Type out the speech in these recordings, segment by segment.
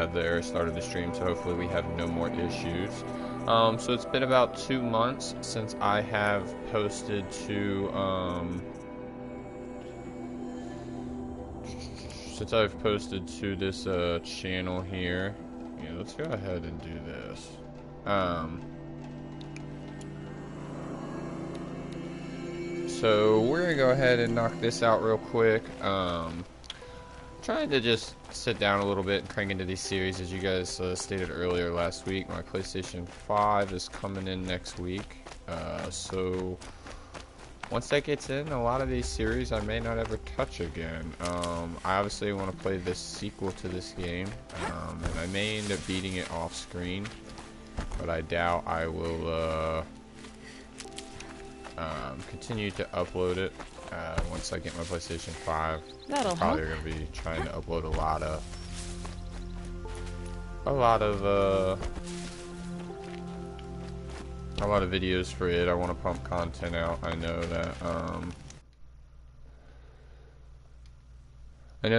had there, started the stream, so hopefully we have no more issues. So it's been about 2 months since I have posted to, since I've posted to this, channel here. Yeah, let's go ahead and do this. So we're gonna go ahead and knock this out real quick. Trying to just sit down a little bit and crank into these series, as you guys stated earlier last week. My PlayStation 5 is coming in next week, so once that gets in, a lot of these series I may not ever touch again. I obviously want to play this sequel to this game, and I may end up beating it off screen, but I doubt I will continue to upload it once I get my PlayStation 5. That'll I'm probably help. going to be trying to upload a lot of videos for it. I want to pump content out. I know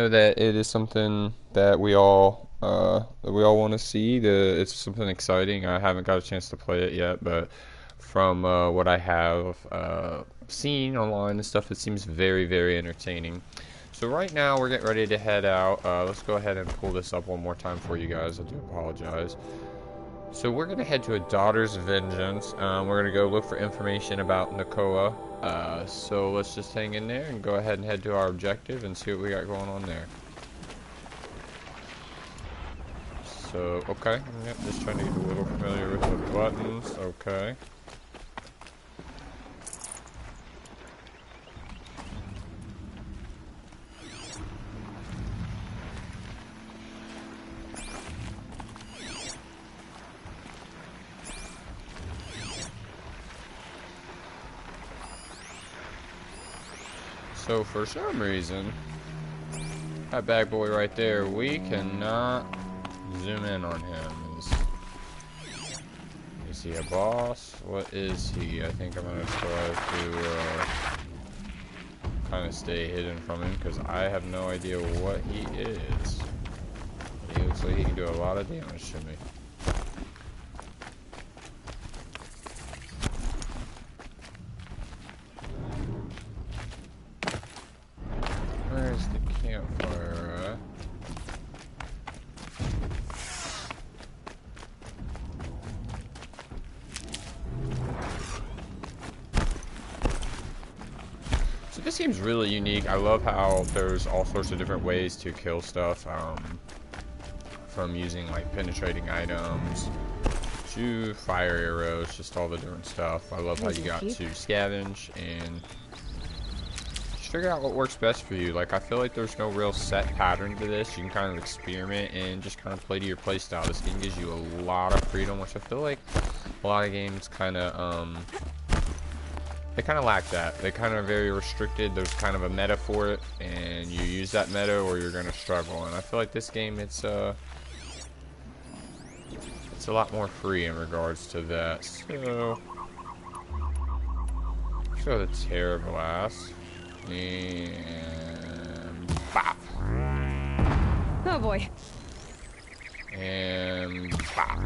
that it is something that we all want to see. It's something exciting. I haven't got a chance to play it yet, but from what I have seen online and stuff, it seems very, very entertaining. So right now we're getting ready to head out. Let's go ahead and pull this up one more time for you guys. I do apologize. So we're going to head to A Daughter's Vengeance. We're going to go look for information about Nakoa. So let's just hang in there and go ahead and head to our objective and see what we got going on there. So, okay. Yep, just trying to get a little familiar with the buttons. Okay. So for some reason, that bad boy right there, we cannot zoom in on him. Is he a boss? What is he? I think I'm gonna try to kind of stay hidden from him because I have no idea what he is. He looks like he can do a lot of damage to me. Where's the campfire at? So this game's really unique. I love how there's all sorts of different ways to kill stuff, from using like penetrating items to fire arrows, just all the different stuff. I love how you got to scavenge and figure out what works best for you. Like, I feel like there's no real set pattern to this. You can kind of experiment and just kind of play to your play style. This game gives you a lot of freedom, which I feel like a lot of games kind of they kind of lack that. They kind of are very restricted. There's kind of a meta for it, and you use that meta or you're gonna struggle. And I feel like this game, it's a lot more free in regards to that. So let's go to Terror Blast. And bop. Oh boy. And bop.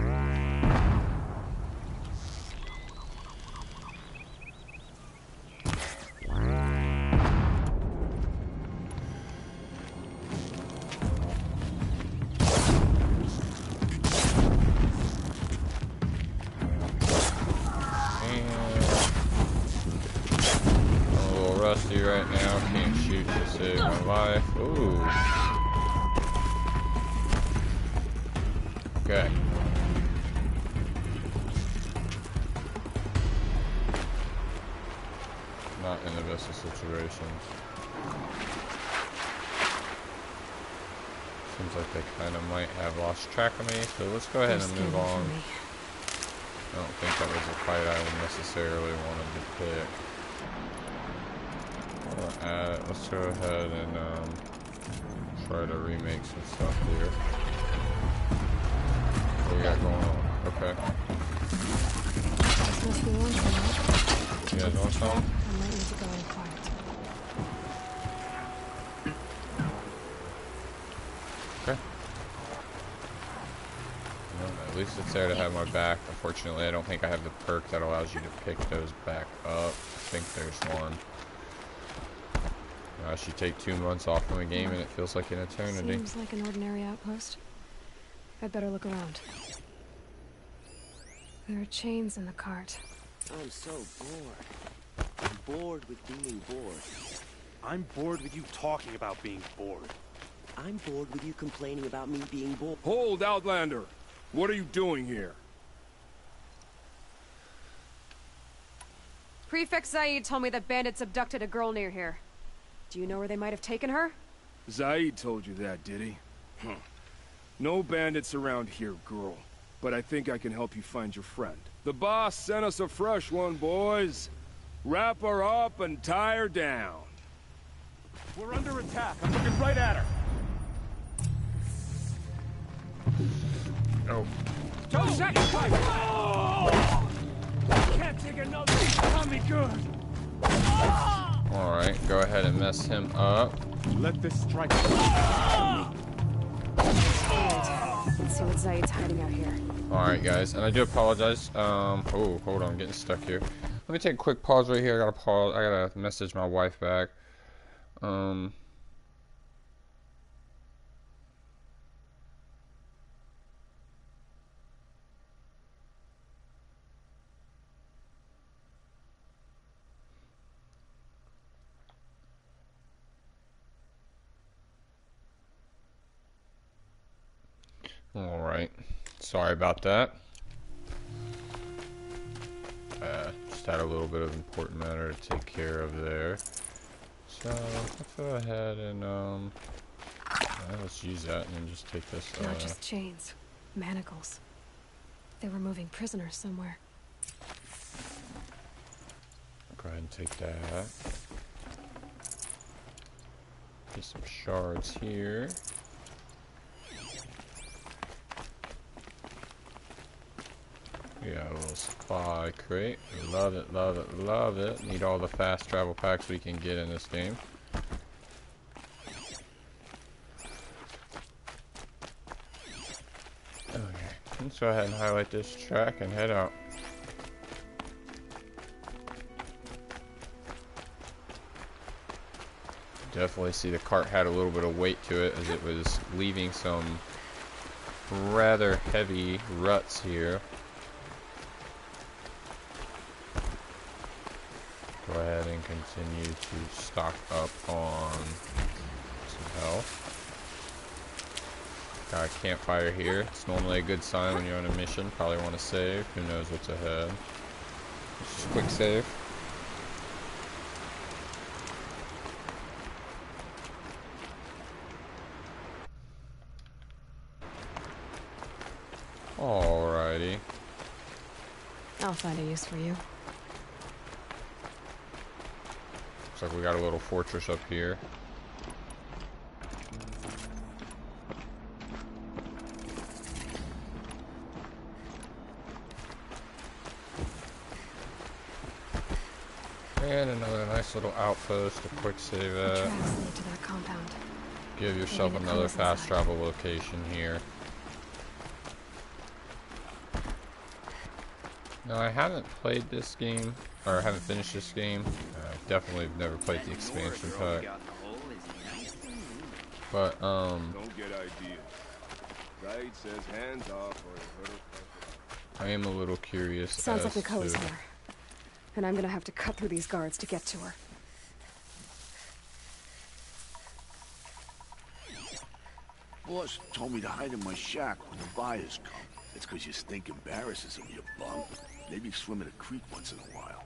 Rusty right now, can't shoot to save my life. Ooh. Okay. Not in the best of situations. Seems like they kind of might have lost track of me, so let's go ahead and move on. I don't think that was a fight I necessarily wanted to pick. Let's go ahead and try to remake some stuff here. What we got going on? Okay. You guys want some? I might need to go in quiet. Okay. At least it's there to have my back. Unfortunately, I don't think I have the perk that allows you to pick those back up. I think there's one. Gosh, you take 2 months off from a game and it feels like an eternity. Seems like an ordinary outpost. I'd better look around. There are chains in the cart. I'm so bored. I'm bored with being bored. I'm bored with you talking about being bored. I'm bored with you complaining about me being bored. Hold, Outlander! What are you doing here? Prefect Zaid told me that bandits abducted a girl near here. Do you know where they might have taken her? Zaid told you that, did he? Huh. No bandits around here, girl. But I think I can help you find your friend. The boss sent us a fresh one, boys. Wrap her up and tie her down. We're under attack. I'm looking right at her. Oh. 2 seconds! Oh! Can't take another. Tommy good. Alright, go ahead and mess him up. Let this strike. Let's see what Zaid's hiding out here. Alright guys, and I do apologize. Oh, hold on, I'm getting stuck here. Let me take a quick pause right here. I gotta pause. I gotta message my wife back. Alright, sorry about that. Just had a little bit of important matter to take care of there. So, let's go ahead and, let's use that and then just take this, Not just chains. Manacles. They were moving prisoners somewhere. Go ahead and take that. Get some shards here. Yeah, a little supply crate. Love it, love it, love it. Need all the fast travel packs we can get in this game. Okay, let's go ahead and highlight this track and head out. Definitely see the cart had a little bit of weight to it as it was leaving some rather heavy ruts here. Go ahead and continue to stock up on some health. Got a campfire here. It's normally a good sign when you're on a mission. Probably want to save. Who knows what's ahead. Just a quick save. Alrighty. I'll find a use for you. Looks like we got a little fortress up here. And another nice little outpost to quick save at. Tracks lead to that compound. Give yourself Maybe the another tunnel's fast inside. travel location here. Now I haven't played this game, or I haven't finished this game. Definitely have never played the expansion pack. But Don't get ideas. Zaid says hands off or he'll hurt her. I am a little curious Sounds like as Nicole's to... here. And I'm gonna have to cut through these guards to get to her. Boss told me to hide in my shack when the buyers come. It's 'cause you stink embarrasses him, you bum. Maybe swim in a creek once in a while.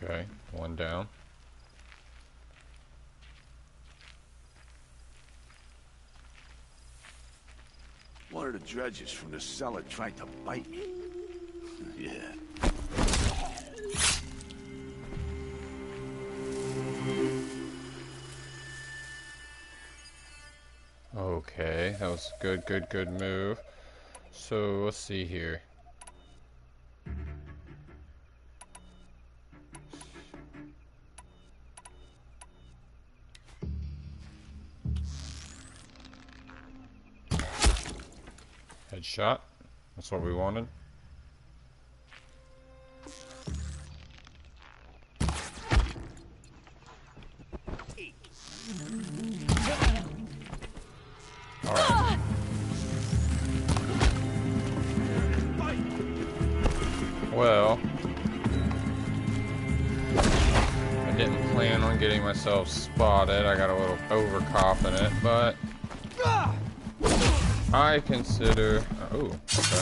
Okay, one down. One of the dredges from the cellar tried to bite me. Yeah. Okay, that was a good move. So let's see here. Headshot. That's what we wanted. Alright. Well, I didn't plan on getting myself spotted. I got a little overconfident, but I consider. Oh, okay.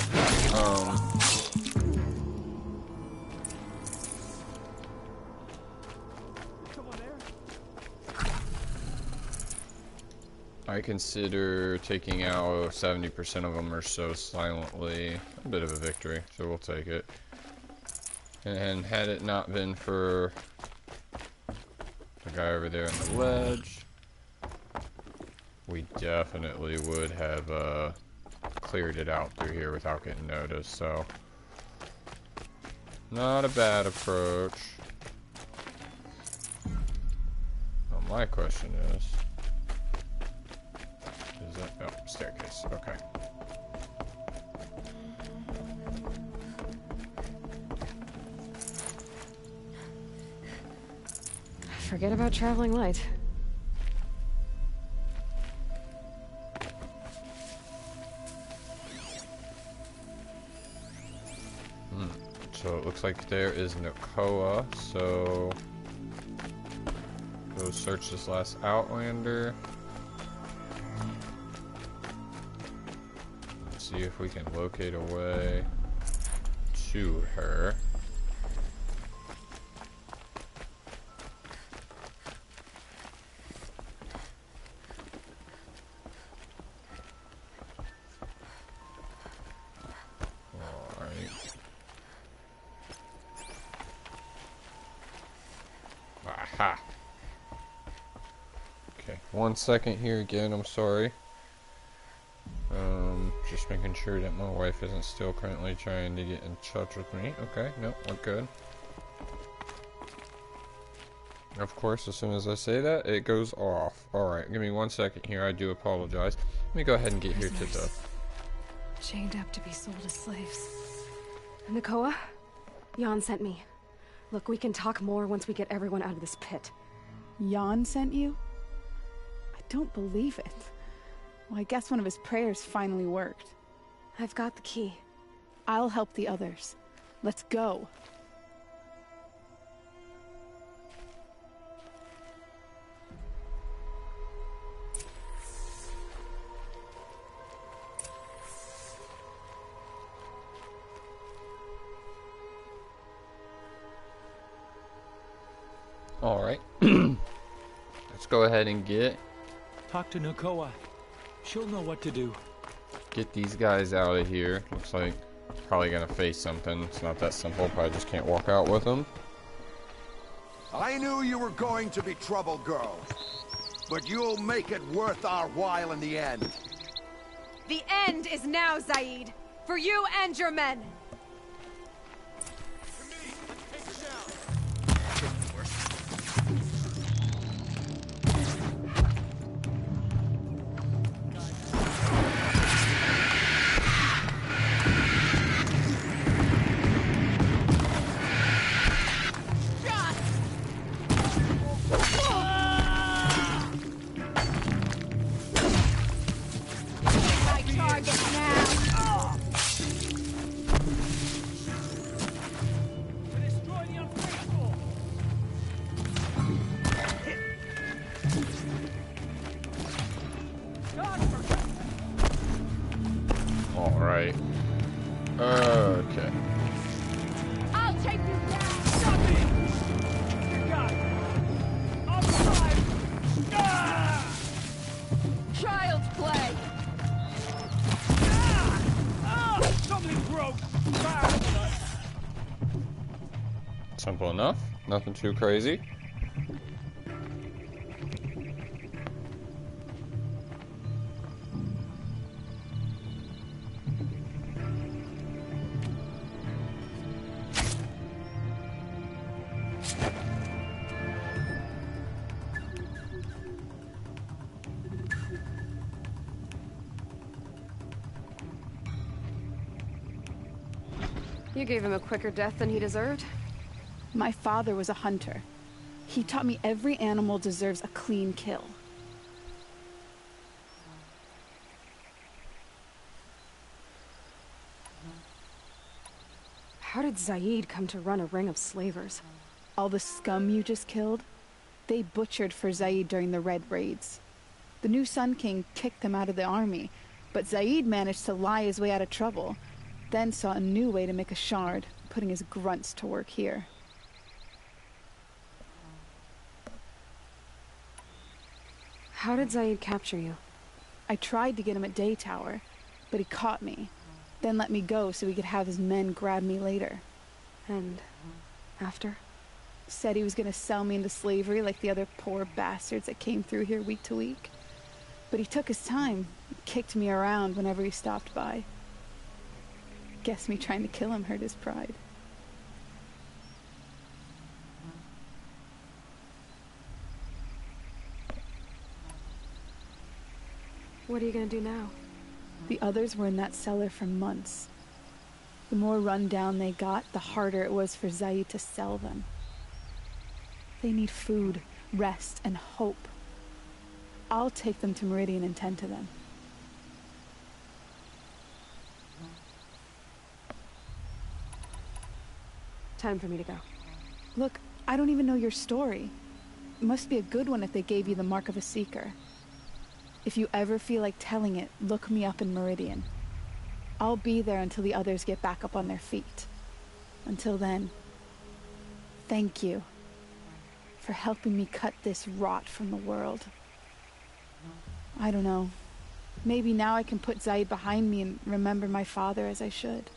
I consider taking out 70% of them or so silently a bit of a victory, so we'll take it. And had it not been for the guy over there on the ledge, we definitely would have cleared it out through here without getting noticed, so not a bad approach. Now my question is that, oh, staircase, okay. Forget about traveling light. So it looks like there is Nakoa, so go search this last Outlander. Let's see if we can locate a way to her. Aha. Okay, 1 second here again, I'm sorry. Just making sure that my wife isn't still currently trying to get in touch with me. Okay, nope, we're good. Of course, as soon as I say that, it goes off. Alright, give me 1 second here, I do apologize. Let me go ahead and get here to the... Chained up to be sold as slaves. Nakoa? Jan sent me. Look, we can talk more once we get everyone out of this pit. Jan sent you? I don't believe it. Well, I guess one of his prayers finally worked. I've got the key. I'll help the others. Let's go. Alright. Let's go ahead and Talk to Nakoa. She'll know what to do. get these guys out of here. Looks like probably gonna face something. It's not that simple. Probably just can't walk out with them. I knew you were going to be trouble, girl. But you'll make it worth our while in the end. The end is now, Zaid. For you and your men. Alright. Okay. I'll take you down. Stop it! You got it. Upside! Ah! Child's play. Ah! Ah! Something broke. Ah! Simple enough. Nothing too crazy. You gave him a quicker death than he deserved. My father was a hunter. He taught me every animal deserves a clean kill. How did Zaid come to run a ring of slavers? All the scum you just killed, they butchered for Zaid during the Red Raids. The new Sun King kicked them out of the army, but Zaid managed to lie his way out of trouble, then saw a new way to make a shard, putting his grunts to work here. How did Zaid capture you? I tried to get him at Day Tower, but he caught me, then let me go so he could have his men grab me later. And after? Said he was gonna sell me into slavery like the other poor bastards that came through here week to week. But he took his time, kicked me around whenever he stopped by. Guess me trying to kill him hurt his pride. What are you gonna do now? The others were in that cellar for months. The more run down they got, the harder it was for Zaid to sell them. They need food, rest, and hope. I'll take them to Meridian and tend to them. Time for me to go. Look, I don't even know your story. It must be a good one if they gave you the mark of a seeker. If you ever feel like telling it, look me up in Meridian. I'll be there until the others get back up on their feet. Until then, thank you for helping me cut this rot from the world. I don't know. Maybe now I can put Zaid behind me and remember my father as I should.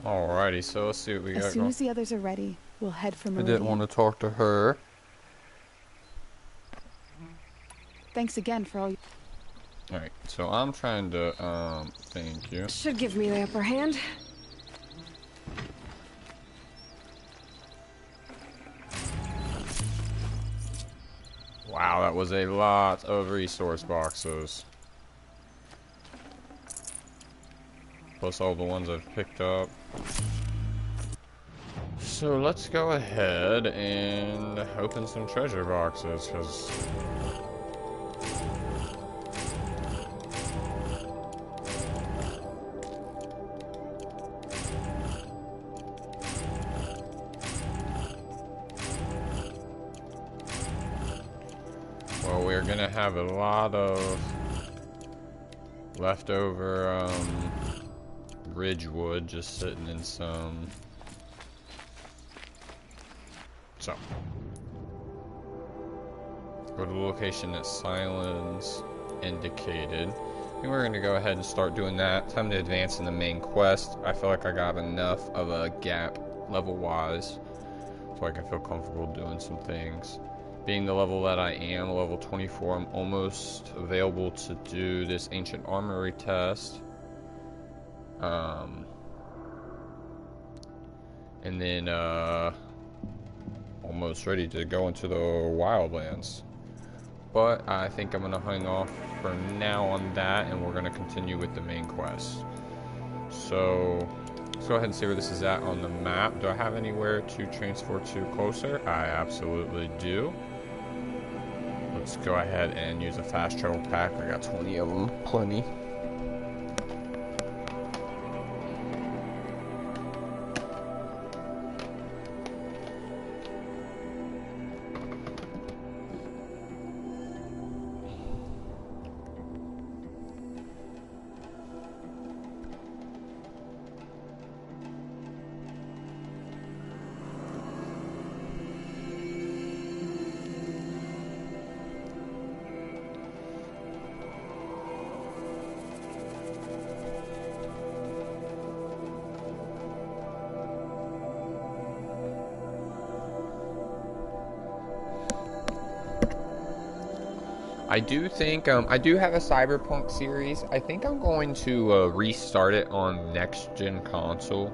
Alrighty, so let's see what we got As soon going. as the others are ready, we'll head for I Meridian. didn't want to talk to her. Thanks again for all you... Alright, so I'm trying to, thank you. Should give me the upper hand. Wow, that was a lot of resource boxes. Plus all the ones I've picked up. So let's go ahead and open some treasure boxes, because... well, we're gonna have a lot of leftover, Ridgewood just sitting in some... So, go to the location that Silence indicated. I think we're going to go ahead and start doing that. Time to advance in the main quest. I feel like I got enough of a gap level-wise, so I can feel comfortable doing some things. Being the level that I am, level 24, I'm almost available to do this Ancient Armory test. And then, almost ready to go into the Wildlands. But I think I'm going to hang off for now on that, and we're going to continue with the main quest. So, let's go ahead and see where this is at on the map. Do I have anywhere to transport to closer? I absolutely do. Let's go ahead and use a fast travel pack. I got 20 of them, plenty. I do think, I do have a Cyberpunk series. I think I'm going to restart it on next-gen console.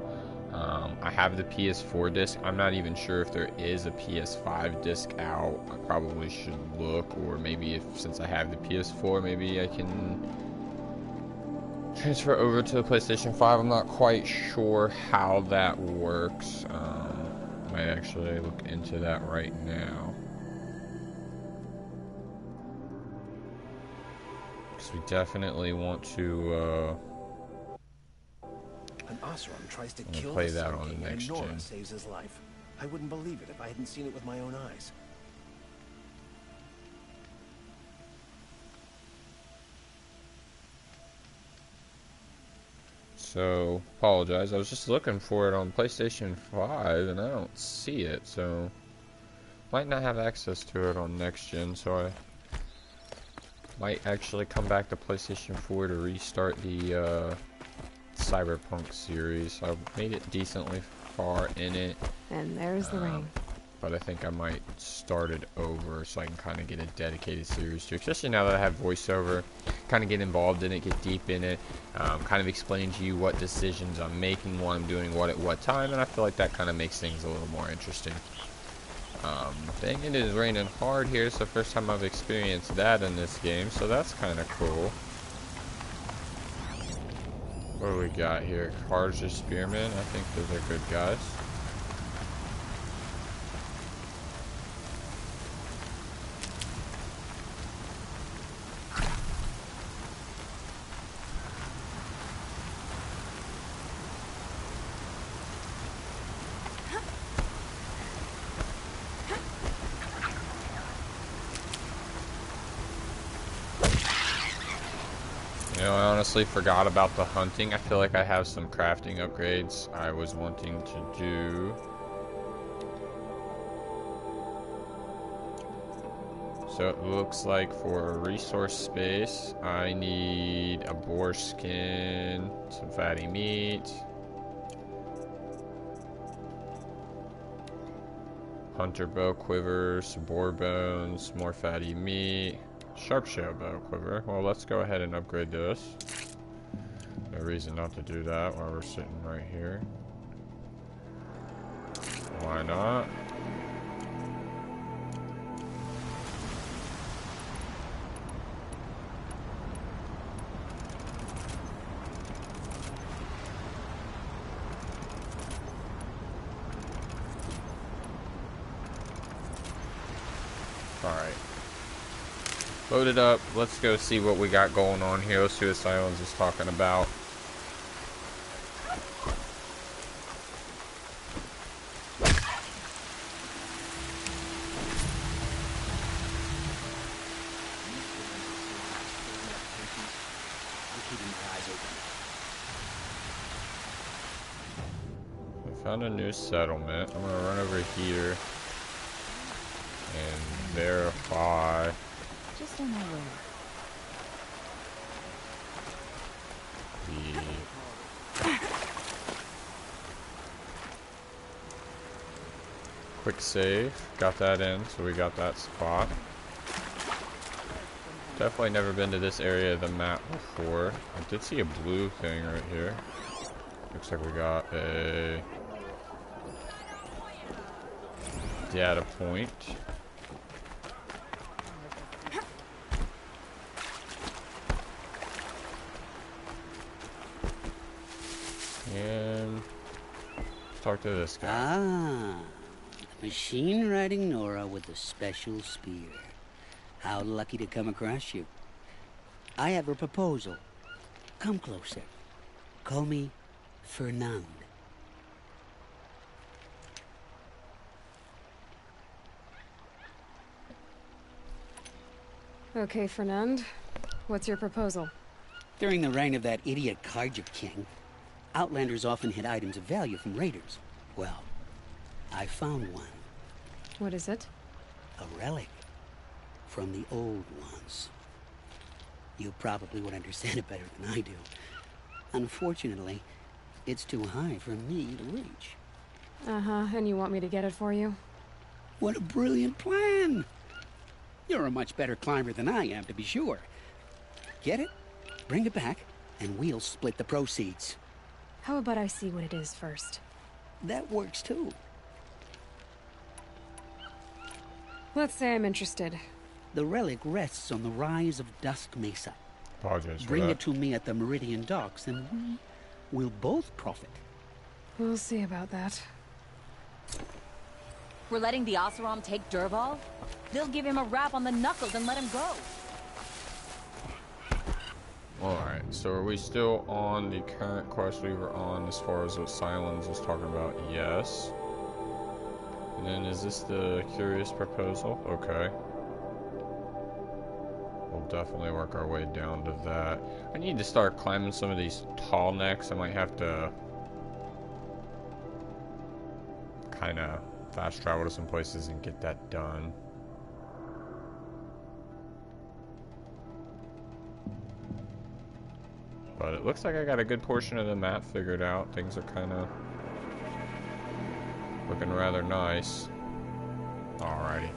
I have the PS4 disc. I'm not even sure if there is a PS5 disc out. I probably should look, or maybe since I have the PS4, maybe I can transfer over to the PlayStation 5. I'm not quite sure how that works. Might actually look into that right now. Because we definitely want to An Oseram tries to kill play the that Sun on the King, next and Nora gen. saves his life. I wouldn't believe it if I hadn't seen it with my own eyes. So, apologize. I was just looking for it on PlayStation 5 and I don't see it, so might not have access to it on next gen, so I might actually come back to PlayStation 4 to restart the Cyberpunk series. I've made it decently far in it. And there's the rain. But I think I might start it over so I can kind of get a dedicated series to it. Especially now that I have voiceover, kind of get involved in it, get deep in it, kind of explain to you what decisions I'm making, what I'm doing, what at what time, and I feel like that kind of makes things a little more interesting. Dang, it is raining hard here. It's the first time I've experienced that in this game, so that's kind of cool. What do we got here? Cards or Spearmen? I think those are good guys. You know, I honestly forgot about the hunting. I feel like I have some crafting upgrades I was wanting to do. So it looks like for resource space, I need a boar skin, some fatty meat, hunter bow quivers, boar bones, more fatty meat. Sharp shell bow quiver. Well, let's go ahead and upgrade this. No reason not to do that while we're sitting right here. Why not? Alright. Load it up. Let's go see what we got going on here. Let's see what Silence is talking about. I found a new settlement. I'm gonna run over here and verify. Just on my way. Quick save. Got that in, so we got that spot. Definitely never been to this area of the map before. I did see a blue thing right here. Looks like we got a data point. And let's talk to this guy. Ah, the machine-riding Nora with a special spear. How lucky to come across you. I have a proposal. Come closer. Call me Fernand. Okay, Fernand. What's your proposal? During the reign of that idiot Carja King, Outlanders often hid items of value from raiders. Well, I found one. What is it? A relic from the old ones. You probably would understand it better than I do. Unfortunately, it's too high for me to reach. Uh-huh, and you want me to get it for you? What a brilliant plan! You're a much better climber than I am, to be sure. Get it? Bring it back, and we'll split the proceeds. How about I see what it is first? That works too. Let's say I'm interested. The relic rests on the rise of Dusk Mesa. Apologize for Bring that. it to me at the Meridian docks, and we will both profit. We'll see about that. We're letting the Oseram take Dervahl? They'll give him a rap on the knuckles and let him go. Alright, so are we still on the current quest we were on as far as what Silence was talking about? Yes. And then is this the curious proposal? Okay. We'll definitely work our way down to that. I need to start climbing some of these tall necks. I might have to kind of fast travel to some places and get that done. But it looks like I got a good portion of the map figured out. Things are kind of looking rather nice. Alrighty.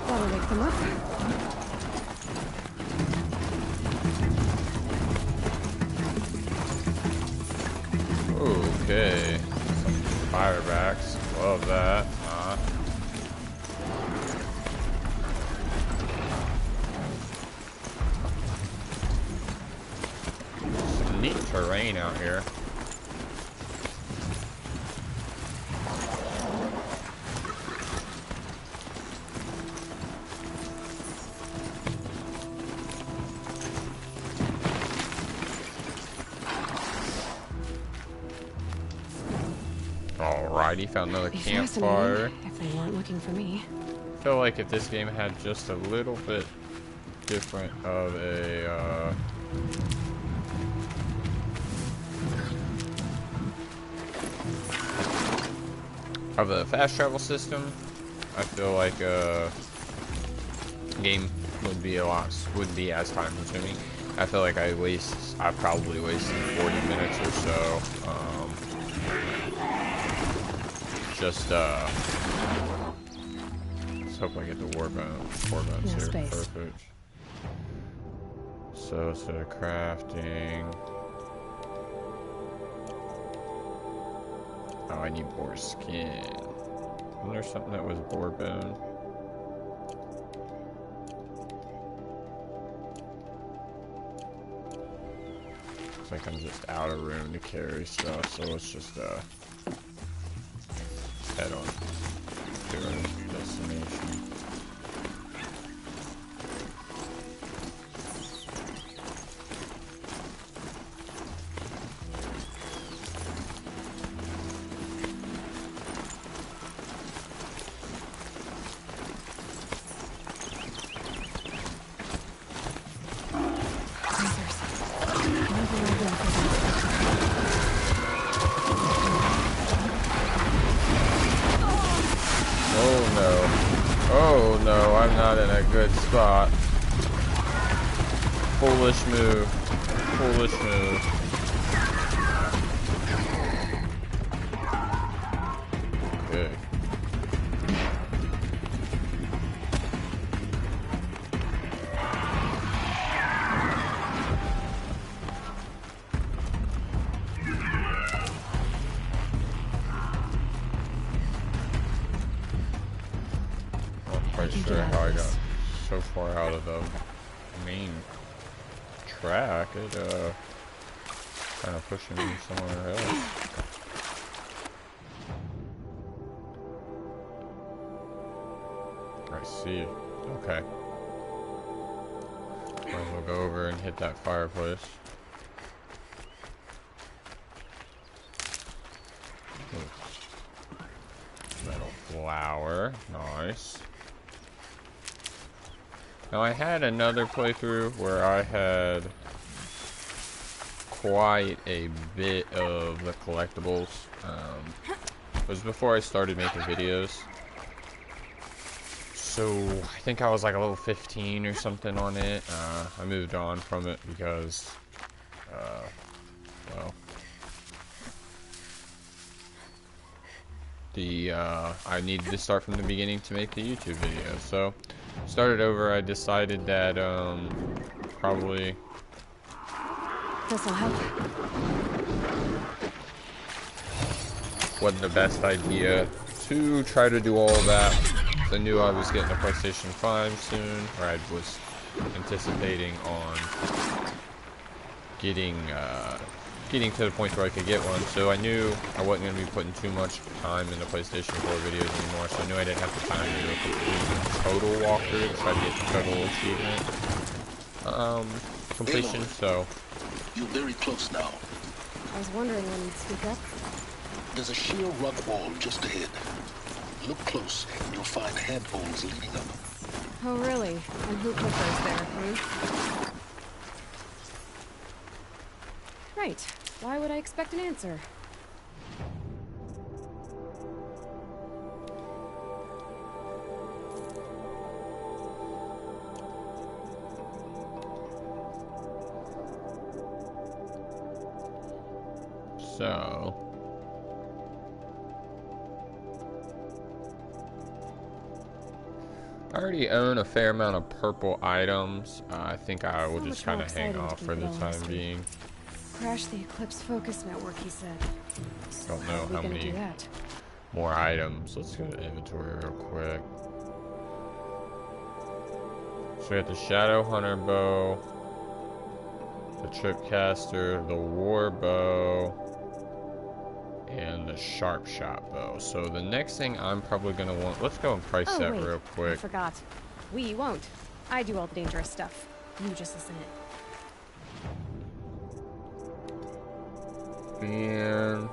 That'll wake them up. Okay. Firebacks. Love that. Some neat terrain out here. Alrighty, found another Be campfire. fascinating if they weren't looking for me. I feel like if this game had just a little bit different of a fast travel system, I feel like game would be wouldn't be as time consuming. I feel like I probably wasted 40 minutes or so. Let's hope I get the warbones No here. space. Perfect. So crafting. Oh, I need boar skin. Wasn't there something that was boar bone? Looks like I'm just out of room to carry stuff, so let's just head on to our destination. Oh no, I'm not in a good spot. Foolish move. Foolish move. Okay. Sure how I got so far out of the main track. It kind of pushing me somewhere else. I see. Okay. Might as well go over and hit that fireplace. Metal flower, nice. Now I had another playthrough where I had quite a bit of the collectibles. It was before I started making videos. So I think I was like a level 15 or something on it. I moved on from it because, well, I needed to start from the beginning to make the YouTube video. So started over. I decided that probably This'll help. wasn't the best idea to try to do all of that. I knew I was getting a PlayStation 5 soon, or I was anticipating on getting to the point where I could get one. So I knew I wasn't going to be putting too much time into PlayStation 4 videos anymore. So I knew I didn't have the time to do a complete total walkthrough to try to get the total achievement completion. So You're very close now. I was wondering when you'd speak up. There's a sheer rock wall just ahead. Look close, and you'll find handholds leading up. Oh, really? And who put those there, Right. Why would I expect an answer? So I already own a fair amount of purple items. I think I will just kind of hang off for the time being. Crash the Eclipse Focus Network, he said. Don't know how many more items. Let's go to inventory real quick. So we got the Shadow Hunter bow, the Tripcaster, the War bow, and the Sharp Shot bow. So the next thing I'm probably gonna want. Let's go and price that real quick. I forgot. We won't. I do all the dangerous stuff. You just listen in. And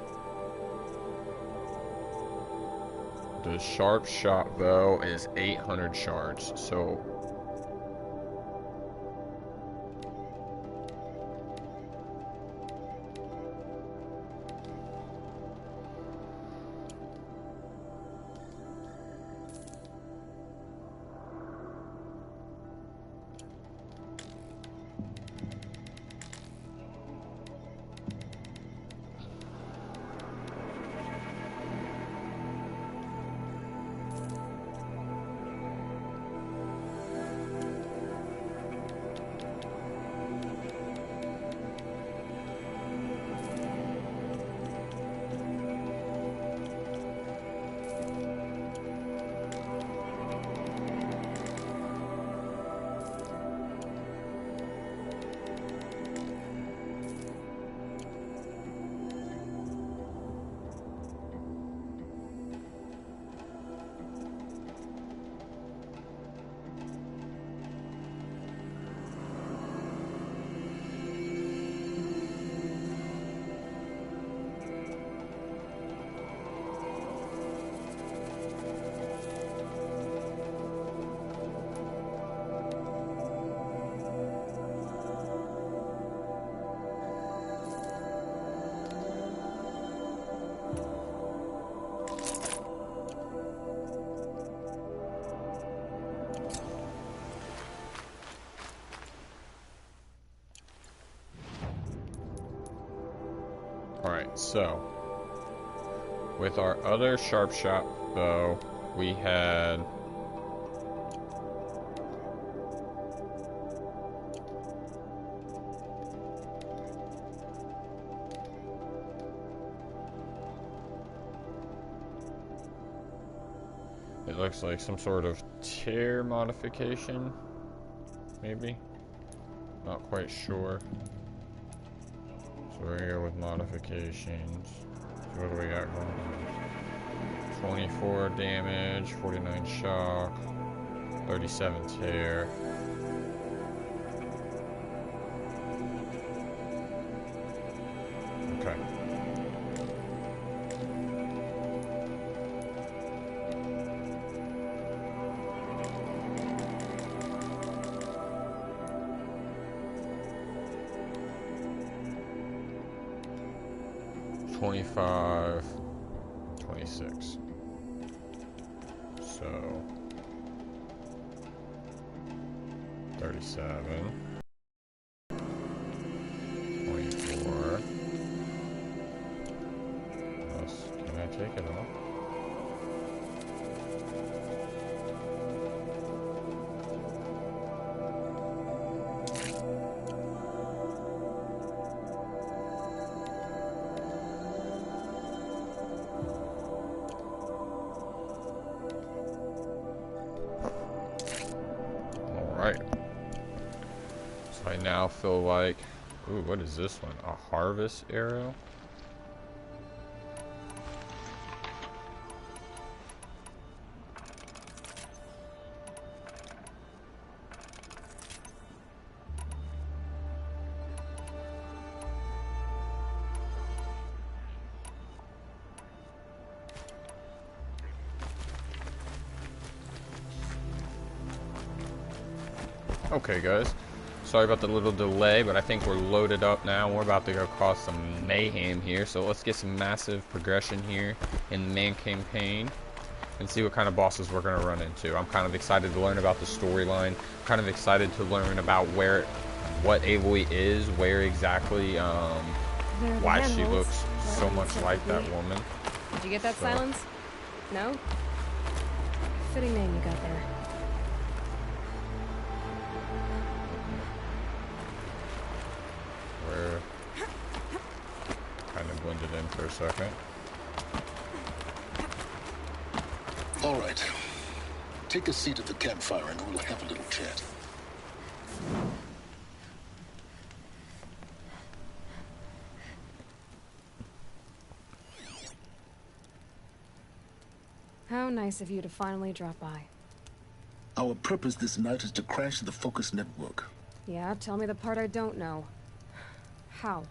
the Sharp Shot bow is 800 shards. So alright, so with our other Sharp Shot bow, we had it looks like some sort of tear modification, maybe? Not quite sure. So we're gonna go with modifications. So what do we got going on? 24 damage, 49 shock, 37 tear. 25, 26. So 37, 24. Can I take it off? Alright. So I now feel like... Ooh, what is this one? A harvest arrow? Okay, guys. Sorry about the little delay, but I think we're loaded up now. We're about to go cause some mayhem here. So let's get some massive progression here in the main campaign and see what kind of bosses we're going to run into. I'm kind of excited to learn about the storyline. Kind of excited to learn about what Aloy is, where exactly, why she looks so much like that woman. Did you get that, Silence? No? Fitting name you got there. Kind of blended in for a second. All right. Take a seat at the campfire and we'll have a little chat. How nice of you to finally drop by. Our purpose this night is to crash the Focus network. Yeah, tell me the part I don't know. How?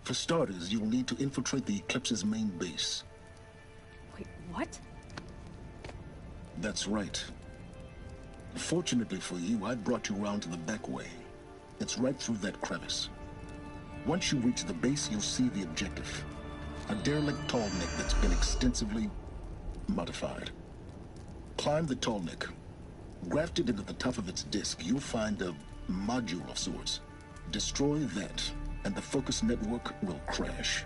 For starters, you'll need to infiltrate the Eclipse's main base. Wait, what? That's right. Fortunately for you, I brought you round to the back way. It's right through that crevice. Once you reach the base, you'll see the objective. A derelict tallneck that's been extensively modified. Climb the tallneck. Grafted into the top of its disk, you'll find a module of sorts. Destroy that, and the Focus network will crash.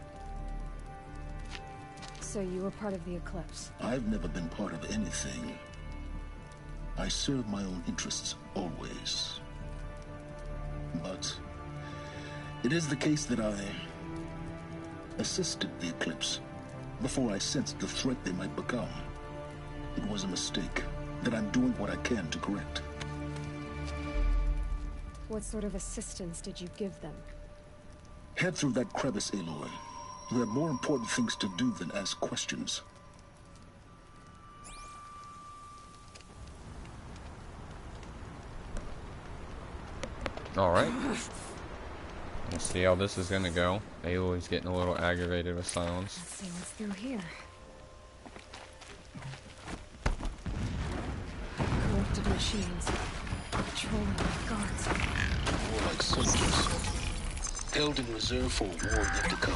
So you were part of the Eclipse? I've never been part of anything. I serve my own interests, always. But it is the case that I assisted the Eclipse before I sensed the threat they might become. It was a mistake that I'm doing what I can to correct. What sort of assistance did you give them? Head through that crevice, Aloy. You have more important things to do than ask questions. Alright. We'll see how this is gonna go. Aloy's getting a little aggravated with Silence. Let's see what's through here. Corrupted machines. Patrolling with guards. More like soldiers. Held in reserve for a war yet to come.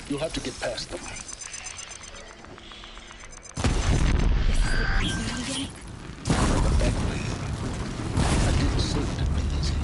You'll have to get past them. The back way. I didn't say it'd be easy.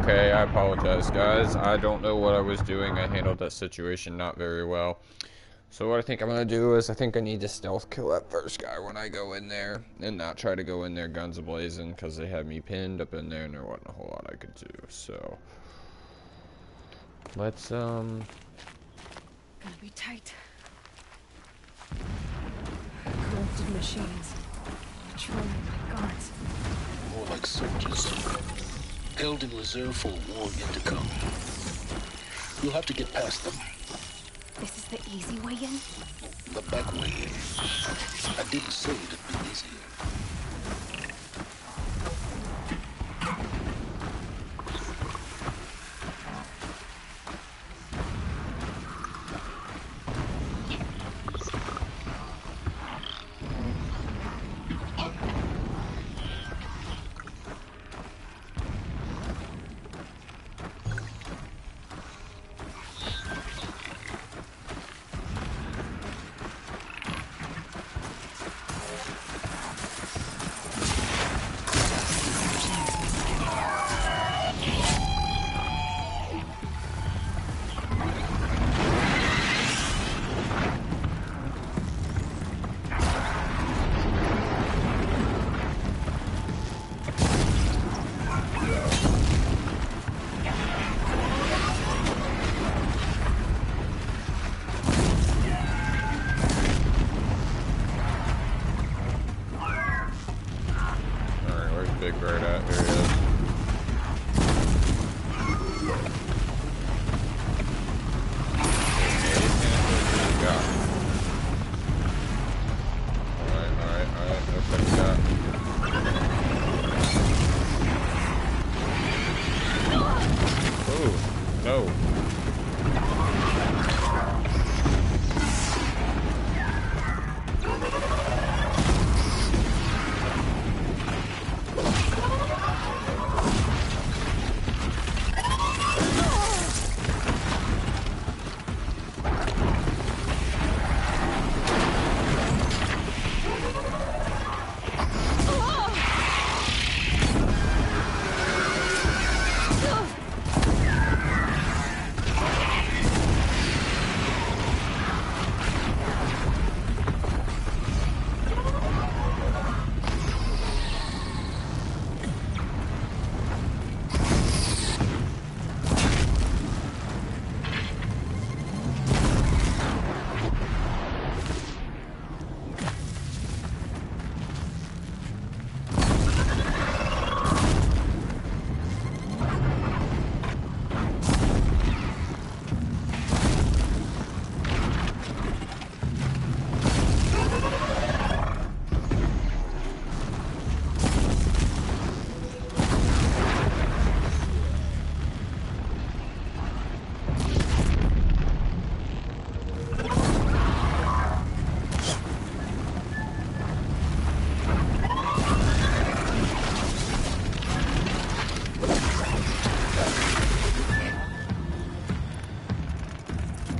Okay, I apologize, guys. I don't know what I was doing. I handled that situation not very well. So what I think I'm gonna do is I think I need to stealth kill that first guy when I go in there, and not try to go in there guns a-blazing, because they had me pinned up in there and there wasn't a whole lot I could do. So let's Gonna be tight. Corrupted machines. Patrolling my guards. More like soldiers. Held in reserve for a war yet to come. You'll have to get past them. This is the easy way in? The back way in. I didn't say it'd be easy. Big Bird at? Here he is. Alright, looks like we got. Oh, no.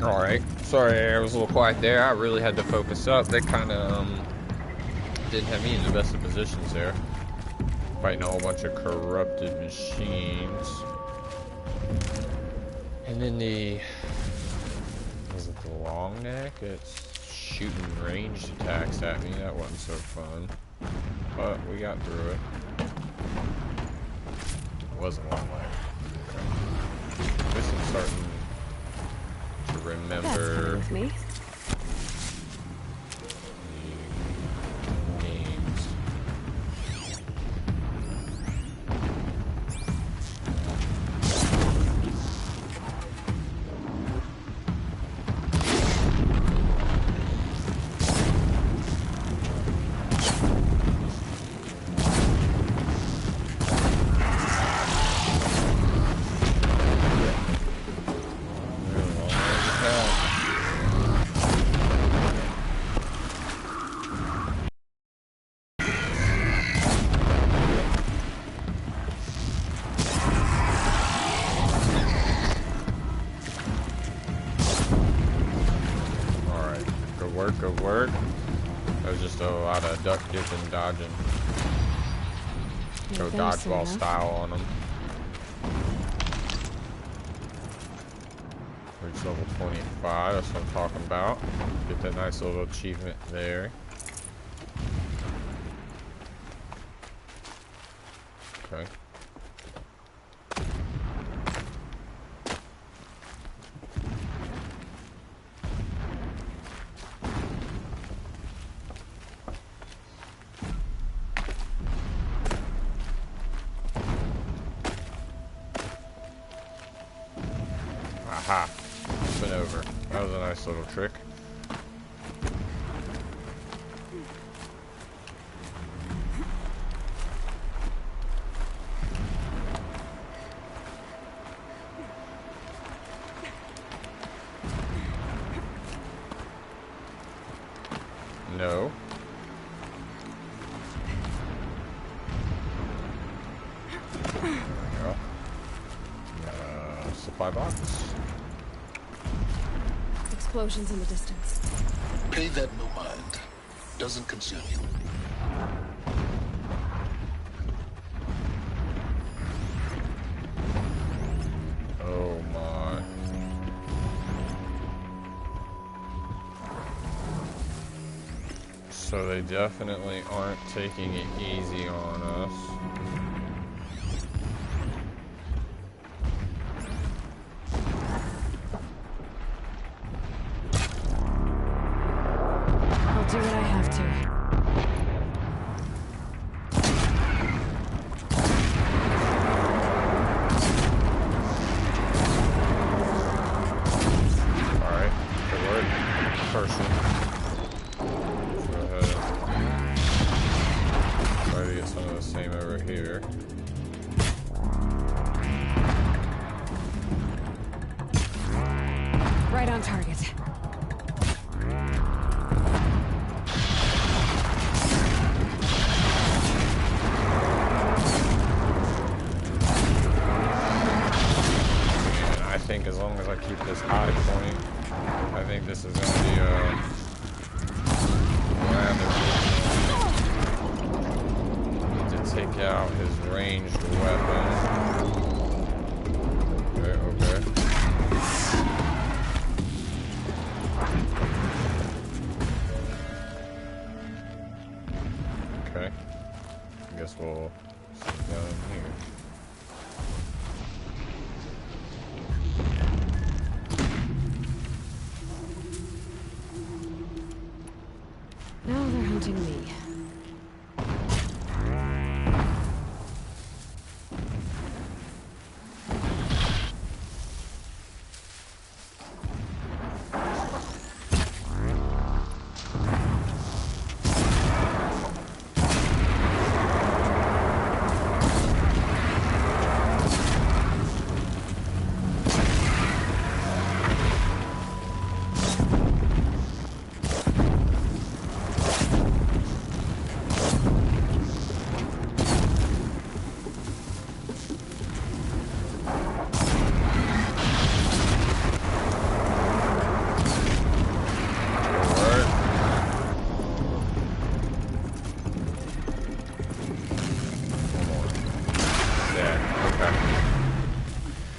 Alright, sorry I was a little quiet there. I really had to focus up. They kind of didn't have me in the best of positions there. Fighting a whole bunch of corrupted machines. And then was it the long neck? It's shooting ranged attacks at me. That wasn't so fun. But we got through it. It wasn't a long neck. I guess I'm starting to remember with me. the names. Good work. That was just a lot of duck dipping, dodging. Go dodgeball style on them. Reach level 25, that's what I'm talking about. Get that nice little achievement there. Okay. Aha. Been over. That was a nice little trick. No. There we go. Supply box. Explosions in the distance. Pay that no mind. Doesn't concern you. Oh my. So they definitely aren't taking it easy on us. I'll do what I have to. Alright, good work. Person. Go ahead. Try to get some of the same over here. Right on target. And I think as long as I keep this high point, I think this is going to be need to take out his ranged weapon. Okay, okay. Okay. I guess we'll sit down here. Now they're hunting me.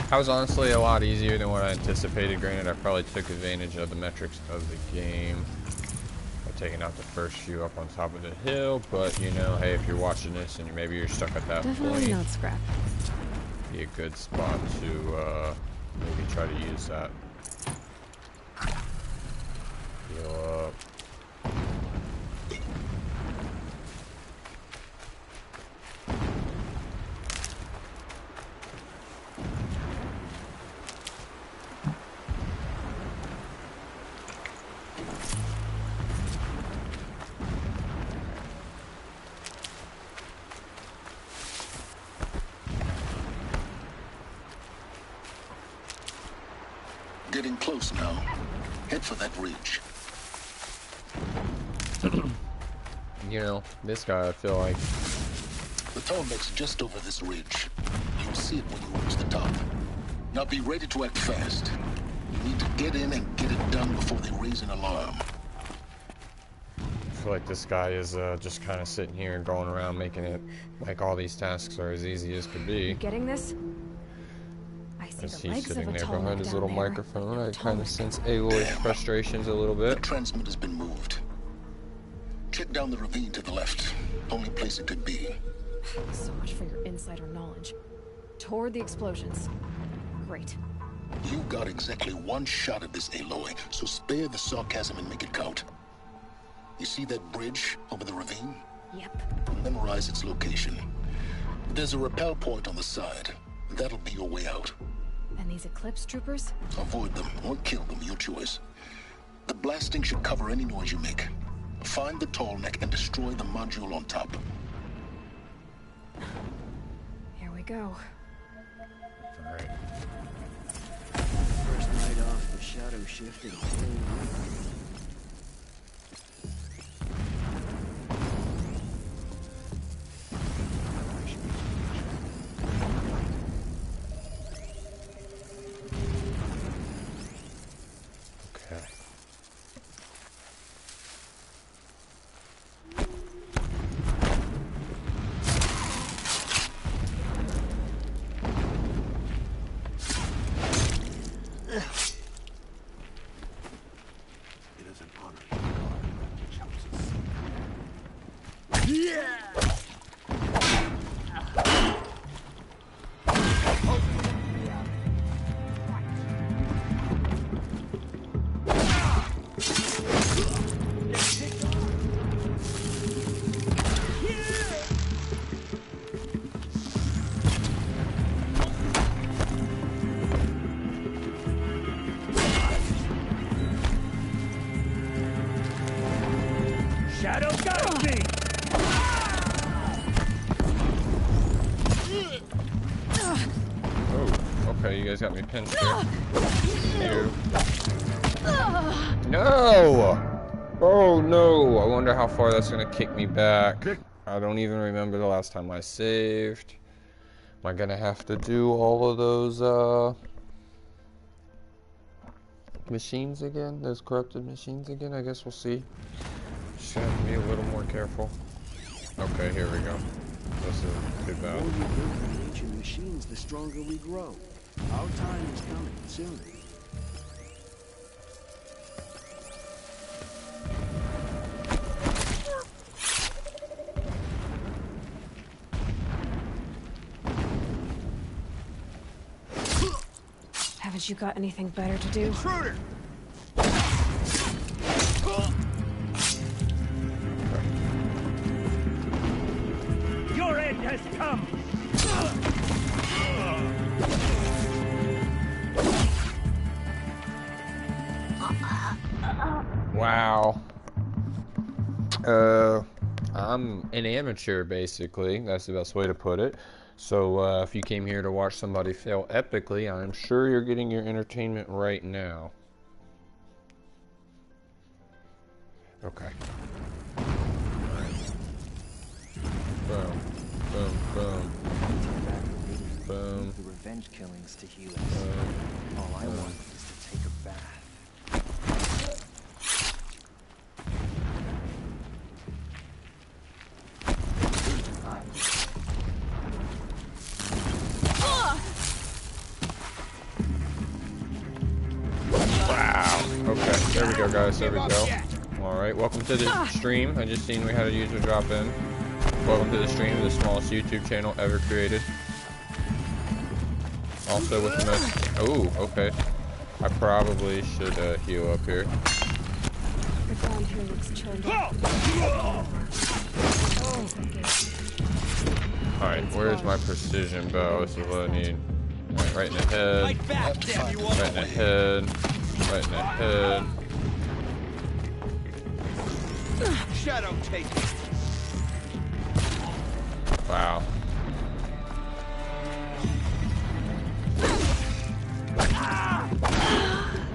That was honestly a lot easier than what I anticipated. Granted, I probably took advantage of the metrics of the game by taking out the first few up on top of the hill, but you know, hey, if you're watching this and maybe you're stuck at that Definitely point, not scrap. be a good spot to maybe try to use that. Heal up. Getting close now. Head for that ridge. You know, this guy, I feel like. The tarmac's just over this ridge. You'll see it when you reach the top. Now be ready to act fast. You need to get in and get it done before they raise an alarm. I feel like this guy is just kind of sitting here and going around making it like all these tasks are as easy as could be. You getting this? I As he's sitting there behind his little microphone, I kind of sense Aloy's frustrations a little bit. The transmitter's been moved. Check down the ravine to the left. Only place it could be. So much for your insider knowledge. Toward the explosions. Great. You got exactly one shot at this, Aloy, so spare the sarcasm and make it count. You see that bridge over the ravine? Yep. Memorize its location. There's a rappel point on the side. That'll be your way out. And these Eclipse troopers? Avoid them or kill them, your choice. The blasting should cover any noise you make. Find the tall neck and destroy the module on top. Here we go. Alright. First night off, the shadow shifted a whole lot. Okay. It is an honor to guard which helps us. Shadow got me! Oh, okay, you guys got me pinched here. You. No! Oh no! I wonder how far that's gonna kick me back. I don't even remember the last time I saved. Am I gonna have to do all of those, machines again? Those corrupted machines again? I guess we'll see. Just gonna have to be a little more careful. Okay, here we go. This isn't too The bad. more we build the ancient machines, the stronger we grow. Our time is coming soon. Haven't you got anything better to do? Intruder! Your end has come! Wow. I'm an amateur, basically. That's the best way to put it. So, if you came here to watch somebody fail epically, I'm sure you're getting your entertainment right now. Okay. Boom. Boom. Boom. Boom. The revenge killings to heal us. All I want is to take a bath. Wow. Okay, there we go, guys. There we go. Alright, welcome to the stream. I just seen we had a user drop in. Welcome to the stream of the smallest YouTube channel ever created. Also with the most... Oh, okay. I probably should heal up here. The ground here looks churned up. Alright, where's my precision bow? This is what I need. Alright, right in the head. Right in the head. Right in the head. Shadow take it. Wow.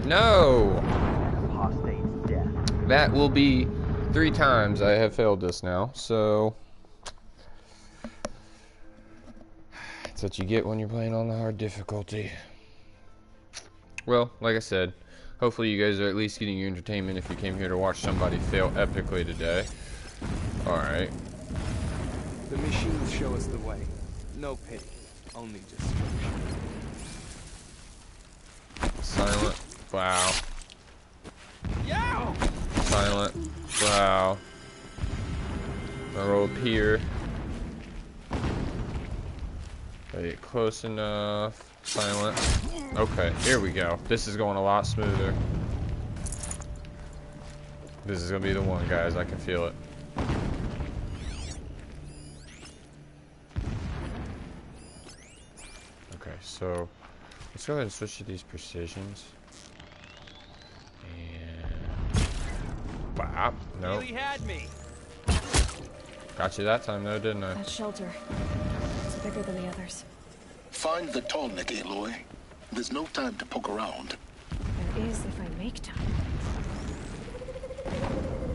No! That will be 3 times I have failed this now, so... That's what you get when you're playing on the hard difficulty. Well, like I said, hopefully you guys are at least getting your entertainment if you came here to watch somebody fail epically today. Alright. The machines show us the way. No pity, only destruction. Silent. Wow. Silent. Wow. I'll roll up here. Get close enough. Silent. Okay, here we go. This is going a lot smoother. This is gonna be the one, guys. I can feel it. Okay, so let's go ahead and switch to these precisions. And bop. Nope. Really had me. Got you that time though, didn't I? That shelter. It's bigger than the others. Find the tall neck, Aloy. There's no time to poke around. There is if I make time.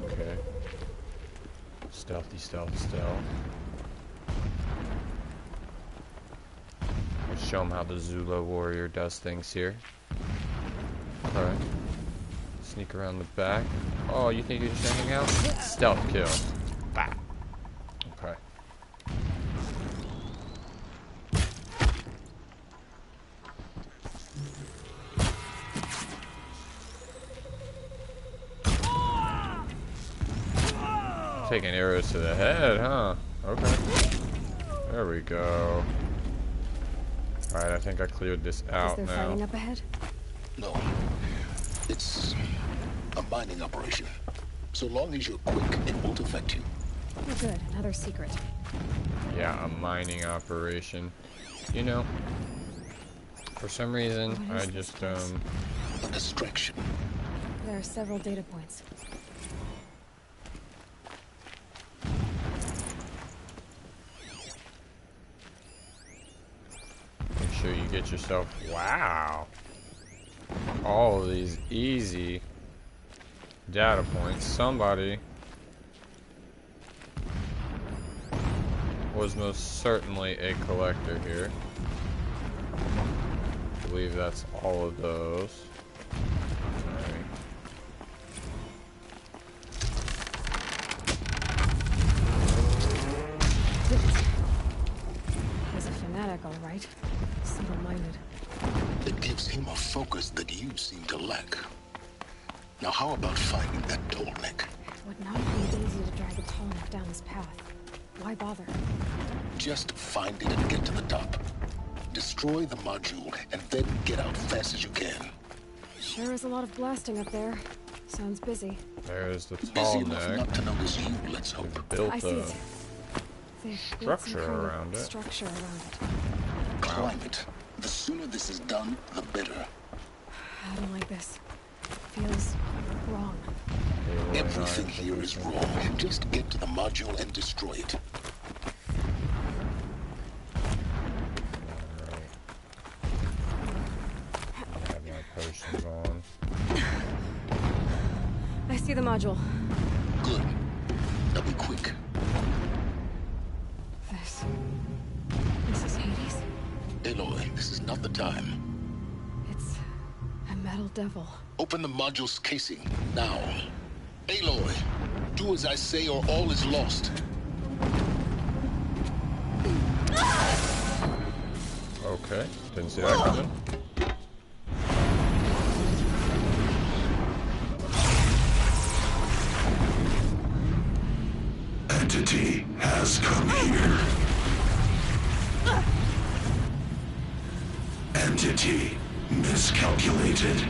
Okay. Stealthy, stealth, stealth. Let's show them how the Zula warrior does things here. Alright. Sneak around the back. Oh, you think you're just hanging out? Stealth kill. Bah. Okay. Taking arrows to the head, huh? Okay. There we go. Alright, I think I cleared this out Is there now. fighting up ahead? No. It's a mining operation. So long as you're quick, it won't affect you. Oh, good. Another secret. Yeah, a mining operation. You know, for some reason, I just, A distraction. There are several data points. make sure you get yourself, wow. All of these easy data points. Somebody was most certainly a collector here. I believe that's all of those. Alright. He's a fanatic, all right. Single-minded. It gives him a focus that you seem to lack. Now how about finding that tall neck? It would not be easy to drag a tall neck down this path. Why bother? Just find it and get to the top. Destroy the module and then get out fast as you can. Sure is a lot of blasting up there. Sounds busy. There's the Busy tall enough neck. not to notice you, let's hope. Built I see a it. They've built some structure kind of around it. Structure around it. Climb it. The sooner this is done, the better. I don't like this. Feels wrong. Everything here is wrong. Just get to the module and destroy it. Have my potions on. I see the module. Good. Now be quick. This is Hades. Aloy, this is not the time. It's a metal devil. Open the module's casing, now. Aloy, do as I say or all is lost. Okay, didn't see that coming. Entity has come here. Entity miscalculated.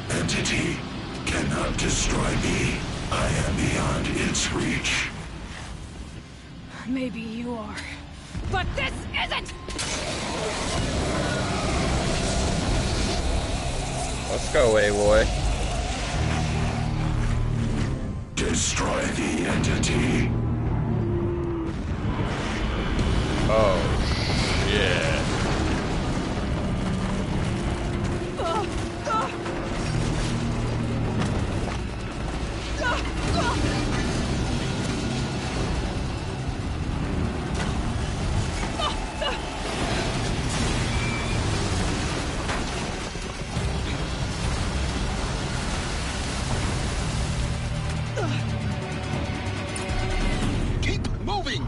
Entity cannot destroy me. I am beyond its reach. Maybe you are. But this isn't! Let's go, Aloy. Destroy the entity. Oh, shit. Keep moving!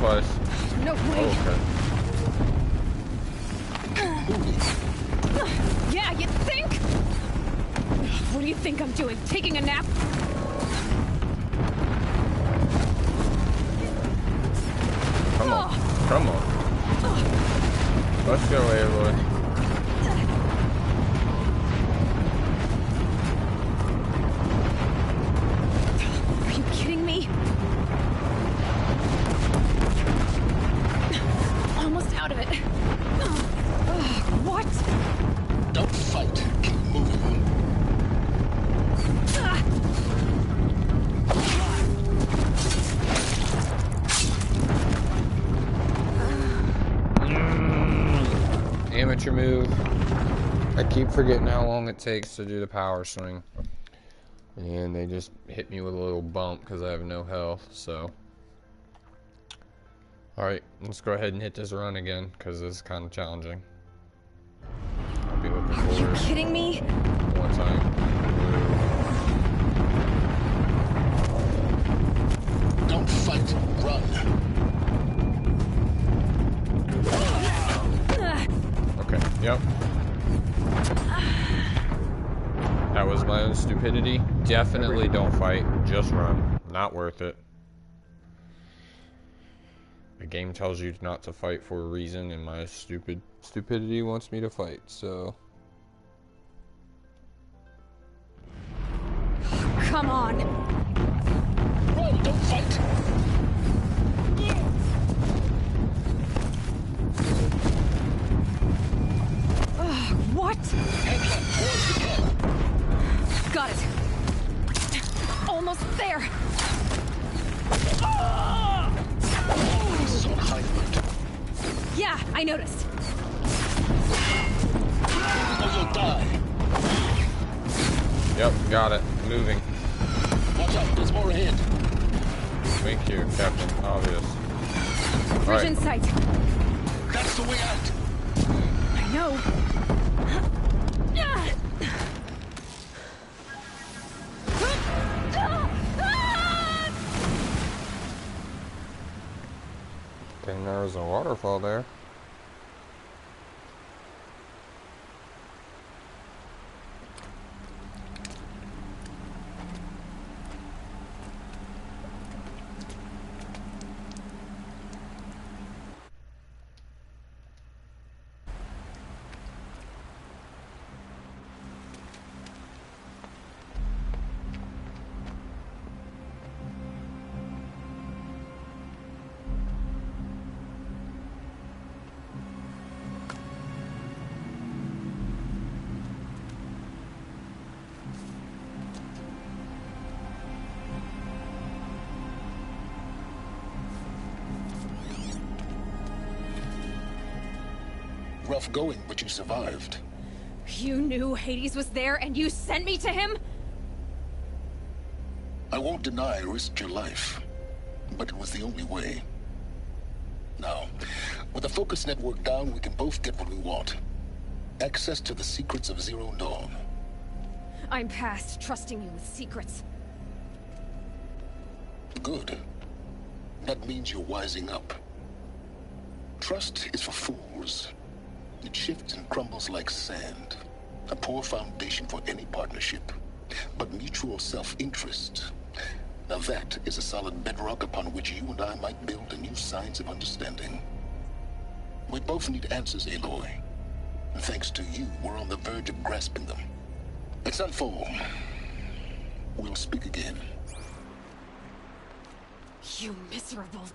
twice. No way. Oh, okay. Yeah, you think? What do you think I'm doing? Taking a nap? Come on. Come on. Let's go, Aloy. Are you kidding me? Almost out of it. What? Don't fight. Keep moving. Amateur move. I keep forgetting how long it takes to do the power swing. And they just hit me with a little bump because I have no health, so. Alright, let's go ahead and hit this run again because this is kind of challenging. I'll be looking forward. Are you kidding me? One time. Don't fight. Run. Okay, yep. That was my own stupidity. Definitely don't fight. Just run. Not worth it. The game tells you not to fight for a reason, and my stupidity wants me to fight, so... Come on. Run, don't fight. What? Got it. Almost there. This is on high alert. Yeah, I noticed. Or you'll die. Yep, got it. Moving. Watch out, there's more ahead. Thank you, Captain. Obvious. Bridge in sight. That's the way out. I know. Okay, there's a waterfall there. Rough going, but you survived. You knew Hades was there and you sent me to him? I won't deny I risked your life, but it was the only way. Now, with the focus network down, we can both get what we want. Access to the secrets of Zero Dawn. I'm past trusting you with secrets. Good. That means you're wising up. Trust is for fools. It shifts and crumbles like sand. A poor foundation for any partnership. But mutual self-interest. Now that is a solid bedrock upon which you and I might build a new science of understanding. We both need answers, Aloy. And thanks to you, we're on the verge of grasping them. Let's unfold. We'll speak again. You miserable...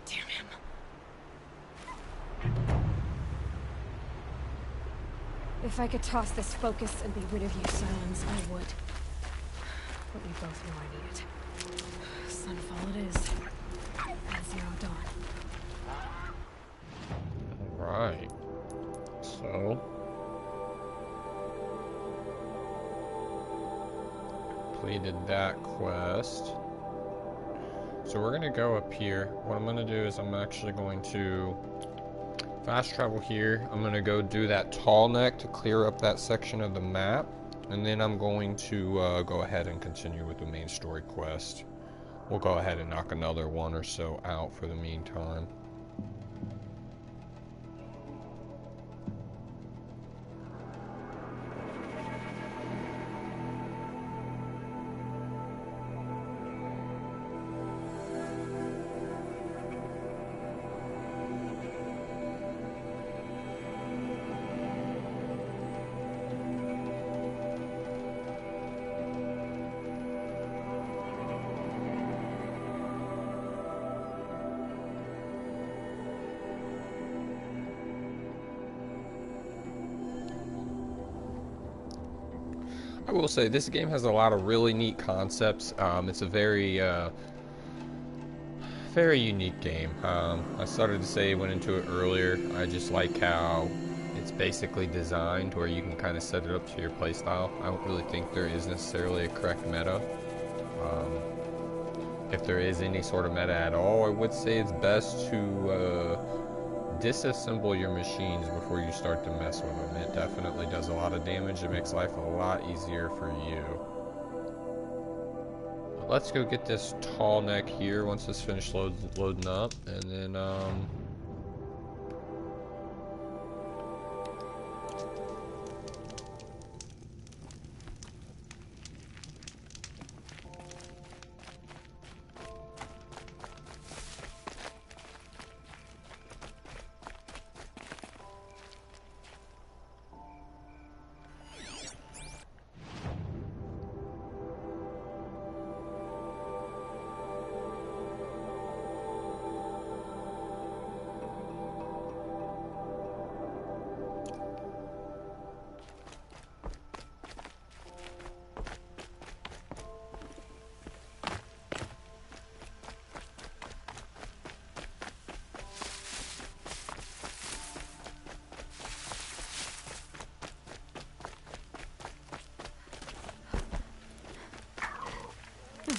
Damn him. If I could toss this focus and be rid of you, Silence, I would. But we both know I need it. Sunfall it is. At Zero Dawn. Alright. So... completed that quest. So we're gonna go up here. What I'm gonna do is I'm actually going to fast travel here. I'm gonna go do that tall neck to clear up that section of the map, and then I'm going to go ahead and continue with the main story quest. we'll go ahead and knock another one or so out for the meantime. I will say this game has a lot of really neat concepts. It's a very very unique game. I started to say, went into it earlier, I just like how it's basically designed where you can kind of set it up to your playstyle. I don't really think there is necessarily a correct meta. If there is any sort of meta at all, I would say it's best to disassemble your machines before you start to mess with them. It definitely does a lot of damage. It makes life a lot easier for you. Let's go get this tall neck here once it's finished loading up, and then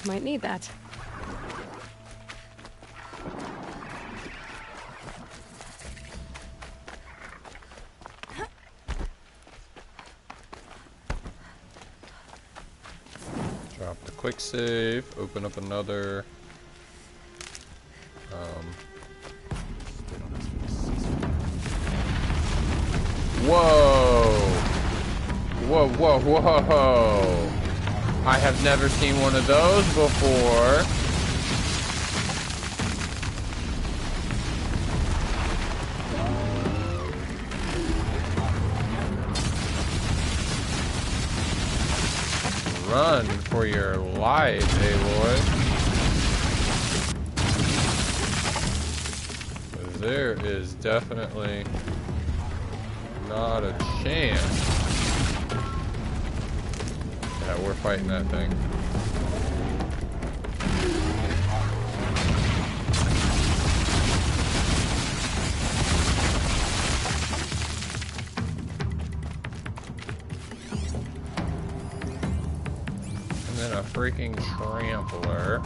Might need that. drop the quick save, open up another. Whoa! Whoa, whoa, whoa! I have never seen one of those before. Run for your life, Aloy. There is definitely not a chance. Yeah, we're fighting that thing. And then a freaking trampler.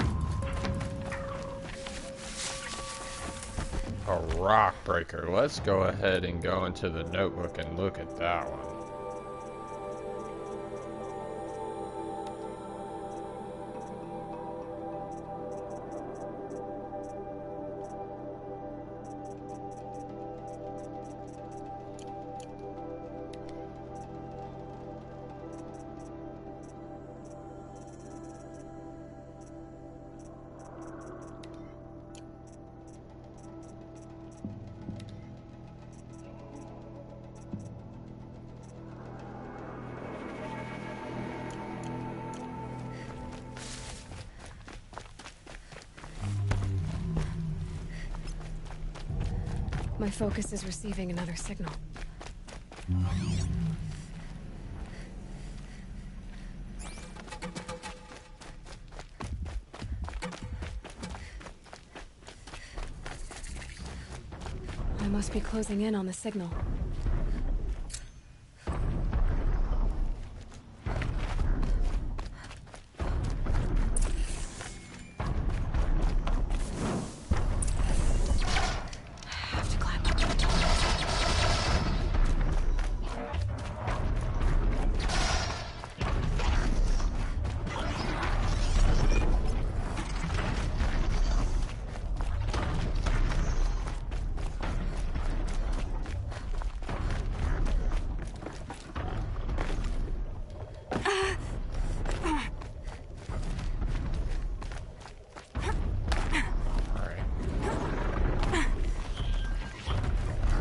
A rock breaker. Let's go ahead and go into the notebook and look at that one. My focus is receiving another signal. I must be closing in on the signal.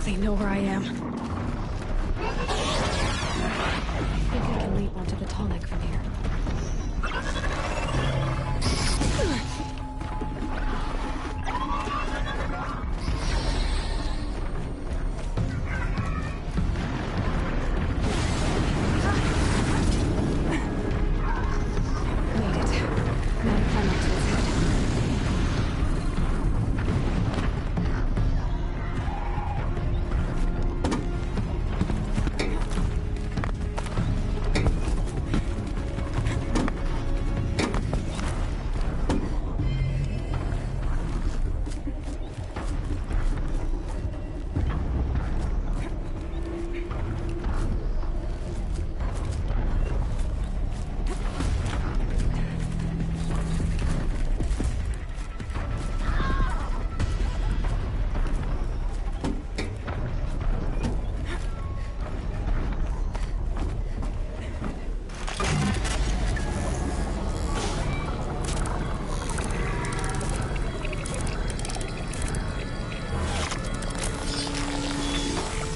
They know where I am. I think I can leap onto the tall neck from here.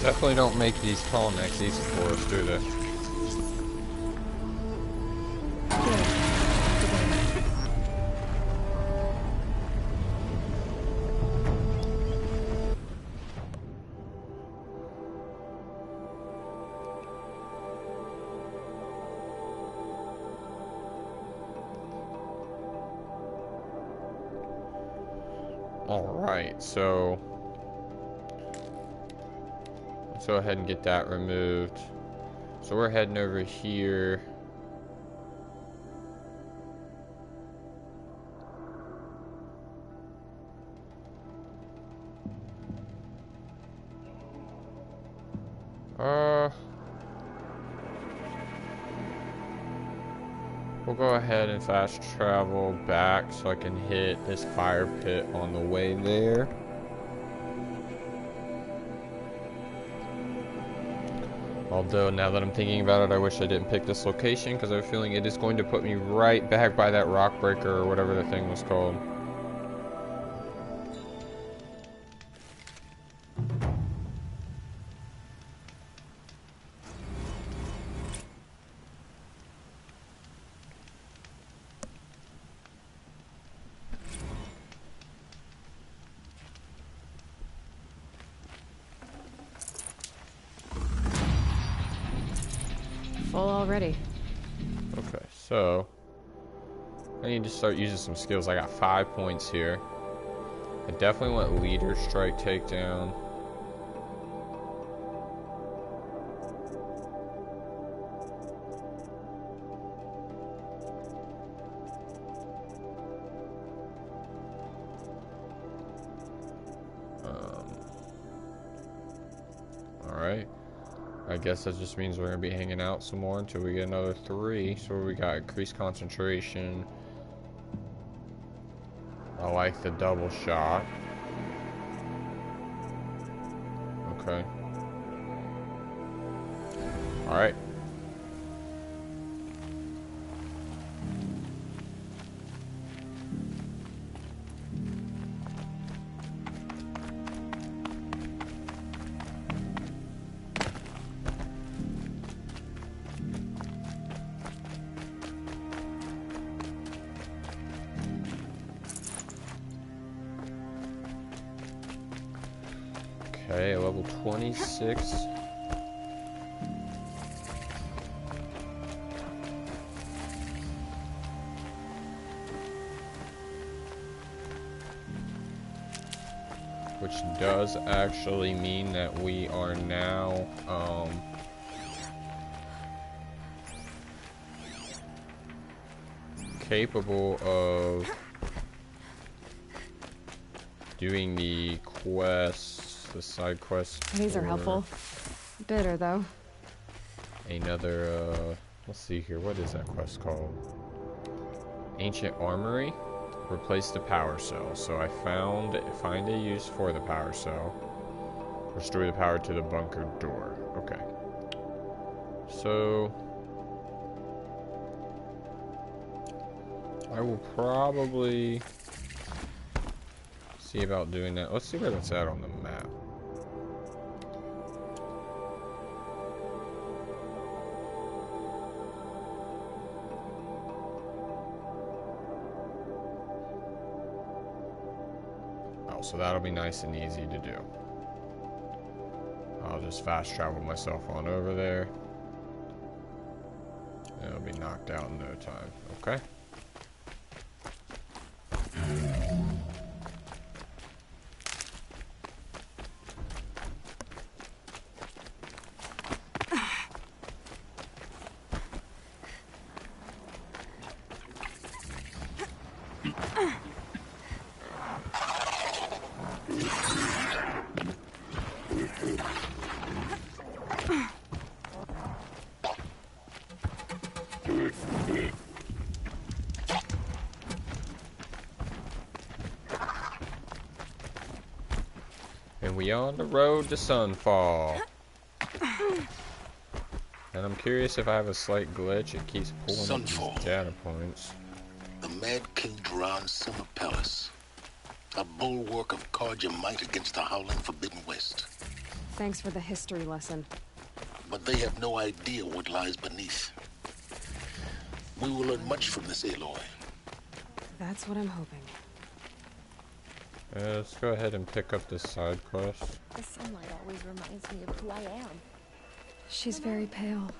Definitely don't make these tall necks easy for us, do they? Alright, so let's go ahead and get that removed. So we're heading over here. We'll go ahead and fast travel back so I can hit this fire pit on the way there. Although, now that I'm thinking about it, I wish I didn't pick this location because I have a feeling it is going to put me right back by that rock breaker or whatever the thing was called. Full already. Okay, so I need to start using some skills. I got 5 points here. I definitely want leader, strike, takedown. Alright. I guess that just means we're going to be hanging out some more until we get another 3. So we got increased concentration. I like the double shot. Okay. Alright. Okay, level 26. Which does actually mean that we are now, capable of doing the quests, the side quests. These are helpful. Bitter, though. Another, let's see here, what is that quest called? Ancient Armory? Replace the power cell. So I find a use for the power cell. Restore the power to the bunker door. Okay. So I will probably see about doing that. Let's see where that's at on the map. Sunfall, so that'll be nice and easy to do. I'll just fast travel myself on over there. And it'll be knocked out in no time, okay? And we on the road to Sunfall. And I'm curious if I have a slight glitch. It keeps pulling up these data points. The Mad King Duran Summer Palace. A bulwark of Carja might against the howling Forbidden West. Thanks for the history lesson. But they have no idea what lies beneath. We will learn much from this Aloy. That's what I'm hoping. Let's go ahead and pick up this side quest. The sunlight always reminds me of who I am. She's very pale.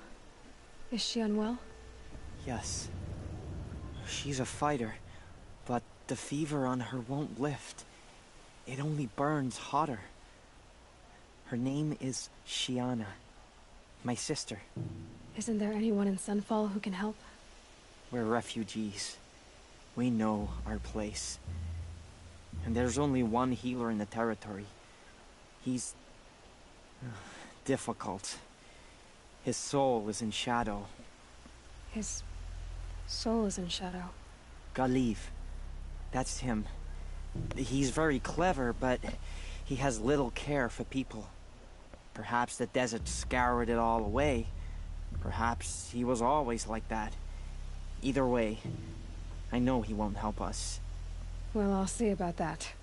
Is she unwell? Yes. She's a fighter, but the fever on her won't lift. It only burns hotter. Her name is Shiana. My sister. Isn't there anyone in Sunfall who can help? We're refugees. We know our place. And there's only one healer in the territory. He's difficult. His soul is in shadow. His soul is in shadow. Galiv. That's him. He's very clever, but he has little care for people. Perhaps the desert scoured it all away. Perhaps he was always like that. Either way, I know he won't help us. Well, I'll see about that.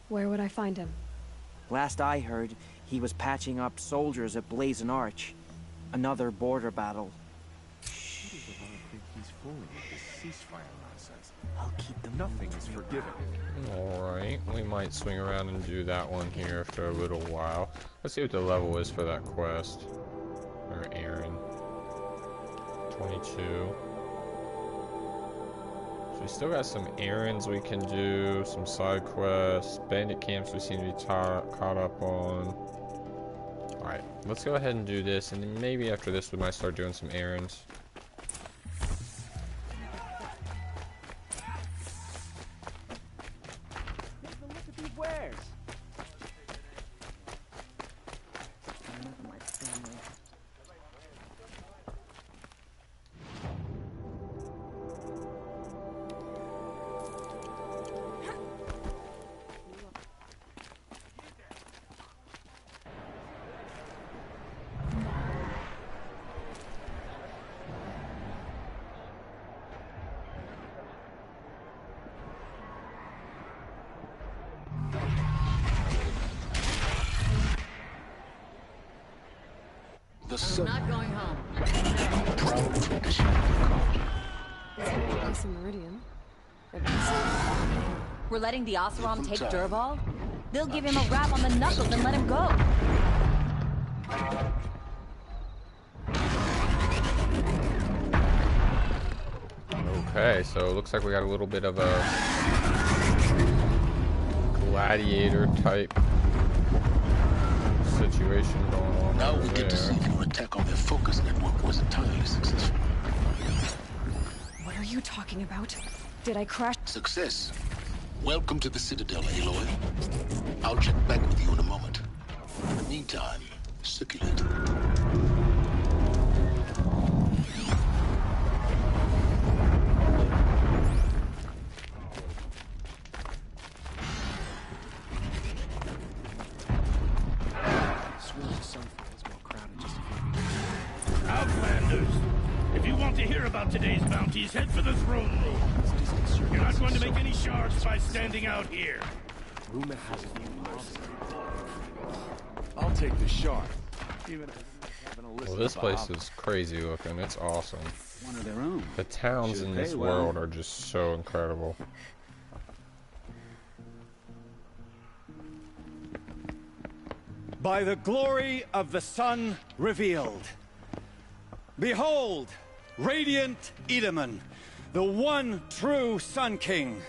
Where would I find him? Last I heard, he was patching up soldiers at Blazon Arch. Another border battle. I'll keep them. Nothing is forgiven. Alright, we might swing around and do that one here after a little while. Let's see what the level is for that quest. Or Aaron. 22. So we still got some errands we can do, some side quests, bandit camps we seem to be caught up on. Alright, let's go ahead and do this, and then maybe after this we might start doing some errands. Look at these wares. I'm not going home. Base in Meridian. We're letting the Oseram take Dervahl? They'll give him a rap on the knuckles and let him go. Okay, so it looks like we got a little bit of a gladiator type situation going on. Now we get to see if your attack on their focus network was entirely successful. What are you talking about? Did I crash? Success. Welcome to the Citadel, Aloy. I'll check back with you in a moment. In the meantime, circulate. Outlanders! If you want to hear about today's bounties, head for the throne room. You're not going to make any shards by standing out here. Rumor has it you mercenary. I'll take the shard. Even well, this place is crazy looking. It's awesome. One of their own. The towns in this world are just so incredible. By the glory of the sun revealed. Behold, radiant Edaman, the one true Sun King.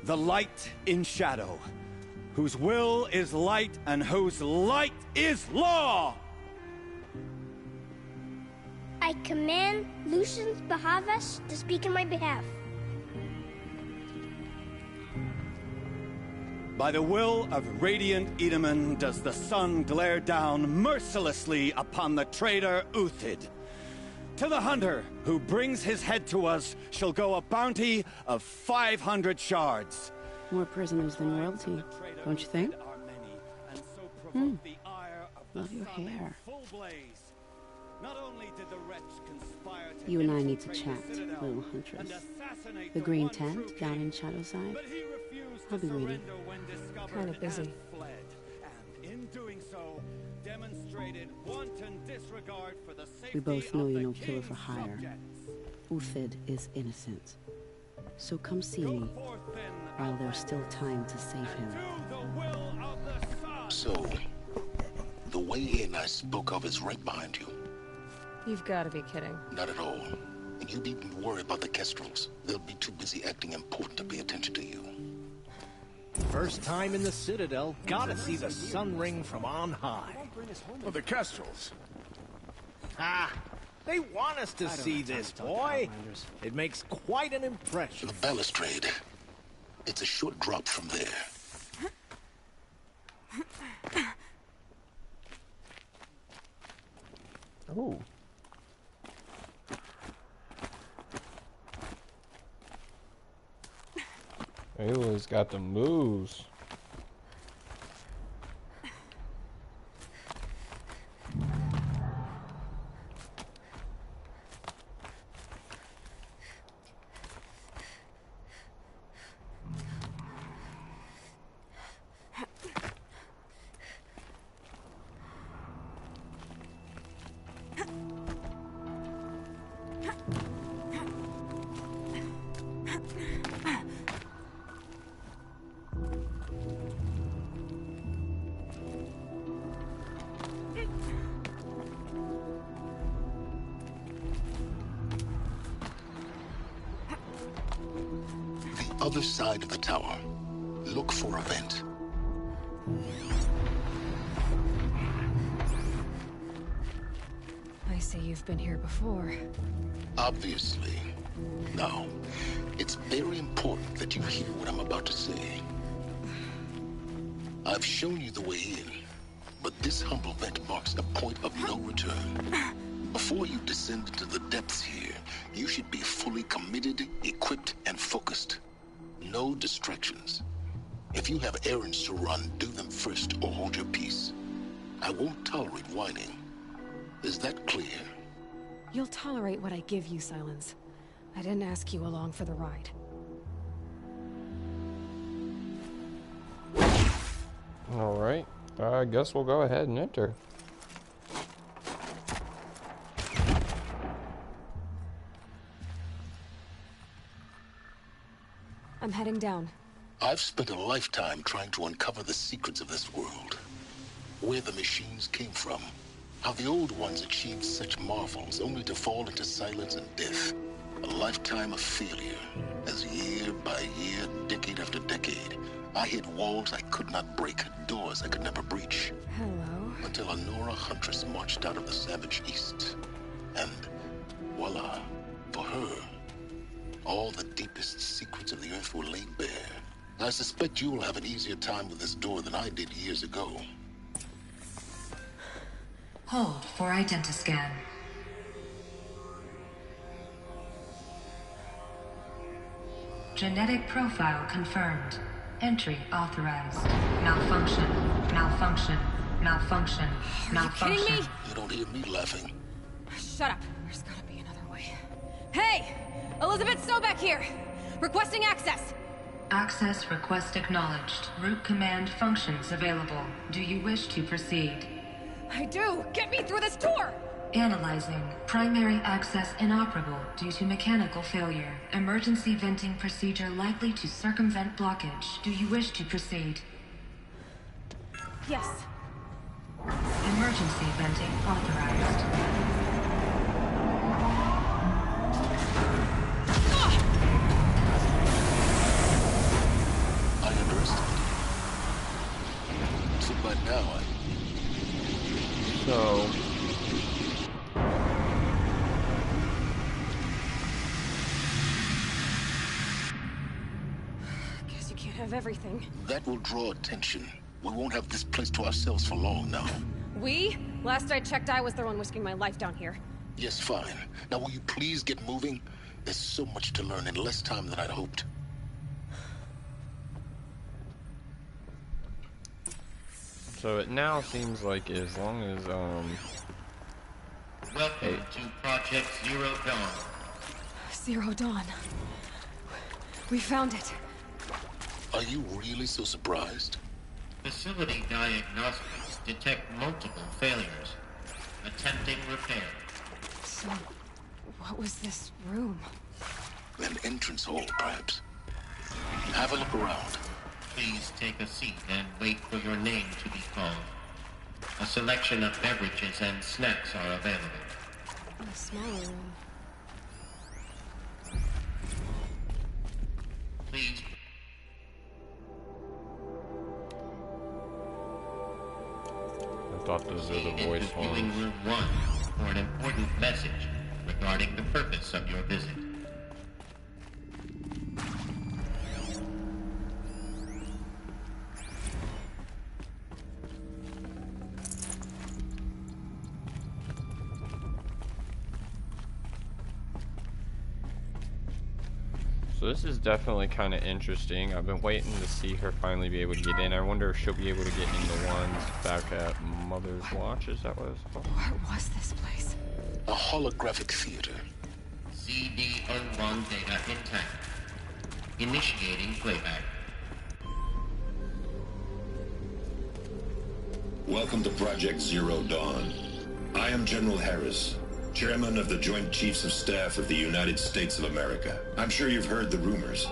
The light in shadow, whose will is light and whose light is law! I command Lucius Bahavas to speak in my behalf. By the will of radiant Edaman does the sun glare down mercilessly upon the traitor Uthid. To the hunter who brings his head to us shall go a bounty of 500 shards. More prisoners than royalty, don't you think? Love your hair. You and I need to chat, little huntress. The green tent down in Shadowside. I'll be waiting. Kind of busy. We both know you're no killer for hire. Uthid is innocent. So come see me while there's still time to save him. So, the way in I spoke of is right behind you. You've got to be kidding. Not at all. And you needn't worry about the Kestrels. They'll be too busy acting important to pay attention to you. First time in the Citadel, gotta see the sun ring from on high. Well, the Kestrels. Ah, they want us to see this, boy. It makes quite an impression. The balustrade. It's a short drop from there. Ooh. Ayla's got the moves. Other side of the tower. Look for a vent. I see you've been here before. Obviously. Now, it's very important that you hear what I'm about to say. I've shown you the way in, but this humble vent marks a point of no return. Before you descend into the depths here, you should be fully committed, equipped, and focused. No distractions. If you have errands to run, do them first or hold your peace. I won't tolerate whining. Is that clear? You'll tolerate what I give you, Silence. I didn't ask you along for the ride. Alright, I guess we'll go ahead and enter. I'm heading down. I've spent a lifetime trying to uncover the secrets of this world. Where the machines came from. How the old ones achieved such marvels only to fall into silence and death. A lifetime of failure. As year by year, decade after decade, I hit walls I could not break, doors I could never breach. Hello. Until a Nora huntress marched out of the savage east. And voila, for her, all the deepest secrets of the Earth were laid bare. I suspect you will have an easier time with this door than I did years ago. Hold for identiscan. Genetic profile confirmed. Entry authorized. Malfunction. Malfunction. Malfunction. Malfunction. Are you kidding me? You don't hear me laughing. Shut up. There's gotta be another way. Hey! Elizabeth Sobek here! Requesting access! Access request acknowledged. Root command functions available. Do you wish to proceed? I do! Get me through this tour! Analyzing. Primary access inoperable due to mechanical failure. Emergency venting procedure likely to circumvent blockage. Do you wish to proceed? Yes. Emergency venting authorized. I understand. So by now, So... Guess you can't have everything. that will draw attention. We won't have this place to ourselves for long now. We? Last I checked, I was the one risking my life down here. Yes, fine. Now will you please get moving? There's so much to learn in less time than I'd hoped. So it now seems like as long as, Welcome to Project Zero Dawn. Zero Dawn. We found it. Are you really so surprised? Facility diagnostics detect multiple failures. Attempting repair. So, what was this room? An entrance hall, perhaps. Have a look around. Please take a seat and wait for your name to be called. A selection of beverages and snacks are available. A small room. Please. I thought those were the voice Viewing ones. room 1 for an important message regarding the purpose of your visit. So this is definitely kind of interesting. I've been waiting to see her finally be able to get in. I wonder if she'll be able to get in the ones back at Mother's Watch. Is that what it's called? What was this place? A holographic theater. CD01 data intact. Initiating playback. Welcome to Project Zero Dawn. I am General Harris, Chairman of the Joint Chiefs of Staff of the United States of America. I'm sure you've heard the rumors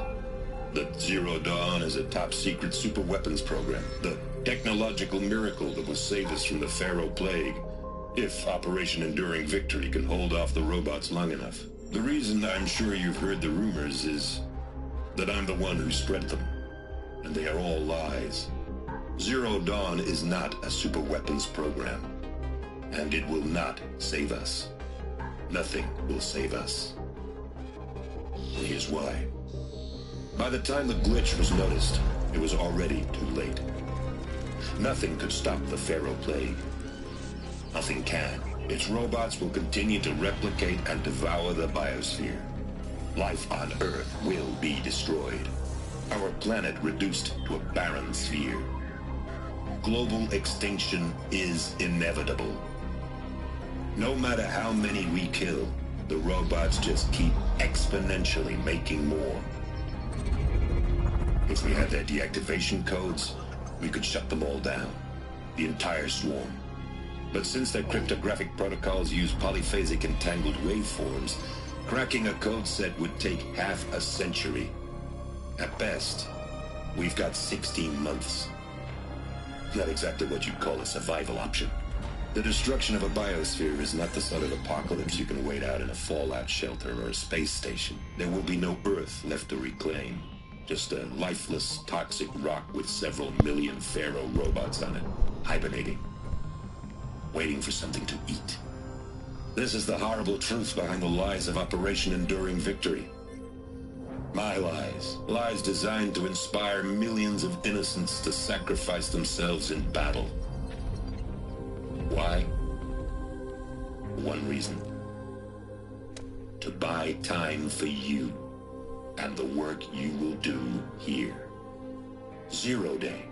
that Zero Dawn is a top-secret superweapons program, the technological miracle that will save us from the Pharaoh Plague, if Operation Enduring Victory can hold off the robots long enough. The reason I'm sure you've heard the rumors is that I'm the one who spread them, and they are all lies. Zero Dawn is not a superweapons program, and it will not save us. Nothing will save us. And here's why. By the time the glitch was noticed, it was already too late. Nothing could stop the Pharaoh Plague. Nothing can. Its robots will continue to replicate and devour the biosphere. Life on Earth will be destroyed. Our planet reduced to a barren sphere. Global extinction is inevitable. No matter how many we kill, the robots just keep exponentially making more. If we had their deactivation codes, we could shut them all down. The entire swarm. But since their cryptographic protocols use polyphasic entangled waveforms, cracking a code set would take half a century. At best, we've got 16 months. Not exactly what you'd call a survival option. The destruction of a biosphere is not the sort of apocalypse you can wait out in a fallout shelter or a space station. There will be no Earth left to reclaim. Just a lifeless, toxic rock with several million Pharaoh robots on it, hibernating, waiting for something to eat. This is the horrible truth behind the lies of Operation Enduring Victory. My lies. Lies designed to inspire millions of innocents to sacrifice themselves in battle. Why? One reason. To buy time for you and the work you will do here. Zero Day,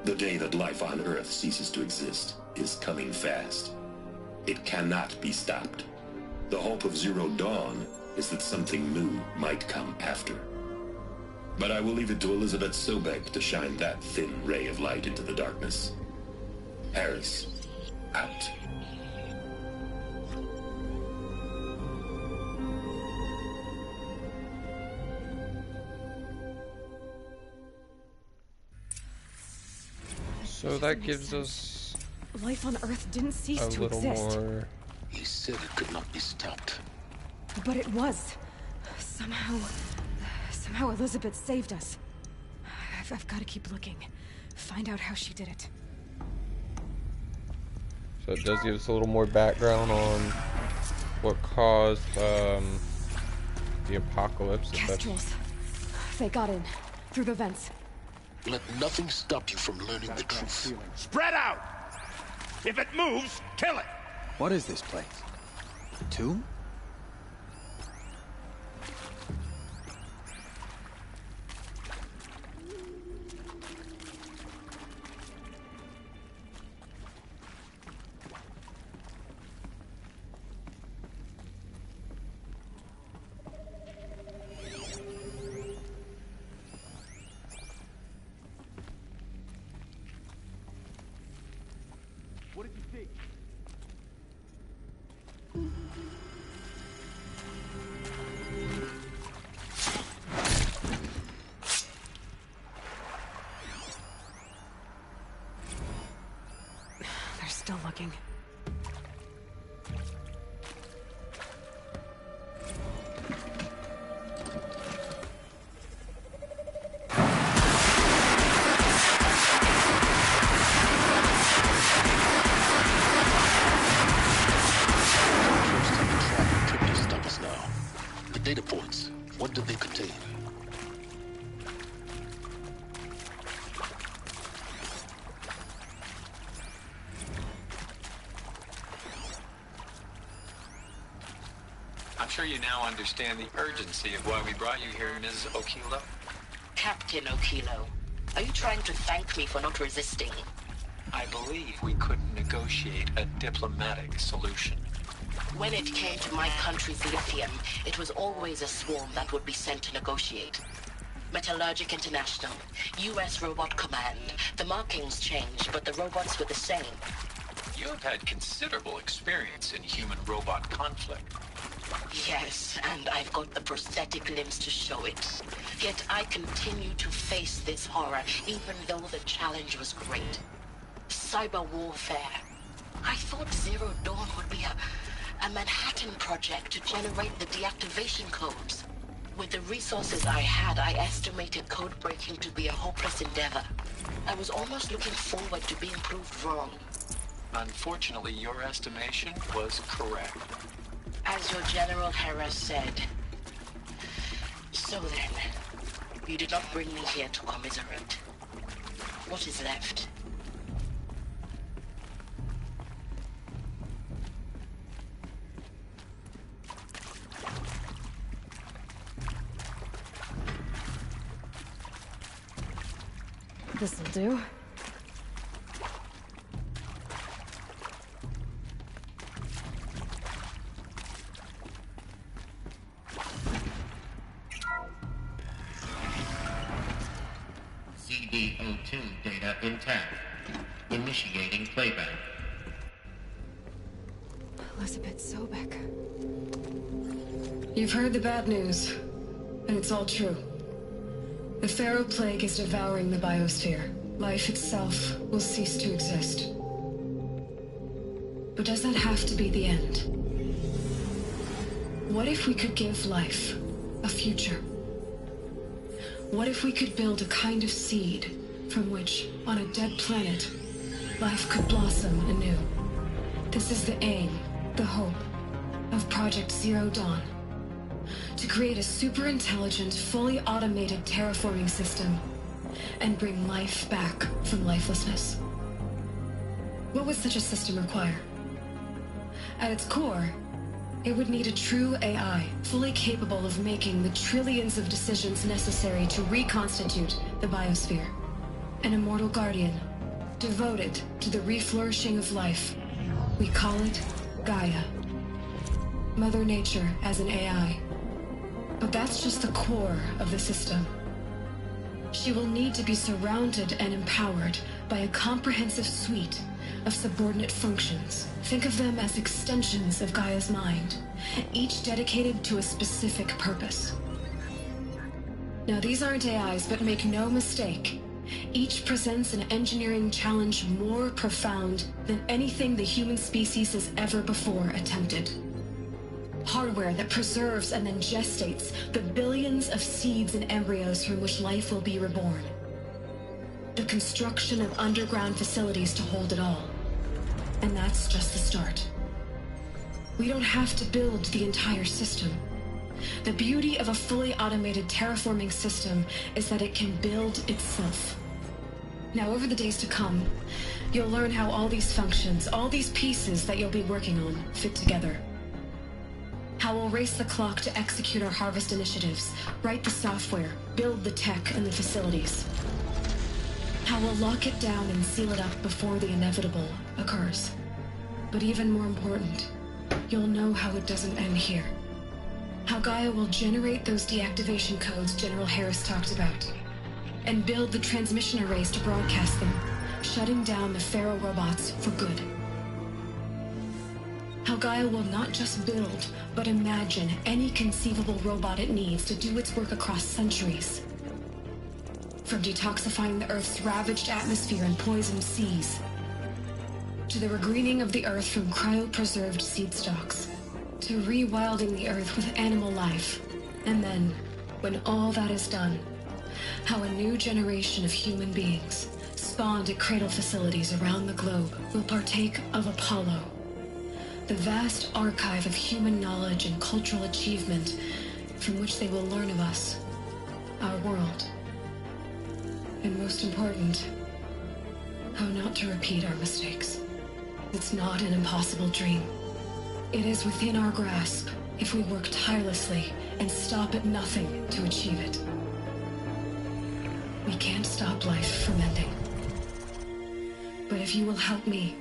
the day that life on Earth ceases to exist, is coming fast. It cannot be stopped. The hope of Zero Dawn is that something new might come after. But I will leave it to Elizabeth Sobek to shine that thin ray of light into the darkness. Harris, out. So that gives us life on Earth didn't cease a to little exist. more. He said it could not be stopped. But it was. Somehow Elizabeth saved us. I've got to keep looking. Find out how she did it. So it does give us a little more background on what caused the apocalypse. Kestrels. They got in. Through the vents. Let nothing stop you from learning the truth. Spread out! If it moves, kill it! What is this place? A tomb? What did you see? They're still looking. Data points. What do they contain? I'm sure you now understand the urgency of why we brought you here, Ms. Okilo. Captain Okilo, are you trying to thank me for not resisting? I believe we couldn't negotiate a diplomatic solution. When it came to my country's lithium, it was always a swarm that would be sent to negotiate. Metallurgic International, U.S. Robot Command. The markings changed, but the robots were the same. You have had considerable experience in human-robot conflict. Yes, and I've got the prosthetic limbs to show it. Yet I continue to face this horror, even though the challenge was great. Cyber warfare. I thought Zero Dawn would be a Manhattan project to generate the deactivation codes. With the resources I had, I estimated code breaking to be a hopeless endeavor. I was almost looking forward to being proved wrong. Unfortunately, your estimation was correct. As your General Hera said. So then, you did not bring me here to commiserate. What is left? This'll do. CD02 data intact. Initiating playback. Elizabeth Sobek. You've heard the bad news, and it's all true. The Pharaoh Plague is devouring the biosphere. Life itself will cease to exist. But does that have to be the end? What if we could give life a future? What if we could build a kind of seed from which, on a dead planet, life could blossom anew? This is the aim, the hope, of Project Zero Dawn. To create a super-intelligent, fully automated terraforming system and bring life back from lifelessness. What would such a system require? At its core, it would need a true AI, fully capable of making the trillions of decisions necessary to reconstitute the biosphere. An immortal guardian, devoted to the reflourishing of life. We call it Gaia. Mother Nature as an AI. But that's just the core of the system. She will need to be surrounded and empowered by a comprehensive suite of subordinate functions. Think of them as extensions of Gaia's mind, each dedicated to a specific purpose. Now, these aren't AIs, but make no mistake, Each presents an engineering challenge more profound than anything the human species has ever before attempted. Hardware that preserves and then gestates the billions of seeds and embryos from which life will be reborn. The construction of underground facilities to hold it all. And that's just the start. We don't have to build the entire system. The beauty of a fully automated terraforming system is that it can build itself. Now, over the days to come, you'll learn how all these functions, all these pieces that you'll be working on, fit together. How we'll race the clock to execute our harvest initiatives, write the software, build the tech and the facilities. How we'll lock it down and seal it up before the inevitable occurs. But even more important, you'll know how it doesn't end here. How Gaia will generate those deactivation codes General Harris talked about, and build the transmission arrays to broadcast them, shutting down the Pharaoh robots for good. How Gaia will not just build, but imagine any conceivable robot it needs to do its work across centuries. From detoxifying the Earth's ravaged atmosphere and poisoned seas, to the regreening of the Earth from cryopreserved seed stocks, to rewilding the Earth with animal life. And then, when all that is done, how a new generation of human beings, spawned at cradle facilities around the globe, will partake of Apollo, the vast archive of human knowledge and cultural achievement from which they will learn of us, our world. And most important, how not to repeat our mistakes. It's not an impossible dream. It is within our grasp if we work tirelessly and stop at nothing to achieve it. We can't stop life from ending. But if you will help me,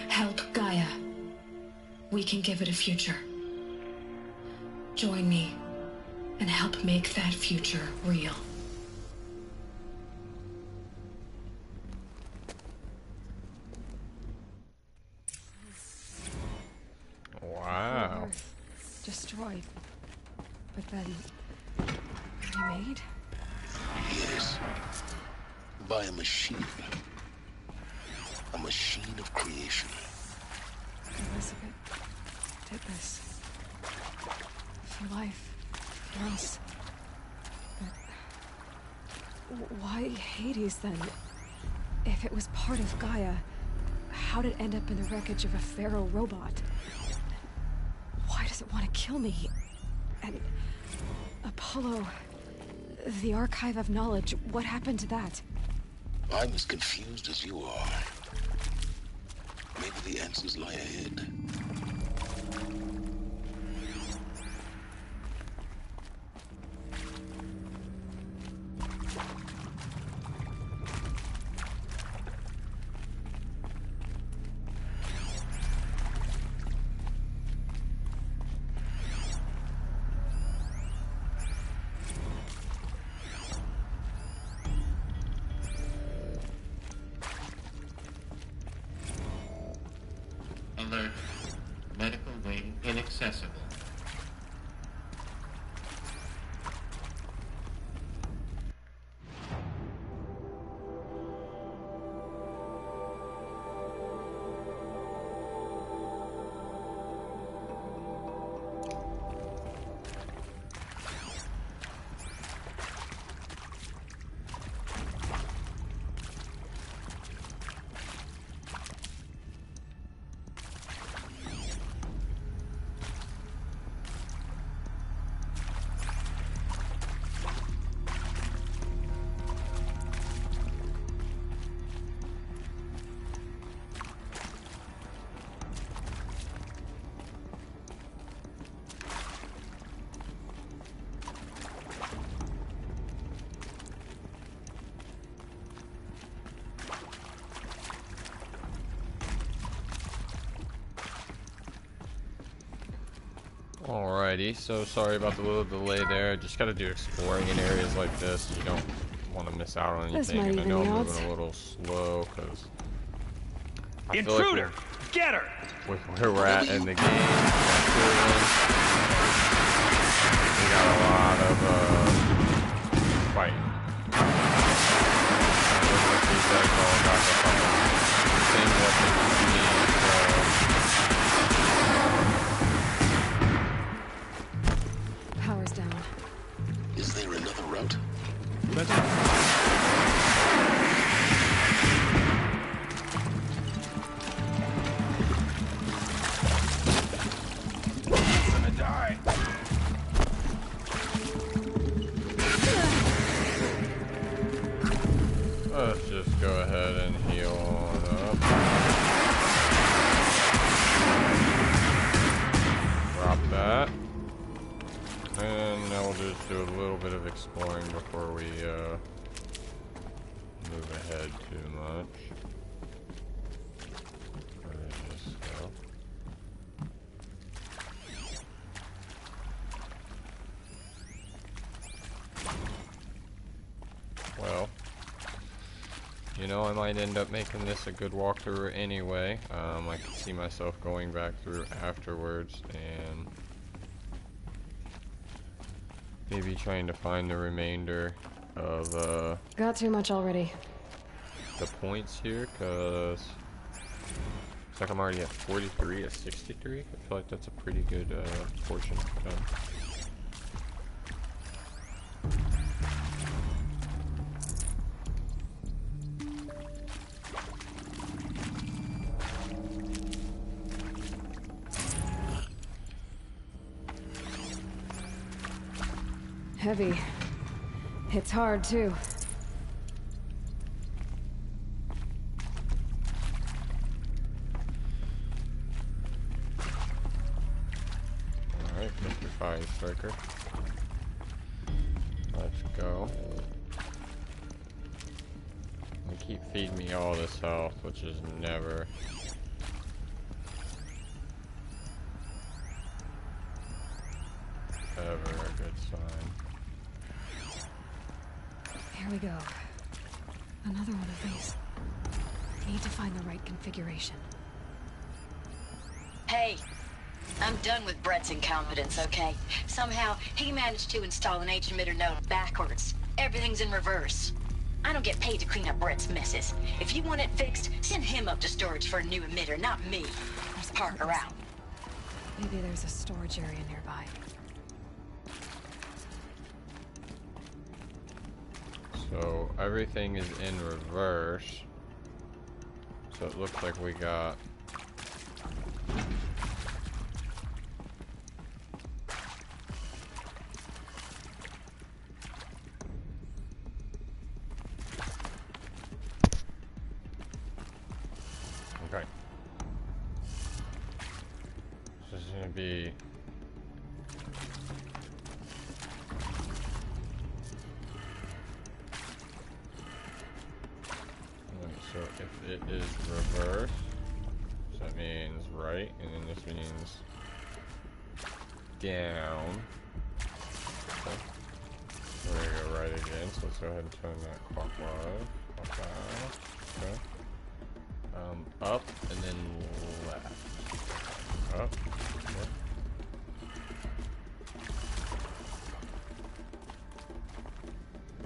help Gaia, we can give it a future. Join me and help make that future real. Wow. Destroyed. But then, remade? Yes. By a machine. A machine of creation. Elizabeth did this. For life. For us. But why Hades then? If it was part of Gaia, how did it end up in the wreckage of a Pharaoh robot? Why does it want to kill me? And Apollo, the archive of knowledge, what happened to that? I'm as confused as you are. Maybe the answers lie ahead. Alert. Medical wing inaccessible. Alrighty, so sorry about the little delay there. Just gotta do exploring in areas like this. You don't want to miss out on anything. And I know I'm moving a little slow because I feel Intruder! Like Get her! with where we're at in the game, we got a lot of fighting. Gonna die. Let's just go ahead and heal on up. Drop that. And now we'll just do a little bit of exploring before we move ahead too much. Where did this go? Well, you know, I might end up making this a good walkthrough anyway. I can see myself going back through afterwards and maybe trying to find the remainder of Got too much already. the points here, because it's like I'm already at 43 at 63. I feel like that's a pretty good portion done. Heavy. It's hard, too. Alright, Mr. Fire Striker. Let's go. They keep feeding me all this health, which is never ever a good sign. Here we go. Another one of these. Need to find the right configuration. Hey, I'm done with Brett's incompetence, okay? Somehow, he managed to install an H-emitter node backwards. Everything's in reverse. I don't get paid to clean up Brett's messes. If you want it fixed, send him up to storage for a new emitter, not me. There's Parker out. Maybe there's a storage area nearby. So everything is in reverse. So it looks like we got okay. So this is gonna be so if it is reverse, so that means right, and then this means down. Okay. We're gonna go right again, so let's go ahead and turn that clockwise. Okay. Up and then left. Up. Yep.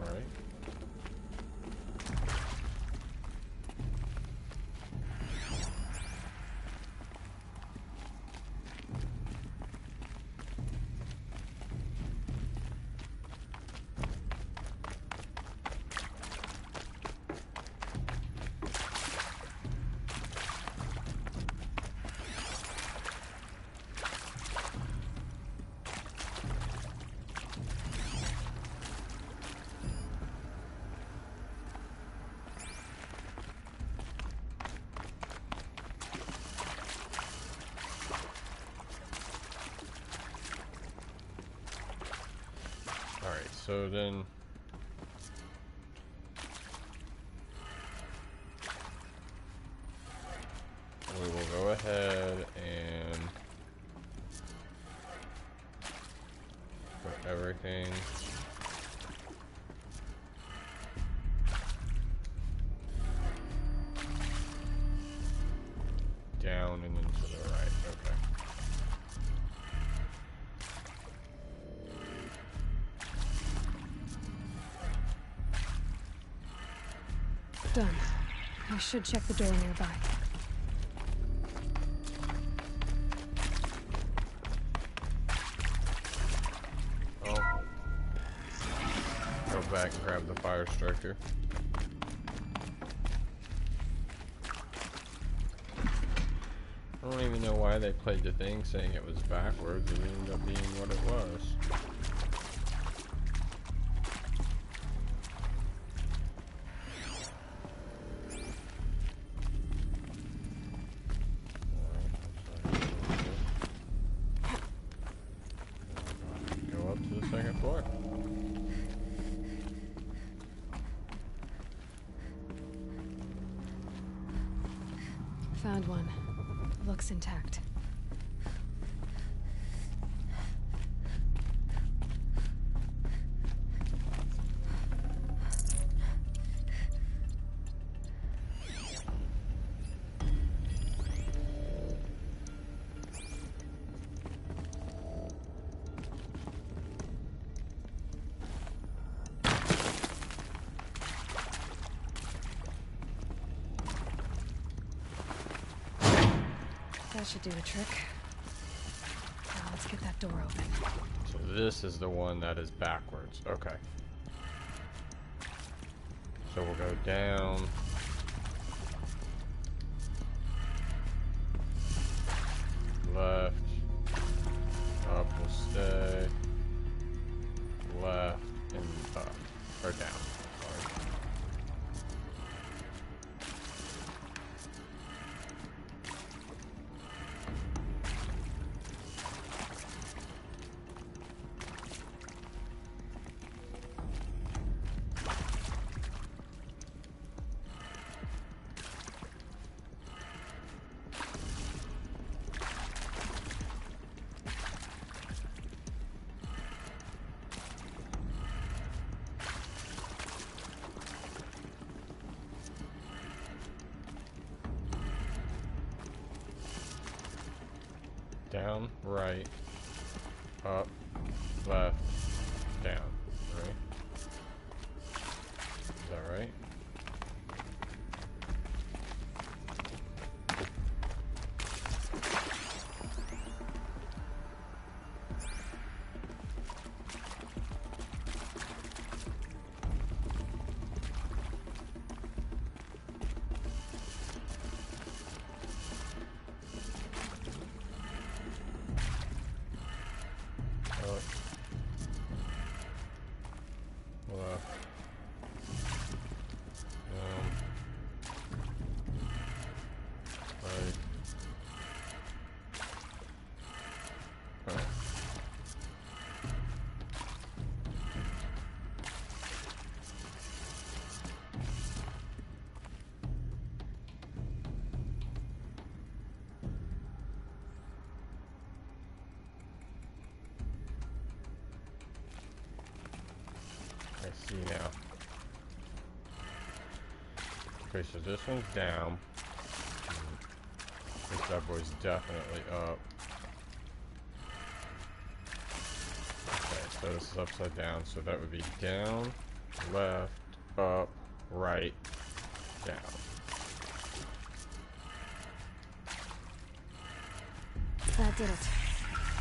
Right. So then we will go ahead and put everything down and then to the right. Okay. Done. I should check the door nearby. Oh. Go back back and grab the fire striker. I don't even know why they played the thing saying it was backwards. It ended up being what it was. Go up to the second floor. Found one. Looks intact. That should do the trick. Now let's get that door open. So this is the one that is backwards. Okay. So we'll go down. Left. Up will stay. Left and up. Or down. Sorry. Down, right, up, left, down, right? Is that right? I see now. Okay, so this one's down. This bad boy's definitely up. Okay, so this is upside down, so that would be down, left, up, right, down. That did it.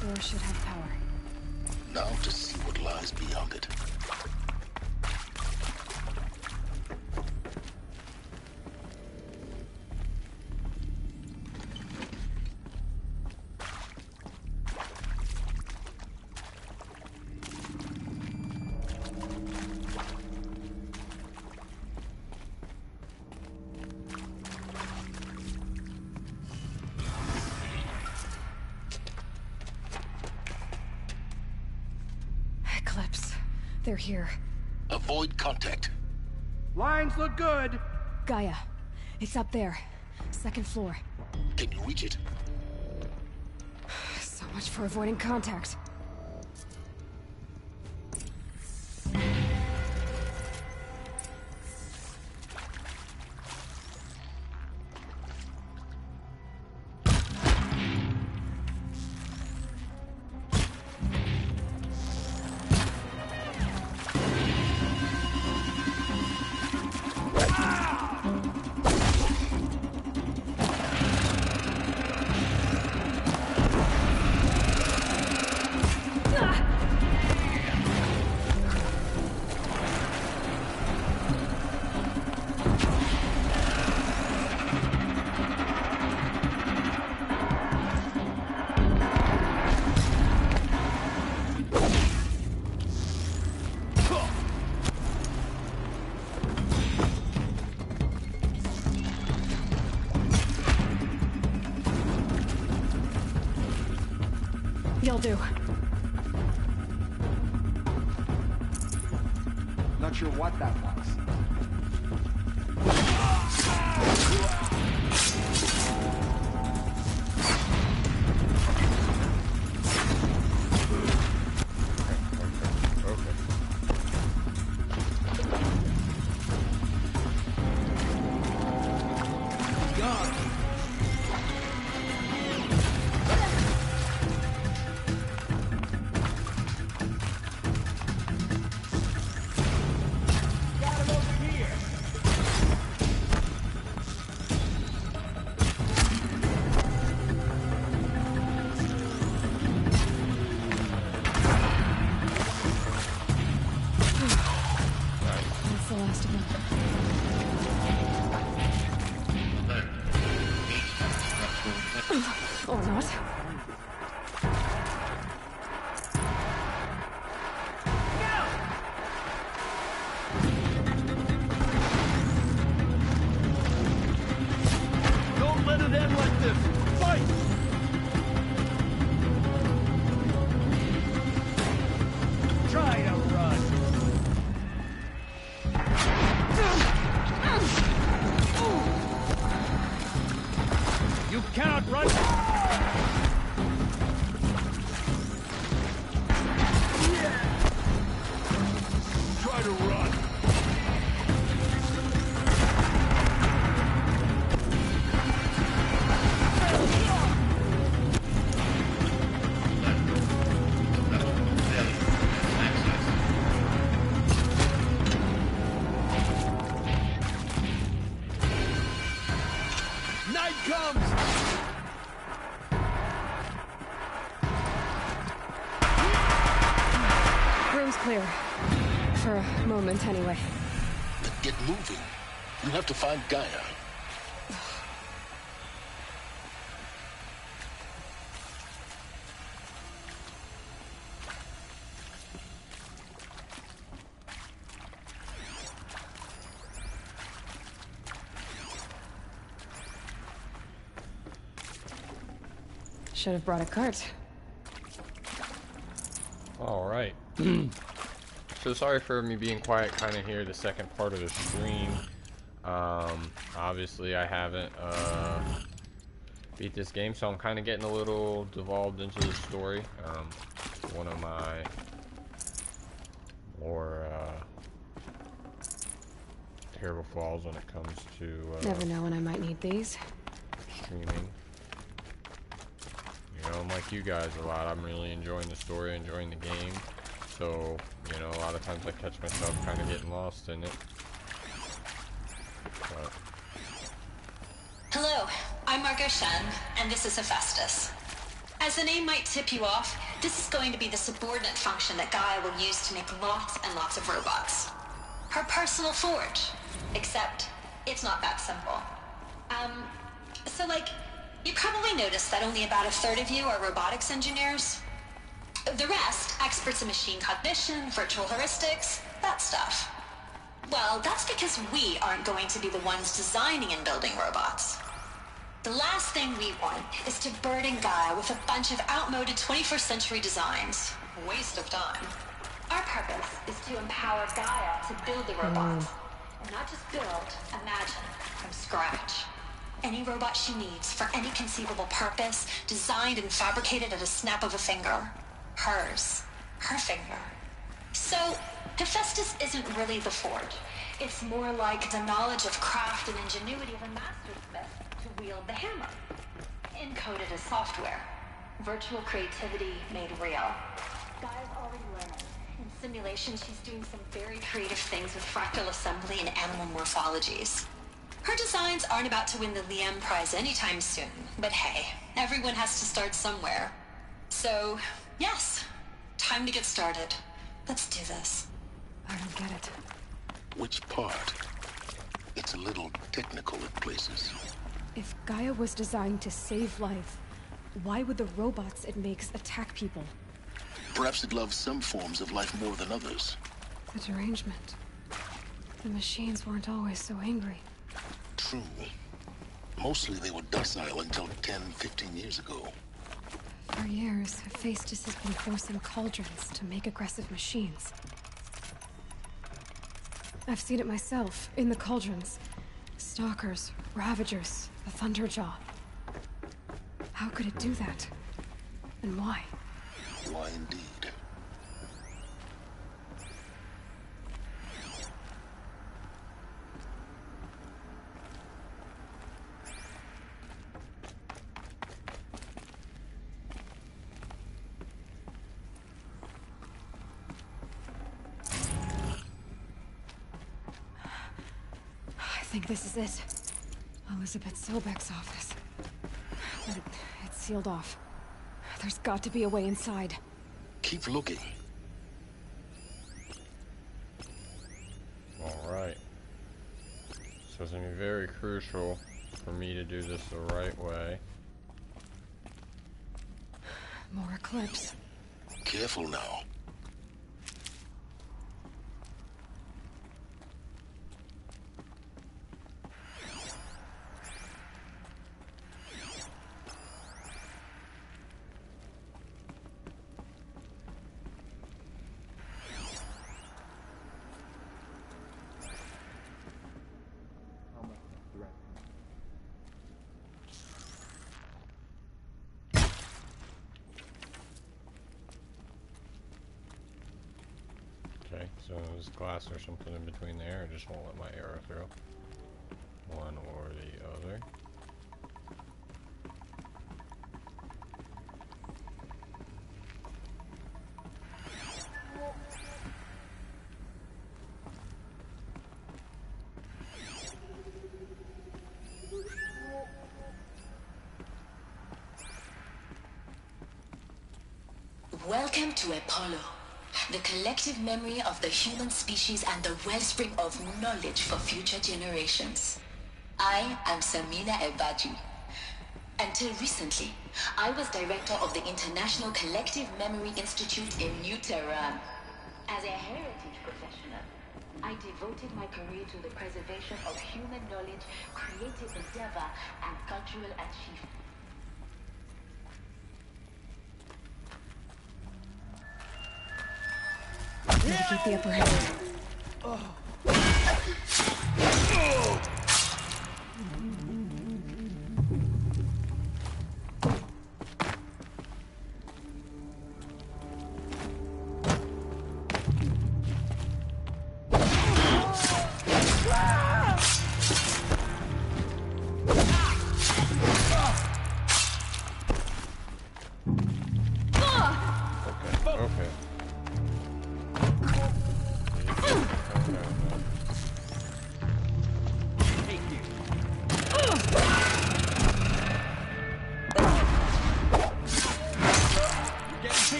Door should have power. Now to see what lies beyond it. Eclipse. They're here. Avoid contact. Lines look good. Gaia. It's up there. Second floor. Can you reach it? So much for avoiding contact. Maybe I'll do. Not sure what that was. Or not. Don't let it end like this! Fight! Try to run! You cannot run! Try to run! Night comes! Room's clear. For a moment, anyway. Then get moving. You have to find Gaia. Should have brought a cart. Alright. So sorry for me being quiet kind of here the second part of the stream. Obviously I haven't beat this game, so I'm kind of getting a little devolved into the story. One of my more terrible flaws when it comes to Never know when I might need these. streaming. You know, I'm like you guys a lot. I'm really enjoying the story, enjoying the game. So, you know, a lot of times I catch myself kind of getting lost in it. But Hello, I'm Margot Shen, and this is Hephaestus. As the name might tip you off, this is going to be the subordinate function that Gaia will use to make lots and lots of robots. Her personal forge. Except, it's not that simple. So like, you probably noticed that only about a third of you are robotics engineers. The rest, experts in machine cognition, virtual heuristics, that stuff. Well, that's because we aren't going to be the ones designing and building robots. The last thing we want is to burden Gaia with a bunch of outmoded 21st century designs. A waste of time. Our purpose is to empower Gaia to build the robots. And not just build, imagine, from scratch. Any robot she needs for any conceivable purpose, designed and fabricated at a snap of a finger. Hers. Her finger. So, Hephaestus isn't really the forge. It's more like the knowledge of craft and ingenuity of a mastersmith to wield the hammer. Encoded as software. Virtual creativity made real. Gaia's already learning. In simulation, she's doing some very creative things with fractal assembly and animal morphologies. Her designs aren't about to win the Liam Prize anytime soon, but hey, everyone has to start somewhere. So, yes, time to get started. Let's do this. I don't get it. Which part? It's a little technical at places. If Gaia was designed to save life, why would the robots it makes attack people? Perhaps it loves some forms of life more than others. The derangement. The machines weren't always so angry. True. Mostly they were docile until 10, 15 years ago. For years, Hephaestus has been forcing cauldrons to make aggressive machines. I've seen it myself, in the cauldrons. Stalkers, Ravagers, the Thunderjaw. How could it do that? And why? Why indeed? I think this is it. Elizabeth Sobek's office. But it's sealed off. There's got to be a way inside. Keep looking. Alright. So it's going to be very crucial for me to do this the right way. More Eclipse. Careful now. Okay, so there's glass or something in between there. I just won't let my arrow through. One or the other. Welcome to Apollo, the collective memory of the human species and the wellspring of knowledge for future generations. I am Samina Ebaji. Until recently, I was director of the International Collective Memory Institute in New Tehran. As a heritage professional, I devoted my career to the preservation of human knowledge, creative endeavor, and cultural achievement. Gotta get the upper hand. Okay.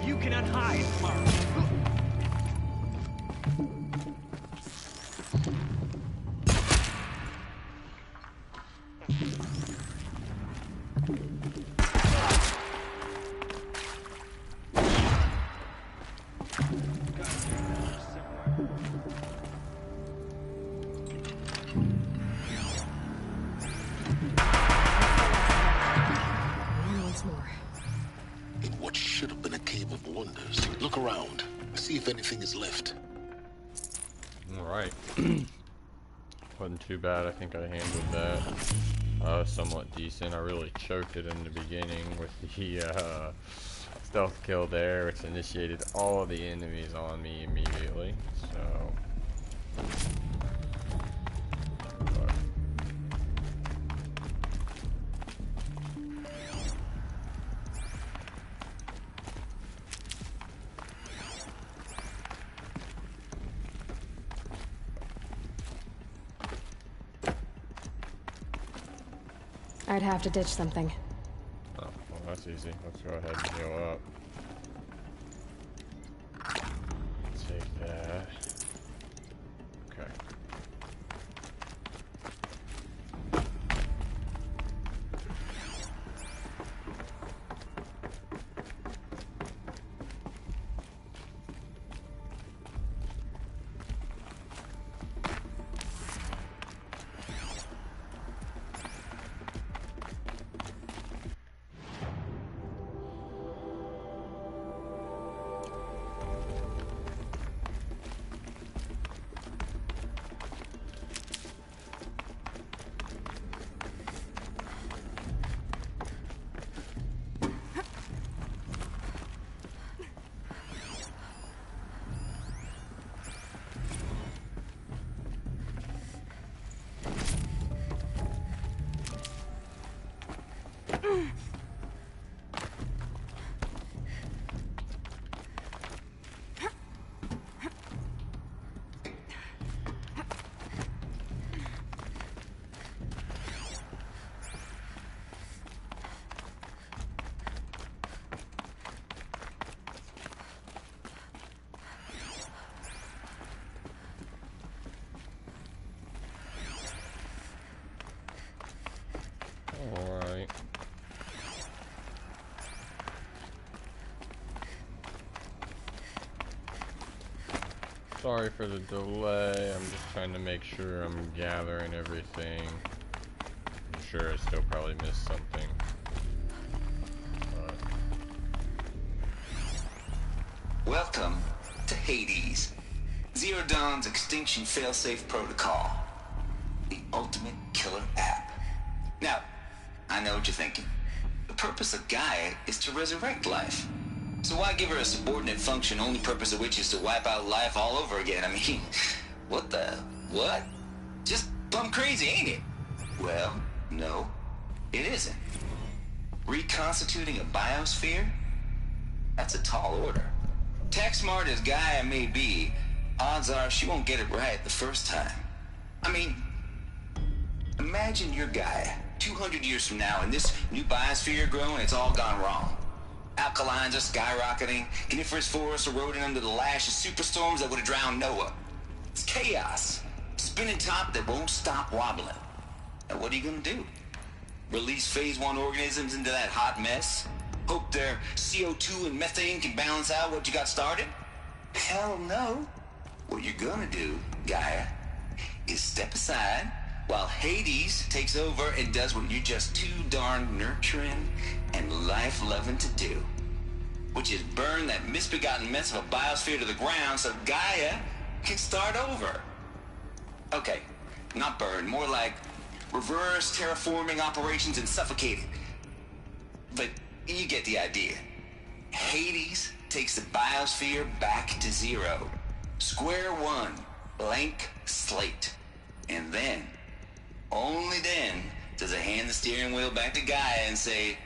You cannot hide, Mara. Once more. In what should have been a cave of wonders. Look around. See if anything is left. Alright. Wasn't too bad. I think I handled that somewhat decent. I really choked it in the beginning with the stealth kill there, which initiated all the enemies on me immediately. So... I'd have to ditch something. Oh, well, that's easy. Let's go ahead and heal up. Take that. Okay. Sorry for the delay. I'm just trying to make sure I'm gathering everything. I'm sure I still probably missed something. Welcome to Hades, Zero Dawn's extinction failsafe protocol, the ultimate killer app. Now, I know what you're thinking. The purpose of Gaia is to resurrect life. So why give her a subordinate function, only purpose of which is to wipe out life all over again? I mean, what? Just plumb crazy, ain't it? Well, no, it isn't. Reconstituting a biosphere? That's a tall order. Tech smart as Gaia may be, odds are she won't get it right the first time. I mean, imagine you're Gaia 200 years from now and this new biosphere growing, it's all gone wrong. Alkalines are skyrocketing, coniferous forests eroding under the lash of superstorms that would have drowned Noah. It's chaos. Spinning top that won't stop wobbling. Now what are you gonna do? Release phase 1 organisms into that hot mess? Hope their CO2 and methane can balance out what you got started? Hell no. What you're gonna do, Gaia, is step aside while Hades takes over and does what you're just too darn nurturing and life-loving to do, which is burn that misbegotten mess of a biosphere to the ground so Gaia can start over. Okay, not burn, more like reverse terraforming operations and suffocate it. But you get the idea. Hades takes the biosphere back to zero. Square one, blank slate. And then, only then, does it hand the steering wheel back to Gaia and say,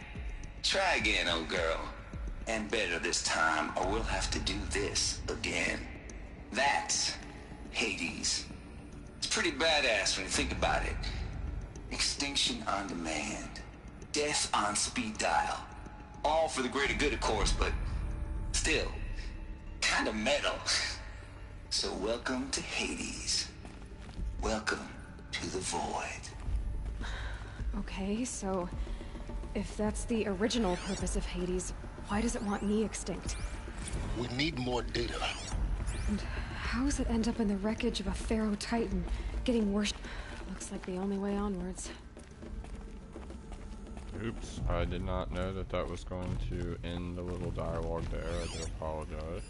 try again, old girl. And better this time, or we'll have to do this again. That's Hades. It's pretty badass when you think about it. Extinction on demand. Death on speed dial. All for the greater good, of course, but still, kind of metal. So welcome to Hades. Welcome to the void. Okay, so if that's the original purpose of Hades, why does it want me extinct? We need more data. And how does it end up in the wreckage of a Pharaoh Titan, getting worse? Looks like the only way onwards. Oops, I did not know that that was going to end the little dialogue there. I do apologize.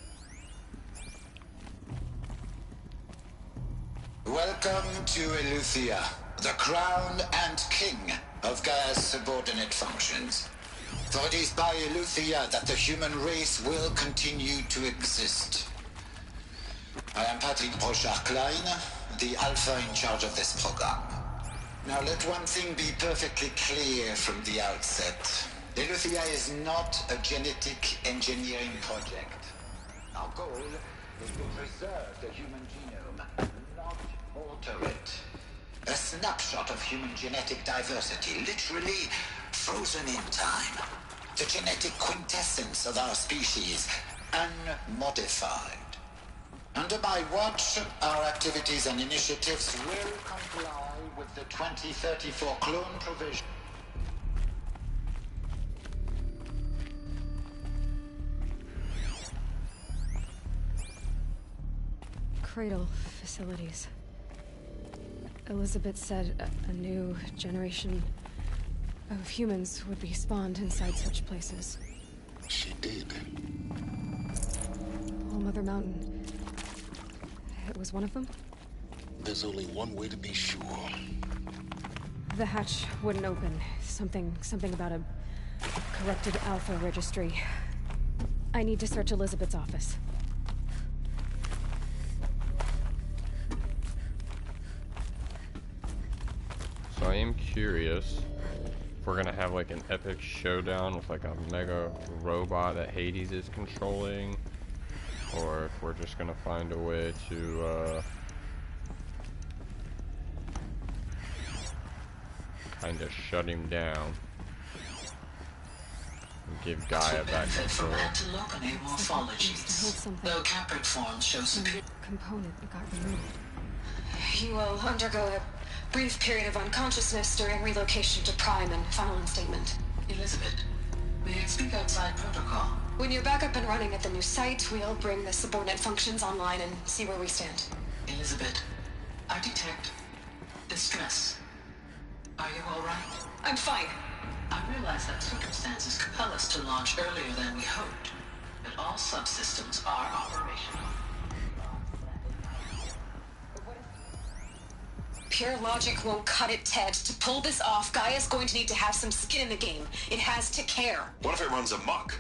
Welcome to Eleuthia, the crown and king of Gaia's subordinate functions. For it is by Eleuthia that the human race will continue to exist. I am Patrick Brochard-Klein, the Alpha in charge of this program. Now let one thing be perfectly clear from the outset. Eleuthia is not a genetic engineering project. Our goal is to preserve the human genome, not alter it. A snapshot of human genetic diversity, literally frozen in time. The genetic quintessence of our species, unmodified. Under my watch, our activities and initiatives will comply with the 2034 clone provision. Cradle facilities. Elizabeth said a new generation of humans would be spawned inside such places. She did. All Mother Mountain. It was one of them? There's only one way to be sure. The hatch wouldn't open. Something about a corrupted Alpha registry. I need to search Elizabeth's office. So I am curious if we're gonna have like an epic showdown with like a mega robot that Hades is controlling, or if we're just gonna find a way to kind of shut him down and give Gaia back control. Though Caprid form shows some component that got removed. You will undergo a brief period of unconsciousness during relocation to Prime and final instatement. Elizabeth, May I speak outside protocol? When you're back up and running at the new site, we'll bring the subordinate functions online and see where we stand. Elizabeth, I detect distress. Are you all right? I'm fine. I realize that circumstances compel us to launch earlier than we hoped, but all subsystems are operational. Pure logic won't cut it, Ted. To pull this off, Gaia's going to need to have some skin in the game. It has to care. What if it runs amok?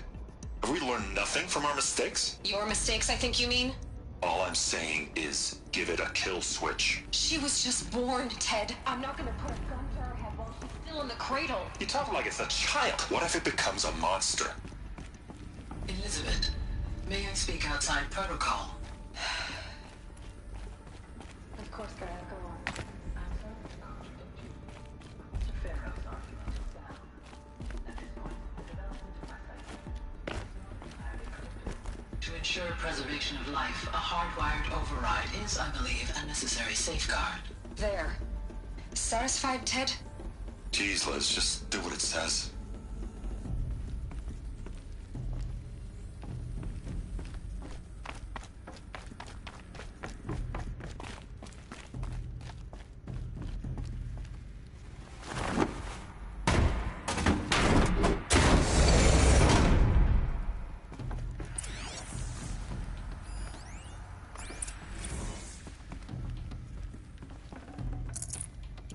Have we learned nothing from our mistakes? Your mistakes, I think you mean? All I'm saying is give it a kill switch. She was just born, Ted. I'm not gonna put a gun to her head while she's still in the cradle. You talk like it's a child. What if it becomes a monster? Elizabeth, may I speak outside protocol? Of course, Gaia, go on. To ensure preservation of life, a hardwired override is, I believe, a necessary safeguard. There. Satisfied, Ted? Geez, Liz, just do what it says.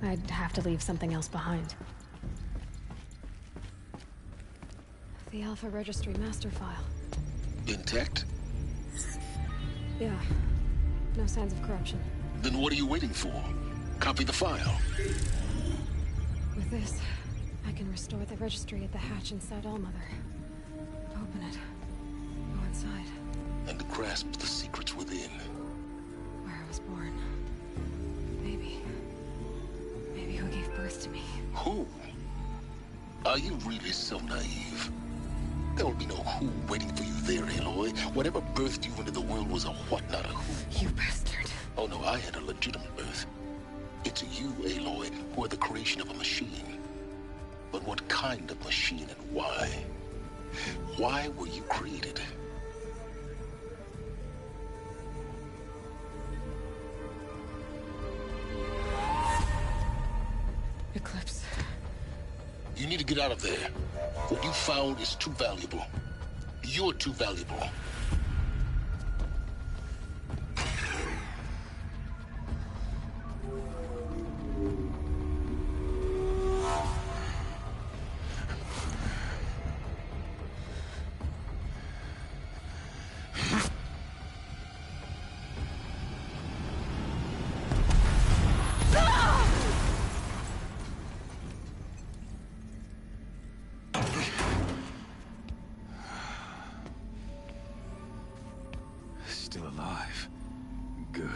I'd have to leave something else behind. The Alpha Registry master file. Intact? Yeah. No signs of corruption. Then what are you waiting for? Copy the file. With this, I can restore the registry at the hatch inside Allmother. Open it. Go inside. And grasp the secrets within. Where I was born. Maybe who gave birth to me. Who? Are you really so naive? There will be no who waiting for you there, Aloy. Whatever birthed you into the world was a what, not a who. You bastard. Oh no, I had a legitimate birth. It's you, Aloy, who are the creation of a machine. But what kind of machine and why? Why were you created? Eclipse. You need to get out of there. What you found is too valuable. You're too valuable. Still alive. Good.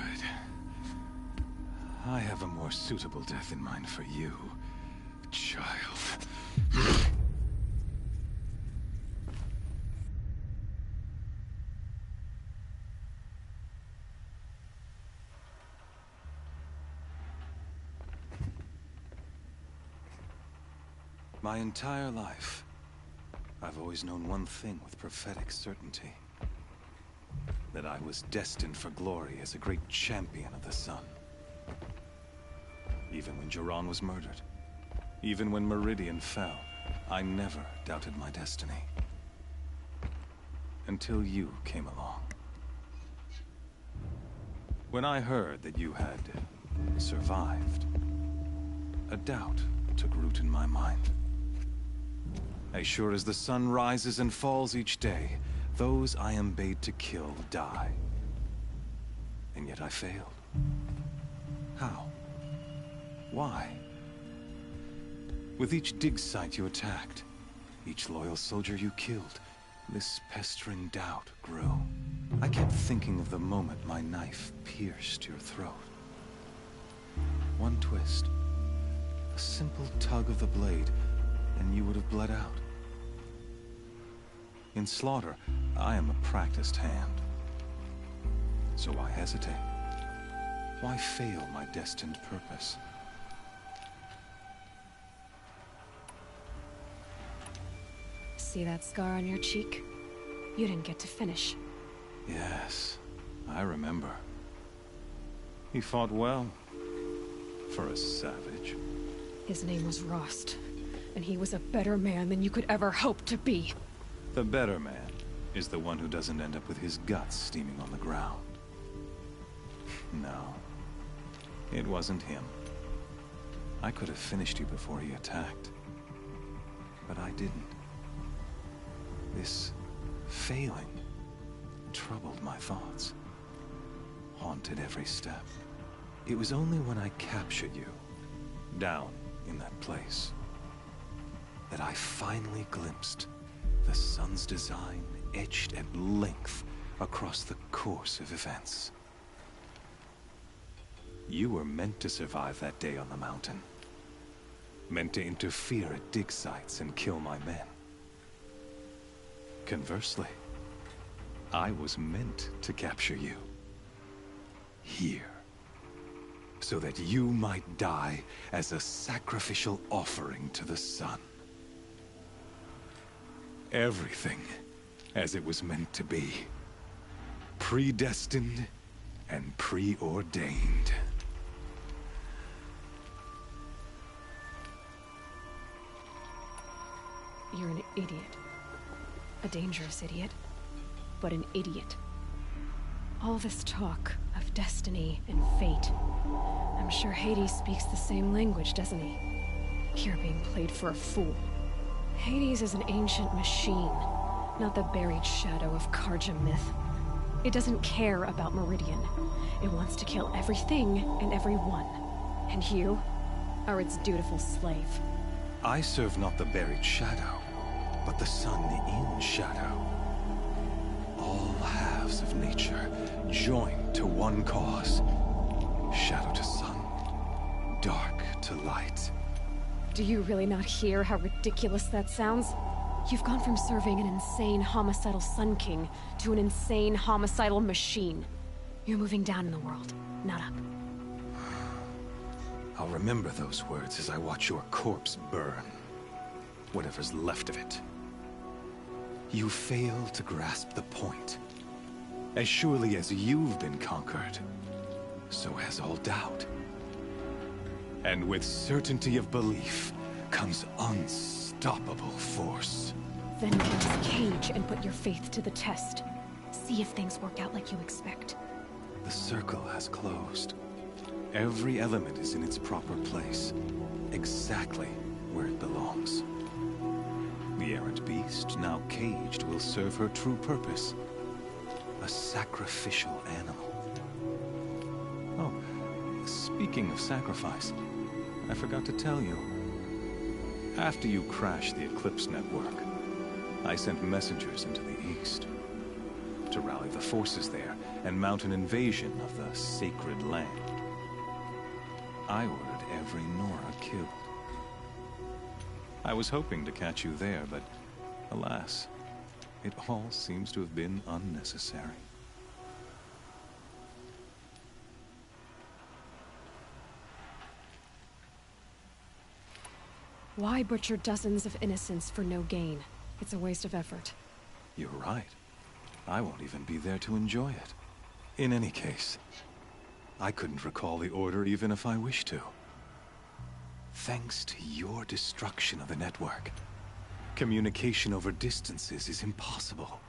I have a more suitable death in mind for you, child. My entire life, I've always known one thing with prophetic certainty. That I was destined for glory as a great champion of the sun. Even when Jiran was murdered, even when Meridian fell, I never doubted my destiny. Until you came along. When I heard that you had survived, a doubt took root in my mind. As sure as the sun rises and falls each day, those I am bade to kill die. And yet I failed. How? Why? With each dig site you attacked, each loyal soldier you killed, this pestering doubt grew. I kept thinking of the moment my knife pierced your throat. One twist, a simple tug of the blade, and you would have bled out. In slaughter, I am a practiced hand. So why hesitate? Why fail my destined purpose? See that scar on your cheek? You didn't get to finish. Yes, I remember. He fought well. For a savage. His name was Rost, and he was a better man than you could ever hope to be. The better man is the one who doesn't end up with his guts steaming on the ground. No, it wasn't him. I could have finished you before he attacked. But I didn't. This failing troubled my thoughts, haunted every step. It was only when I captured you, down in that place, that I finally glimpsed the sun's design etched at length across the course of events. You were meant to survive that day on the mountain. Meant to interfere at dig sites and kill my men. Conversely, I was meant to capture you. Here. So that you might die as a sacrificial offering to the sun. Everything as it was meant to be. Predestined and preordained. You're an idiot. A dangerous idiot, but an idiot. All this talk of destiny and fate. I'm sure Hades speaks the same language, doesn't he? You're being played for a fool. Hades is an ancient machine, not the buried shadow of Carja myth. It doesn't care about Meridian. It wants to kill everything and everyone. And you are its dutiful slave. I serve not the buried shadow, but the sun in shadow. All halves of nature joined to one cause. Shadow to sun, dark to light. Do you really not hear how ridiculous that sounds? You've gone from serving an insane homicidal Sun King to an insane homicidal machine. You're moving down in the world, not up. I'll remember those words as I watch your corpse burn. Whatever's left of it. You fail to grasp the point. As surely as you've been conquered, so has all doubt. And with certainty of belief comes unstoppable force. Then close the cage and put your faith to the test. See if things work out like you expect. The circle has closed. Every element is in its proper place, exactly where it belongs. The errant beast, now caged, will serve her true purpose. A sacrificial animal. Oh, speaking of sacrifice, I forgot to tell you. After you crashed the Eclipse network, I sent messengers into the east to rally the forces there and mount an invasion of the sacred land. I ordered every Nora killed. I was hoping to catch you there, but alas, it all seems to have been unnecessary. Why butcher dozens of innocents for no gain? It's a waste of effort. You're right. I won't even be there to enjoy it. In any case, I couldn't recall the order even if I wished to. Thanks to your destruction of the network, communication over distances is impossible.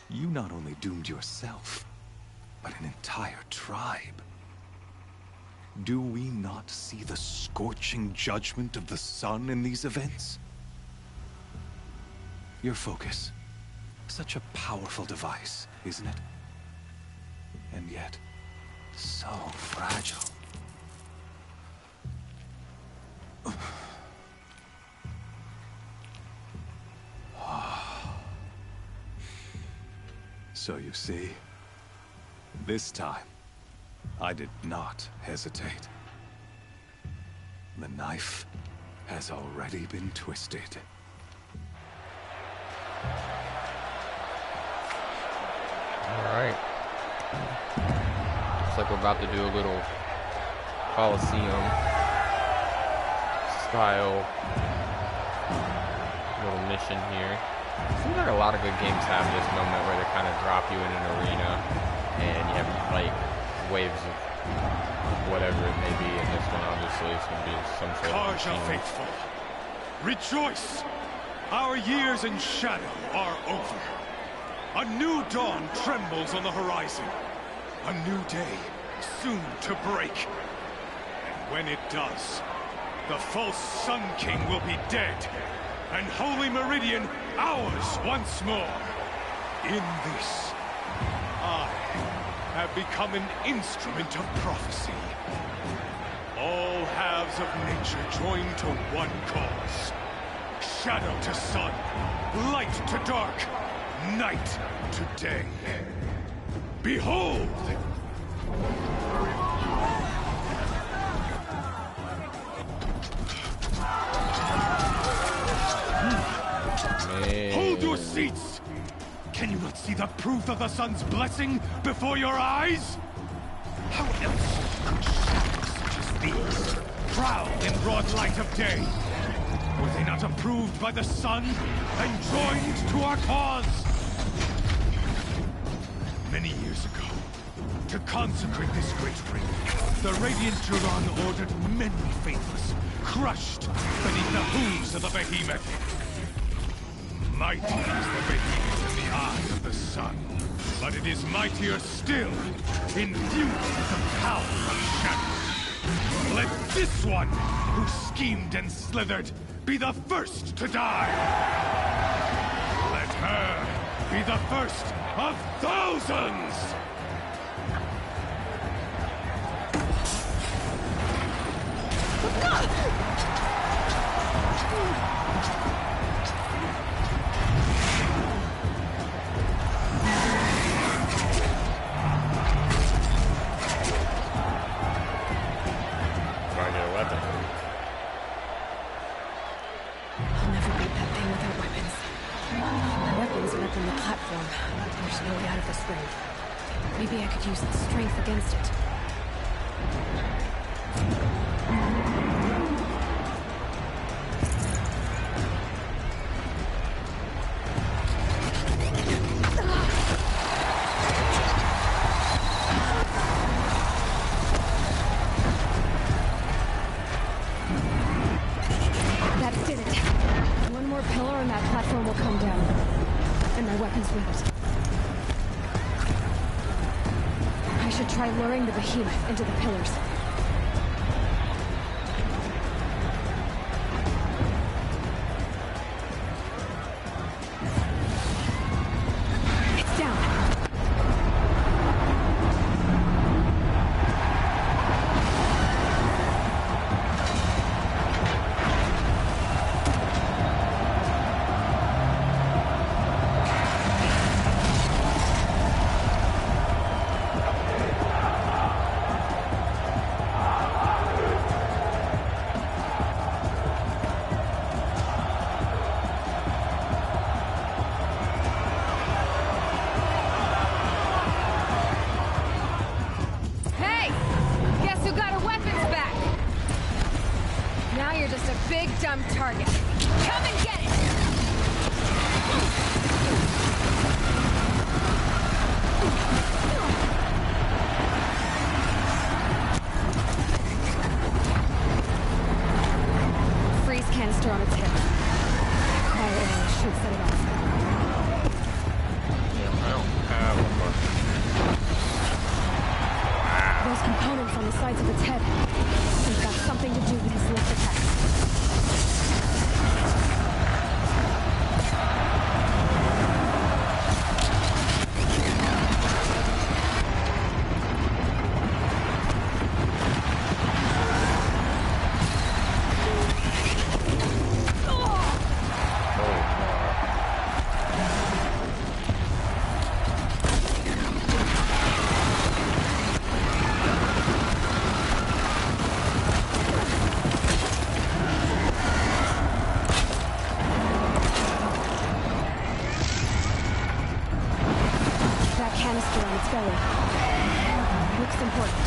You not only doomed yourself, but an entire tribe. Do we not see the scorching judgment of the sun in these events? Your focus. Such a powerful device, isn't it? And yet, so fragile. So you see, this time, I did not hesitate. The knife has already been twisted. Alright. Looks like we're about to do a little Colosseum style little mission here. Seems like a lot of good games have this moment where they kind of drop you in an arena and you have to fight waves of whatever it may be. And this one, obviously, is going to be some sort of Carja machine. faithful, rejoice! Our years in shadow are over. A new dawn trembles on the horizon. A new day soon to break. And when it does, the false Sun King will be dead, and Holy Meridian ours once more. In this, I have become an instrument of prophecy. All halves of nature join to one cause. Shadow to sun, light to dark, night to day. Behold! Hold your seats! Can you not see the proof of the sun's blessing before your eyes? How else could shadows such as these prowl in broad light of day? Were they not approved by the sun and joined to our cause? Many years ago, to consecrate this great ring, the Radiant Turan ordered many faithless, crushed beneath the hooves of the behemoth. Mighty is the behemoth in the eye of the sun, but it is mightier still, infused with the power of shadow. Let this one, who schemed and slithered, be the first to die. Let her be the first of thousands! Maybe I could use the strength against it. That did it. One more pillar and that platform will come down. And my weapons won't. I should try luring the behemoth into the pillars. It's down. Dumb target. Come and get it! Freeze canister on its hip. Quiet arrow should set it off. Yeah, I don't have a Those components on the sides of its head. They've got something to do with his left attack. Canister on its belly. Looks important.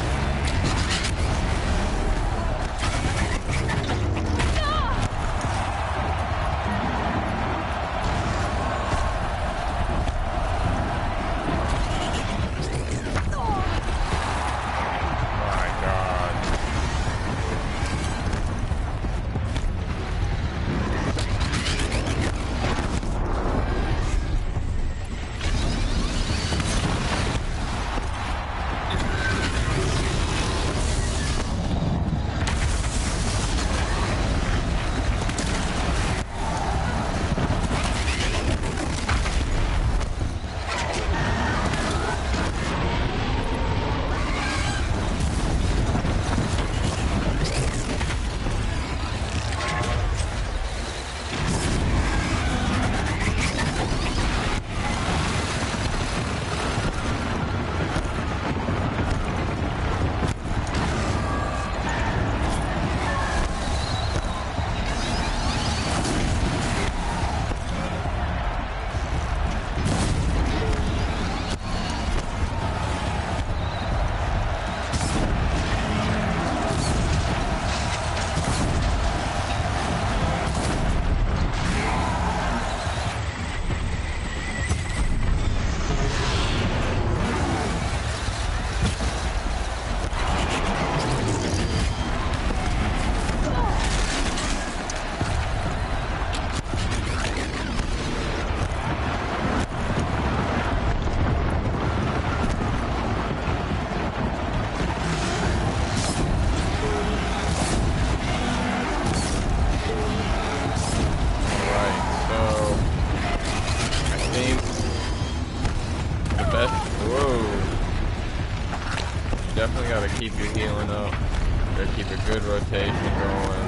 game. The best. Whoa. You definitely gotta keep your healing up. You gotta keep a good rotation going.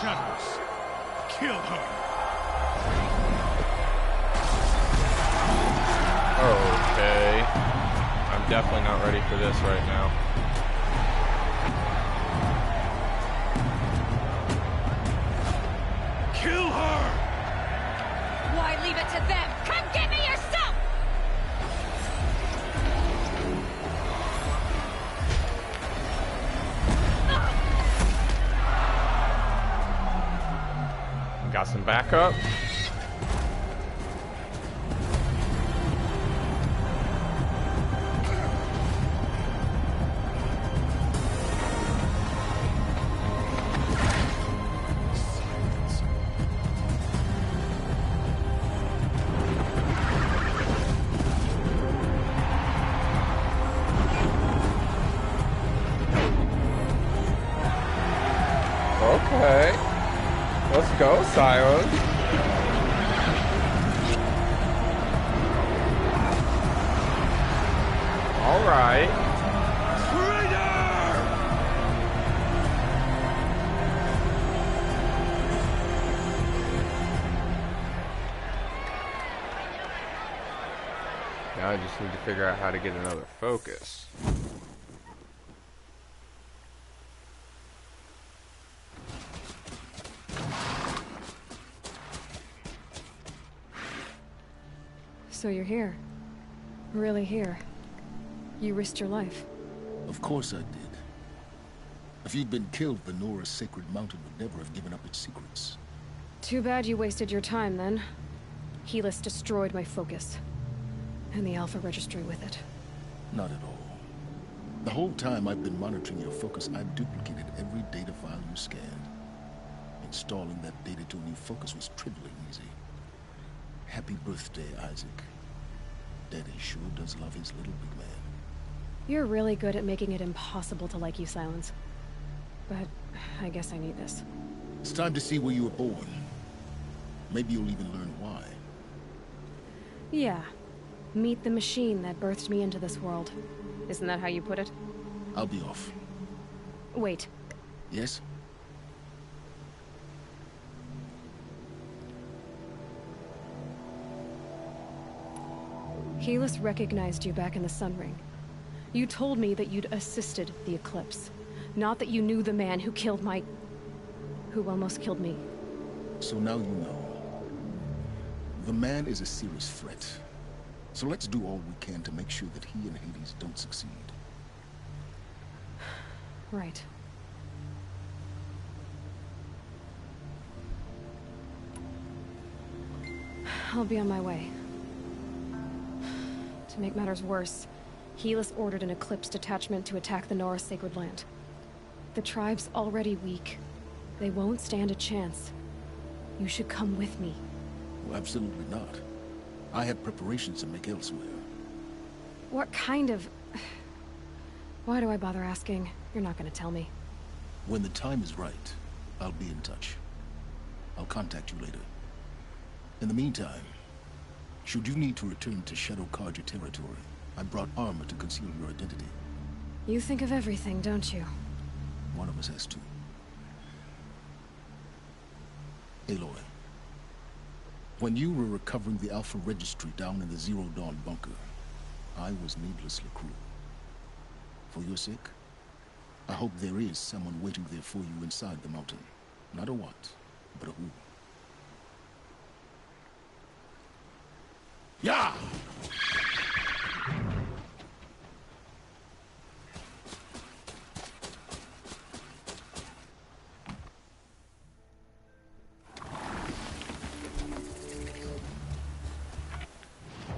Shadows, kill her. Okay. I'm definitely not ready for this right now. Kill her! Why leave it to them? Come get me yourself! Got some backup. Okay. Let's go, Silence. All right. Now I just need to figure out how to get another focus. So you're here. Really here. You risked your life. Of course I did. If you'd been killed, the Nora's sacred mountain would never have given up its secrets. Too bad you wasted your time, then. Helis destroyed my focus. And the Alpha Registry with it. Not at all. The whole time I've been monitoring your focus, I've duplicated every data file you scanned. Installing that data to a new focus was trivially easy. Happy birthday, Isaac. Daddy sure does love his little big man. You're really good at making it impossible to like you, Silence. But I guess I need this. It's time to see where you were born. Maybe you'll even learn why. Yeah. Meet the machine that birthed me into this world. Isn't that how you put it? I'll be off. Wait. Yes? Helis recognized you back in the Sun Ring. You told me that you'd assisted the Eclipse. Not that you knew the man who killed my... who almost killed me. So now you know. The man is a serious threat. So let's do all we can to make sure that he and Hades don't succeed. Right. I'll be on my way. To make matters worse, Helis ordered an Eclipse detachment to attack the Nora Sacred Land. The tribe's already weak. They won't stand a chance. You should come with me. Well, absolutely not. I have preparations to make elsewhere. What kind of... Why do I bother asking? You're not gonna tell me. When the time is right, I'll be in touch. I'll contact you later. In the meantime, should you need to return to Shadow Carja territory, I brought armor to conceal your identity. You think of everything, don't you? One of us has to. Aloy, when you were recovering the Alpha Registry down in the Zero Dawn bunker, I was needlessly cruel. For your sake, I hope there is someone waiting there for you inside the mountain. Not a what, but a who. Yeah!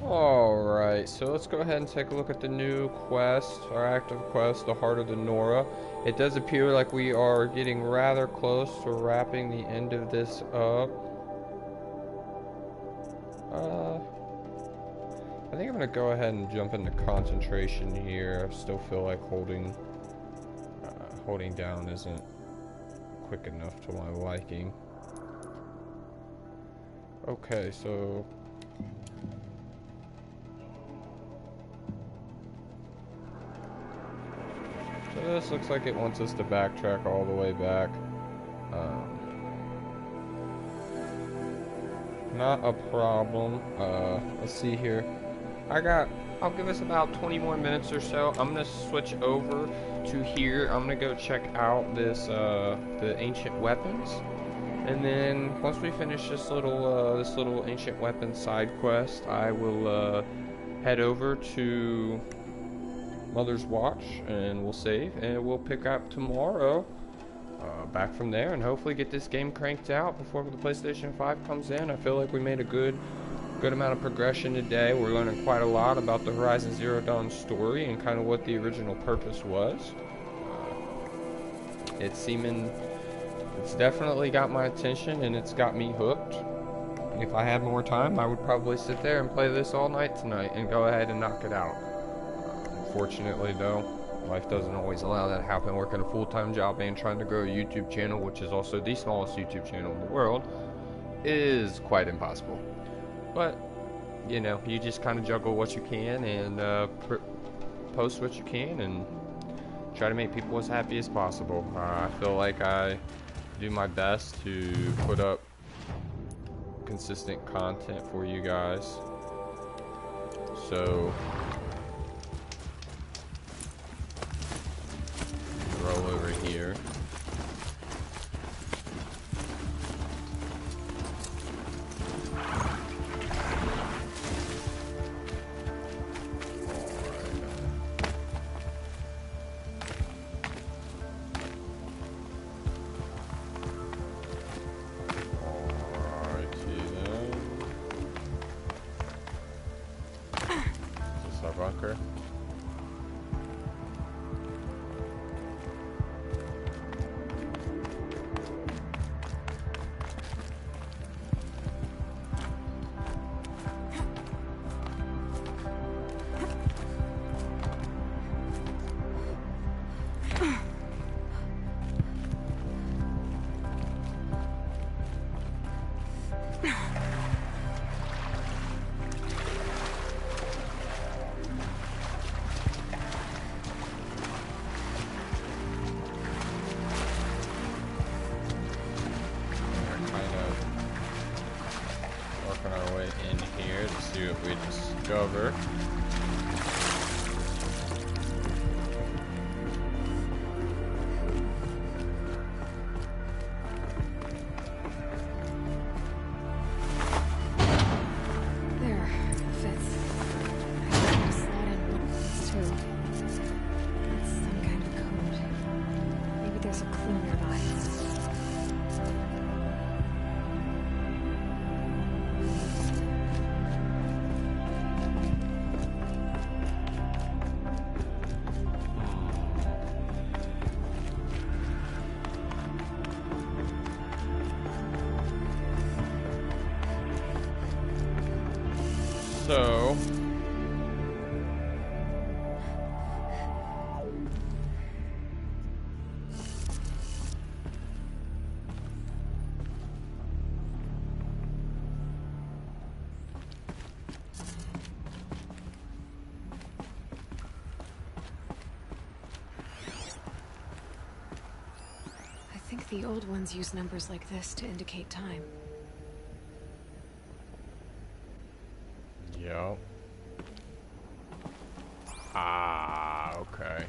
Alright, so let's go ahead and take a look at the new quest, our active quest, the Heart of the Nora. It does appear like we are getting rather close to wrapping the end of this up. I think I'm going to go ahead and jump into concentration here. I still feel like holding down isn't quick enough to my liking. Okay, so this looks like it wants us to backtrack all the way back. Not a problem. Let's see here. I'll give us about 20 more minutes or so. I'm gonna switch over to here. I'm gonna go check out this the ancient weapons, and then once we finish this little ancient weapons side quest, I will head over to Mother's Watch and we'll save, and we'll pick up tomorrow back from there, and hopefully get this game cranked out before the PlayStation 5 comes in. I feel like we made a good amount of progression today. We're learning quite a lot about the Horizon Zero Dawn story and kind of what the original purpose was. It's definitely got my attention, and it's got me hooked. If I had more time, I would probably sit there and play this all night tonight and go ahead and knock it out. Unfortunately though, life doesn't always allow that to happen. Working a full-time job and trying to grow a YouTube channel, which is also the smallest YouTube channel in the world, is quite impossible. But, you know, you just kind of juggle what you can and post what you can and try to make people as happy as possible. I feel like I do my best to put up consistent content for you guys. So roll over here. Bunker. Discover. There, fits. I have to slot in one of these too. It's some kind of code. Maybe there's a clue nearby. So I think the old ones use numbers like this to indicate time. Yep. Ah, okay.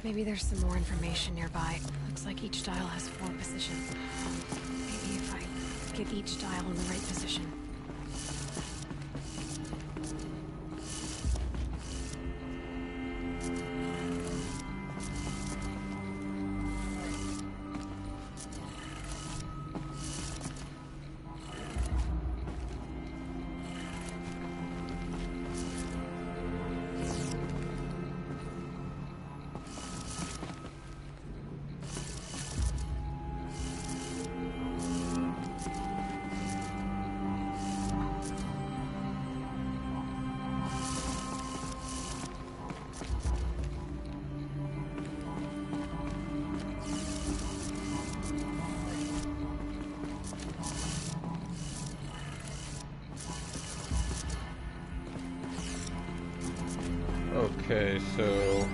Maybe there's some more information nearby. Looks like each dial has 4 positions. Maybe if I get each dial in the right position. Okay, so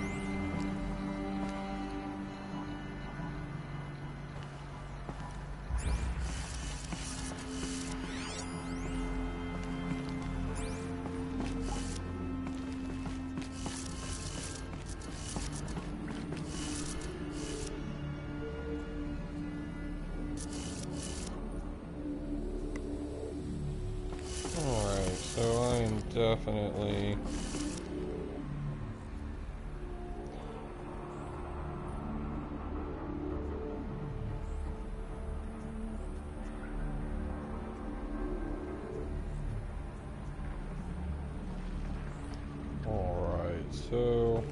alright, so I'm definitely so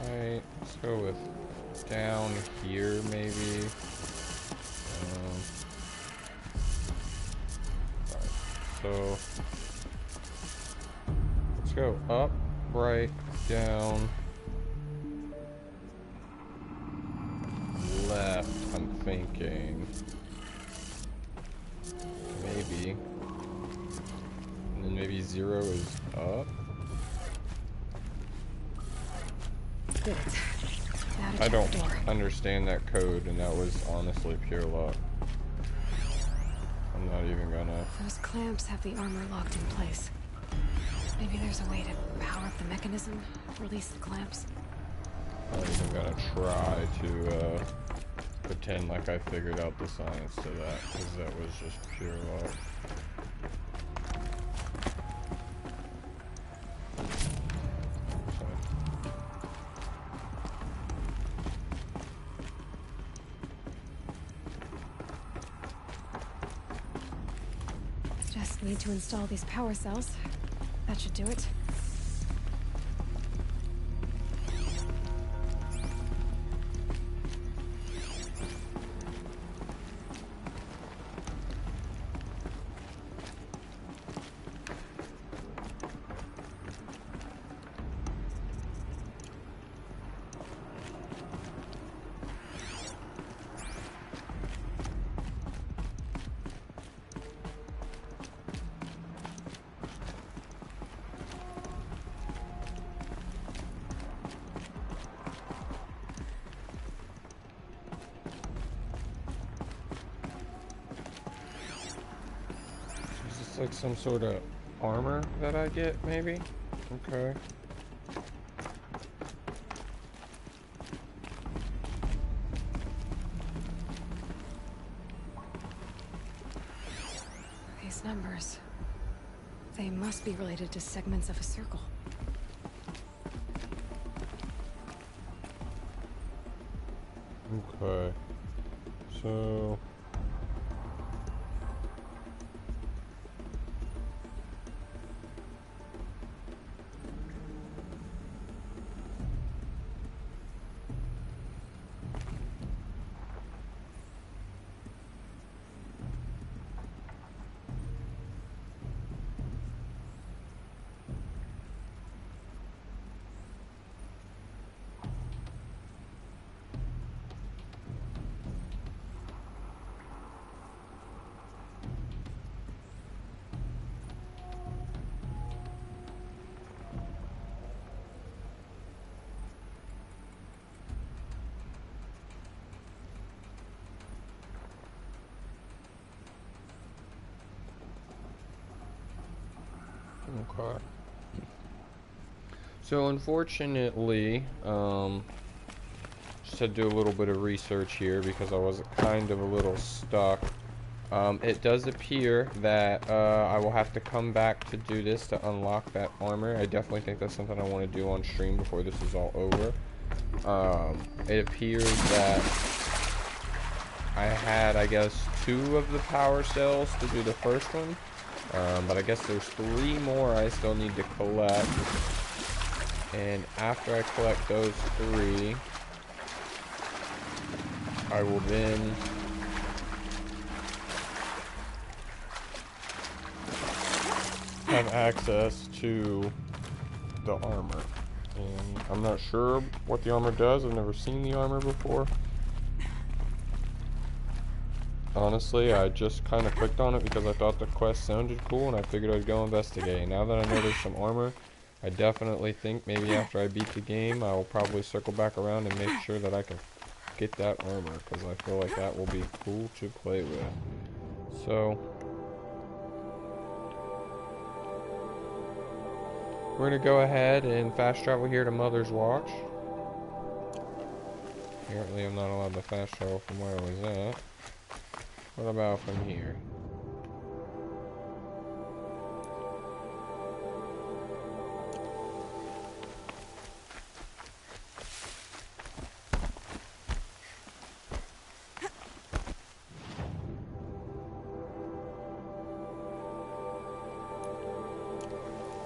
right, let's go with down here maybe. Right, so let's go up, right, down, left, I'm thinking. Maybe. And then maybe 0 is up. Good. I don't understand that code, and that was honestly pure luck. I'm not even gonna... Those clamps have the armor locked in place. Maybe there's a way to power up the mechanism, release the clamps. I'm not even gonna try to pretend like I figured out the science to that, because that was just pure luck. Just need to install these power cells. That should do it. Like some sort of armor that I get, maybe? Okay. These numbers, they must be related to segments of a circle. Okay. So... Okay. So unfortunately, just had to do a little bit of research here because I was kind of a little stuck. It does appear that I will have to come back to do this to unlock that armor. I definitely think that's something I want to do on stream before this is all over. It appears that I had, I guess, 2 of the power cells to do the first one. But I guess there's 3 more I still need to collect. And after I collect those 3, I will then have access to the armor. And I'm not sure what the armor does. I've never seen the armor before. Honestly, I just kind of clicked on it because I thought the quest sounded cool and I figured I'd go investigate. Now that I know there's some armor, I definitely think maybe after I beat the game, I will probably circle back around and make sure that I can get that armor because I feel like that will be cool to play with. So, we're going to go ahead and fast travel here to Mother's Watch. Apparently I'm not allowed to fast travel from where I was at. What about from here?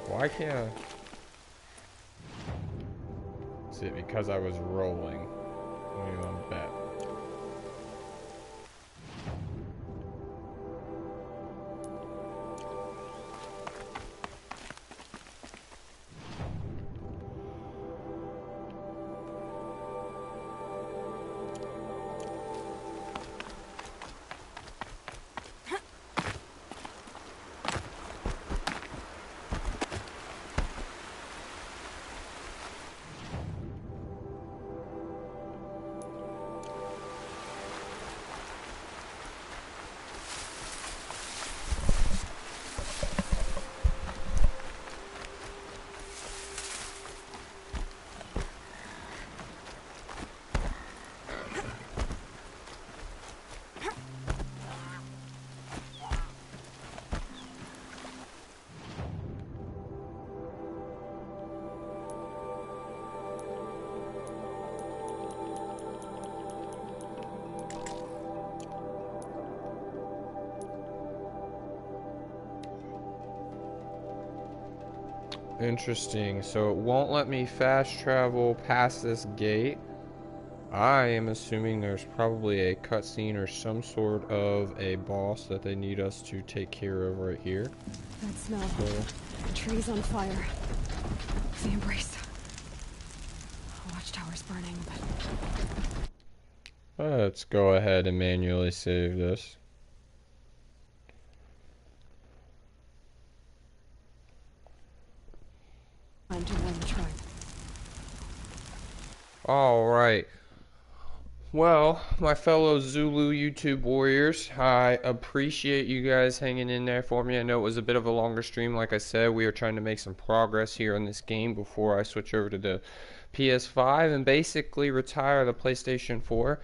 Why can't I? Is it because I was rolling? I'm gonna bet. Interesting. So it won't let me fast travel past this gate. I am assuming there's probably a cutscene or some sort of a boss that they need us to take care of right here. That smell. The tree's on fire. The embrace. Watchtower's burning, but... Let's go ahead and manually save this. Time to warn the tribe. Alright. Well, my fellow Zulu YouTube warriors, I appreciate you guys hanging in there for me. I know it was a bit of a longer stream. Like I said, we are trying to make some progress here in this game before I switch over to the PS5 and basically retire the PlayStation 4.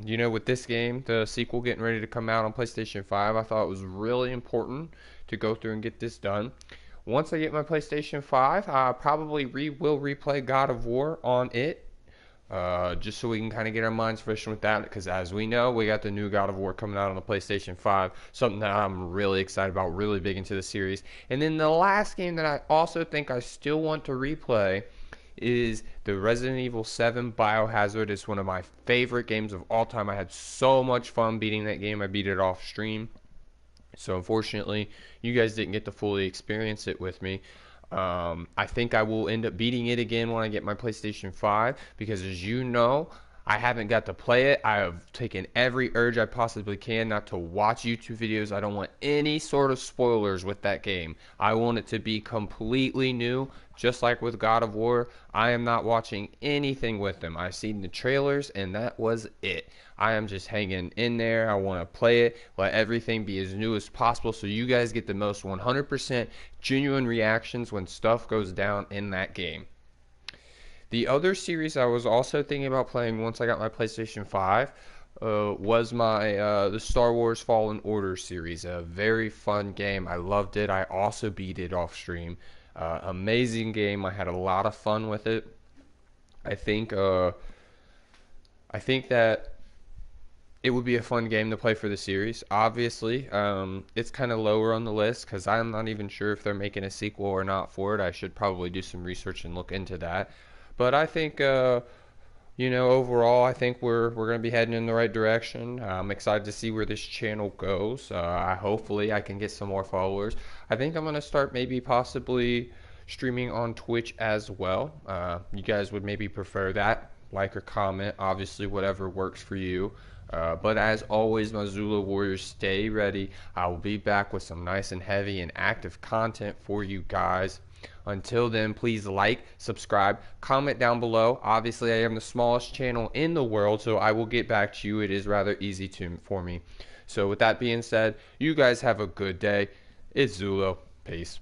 You know, with this game, the sequel getting ready to come out on PlayStation 5, I thought it was really important to go through and get this done. Once I get my PlayStation 5, I probably will replay God of War on it. Just so we can kind of get our minds fresh with that, because as we know, we got the new God of War coming out on the PlayStation 5, something that I'm really excited about, really big into the series. And then the last game that I also think I still want to replay is the Resident Evil 7 Biohazard. It's one of my favorite games of all time. I had so much fun beating that game. I beat it off stream. So unfortunately, you guys didn't get to fully experience it with me. I think I will end up beating it again when I get my PlayStation 5, because as you know, I haven't got to play it. I have taken every urge I possibly can not to watch YouTube videos. I don't want any sort of spoilers with that game. I want it to be completely new, just like with God of War. I am not watching anything with them. I've seen the trailers, and that was it. I am just hanging in there. I want to play it, let everything be as new as possible so you guys get the most 100% genuine reactions when stuff goes down in that game. The other series I was also thinking about playing once I got my PlayStation 5 was the Star Wars Fallen Order series. A very fun game. I loved it. I also beat it off stream. Amazing game. I had a lot of fun with it. I think that it would be a fun game to play for the series. Obviously, it's kind of lower on the list because I'm not even sure if they're making a sequel or not for it. I should probably do some research and look into that. But I think, overall, I think we're going to be heading in the right direction. I'm excited to see where this channel goes. Hopefully I can get some more followers. I think I'm going to start maybe possibly streaming on Twitch as well. You guys would maybe prefer that. Like or comment, obviously, whatever works for you. But as always, my Zula Warriors, stay ready. I will be back with some nice and heavy and active content for you guys. Until then, please like, subscribe, comment down below. Obviously, I am the smallest channel in the world, so I will get back to you. It is rather easy for me. So with that being said, you guys have a good day. It's Zulo. Peace.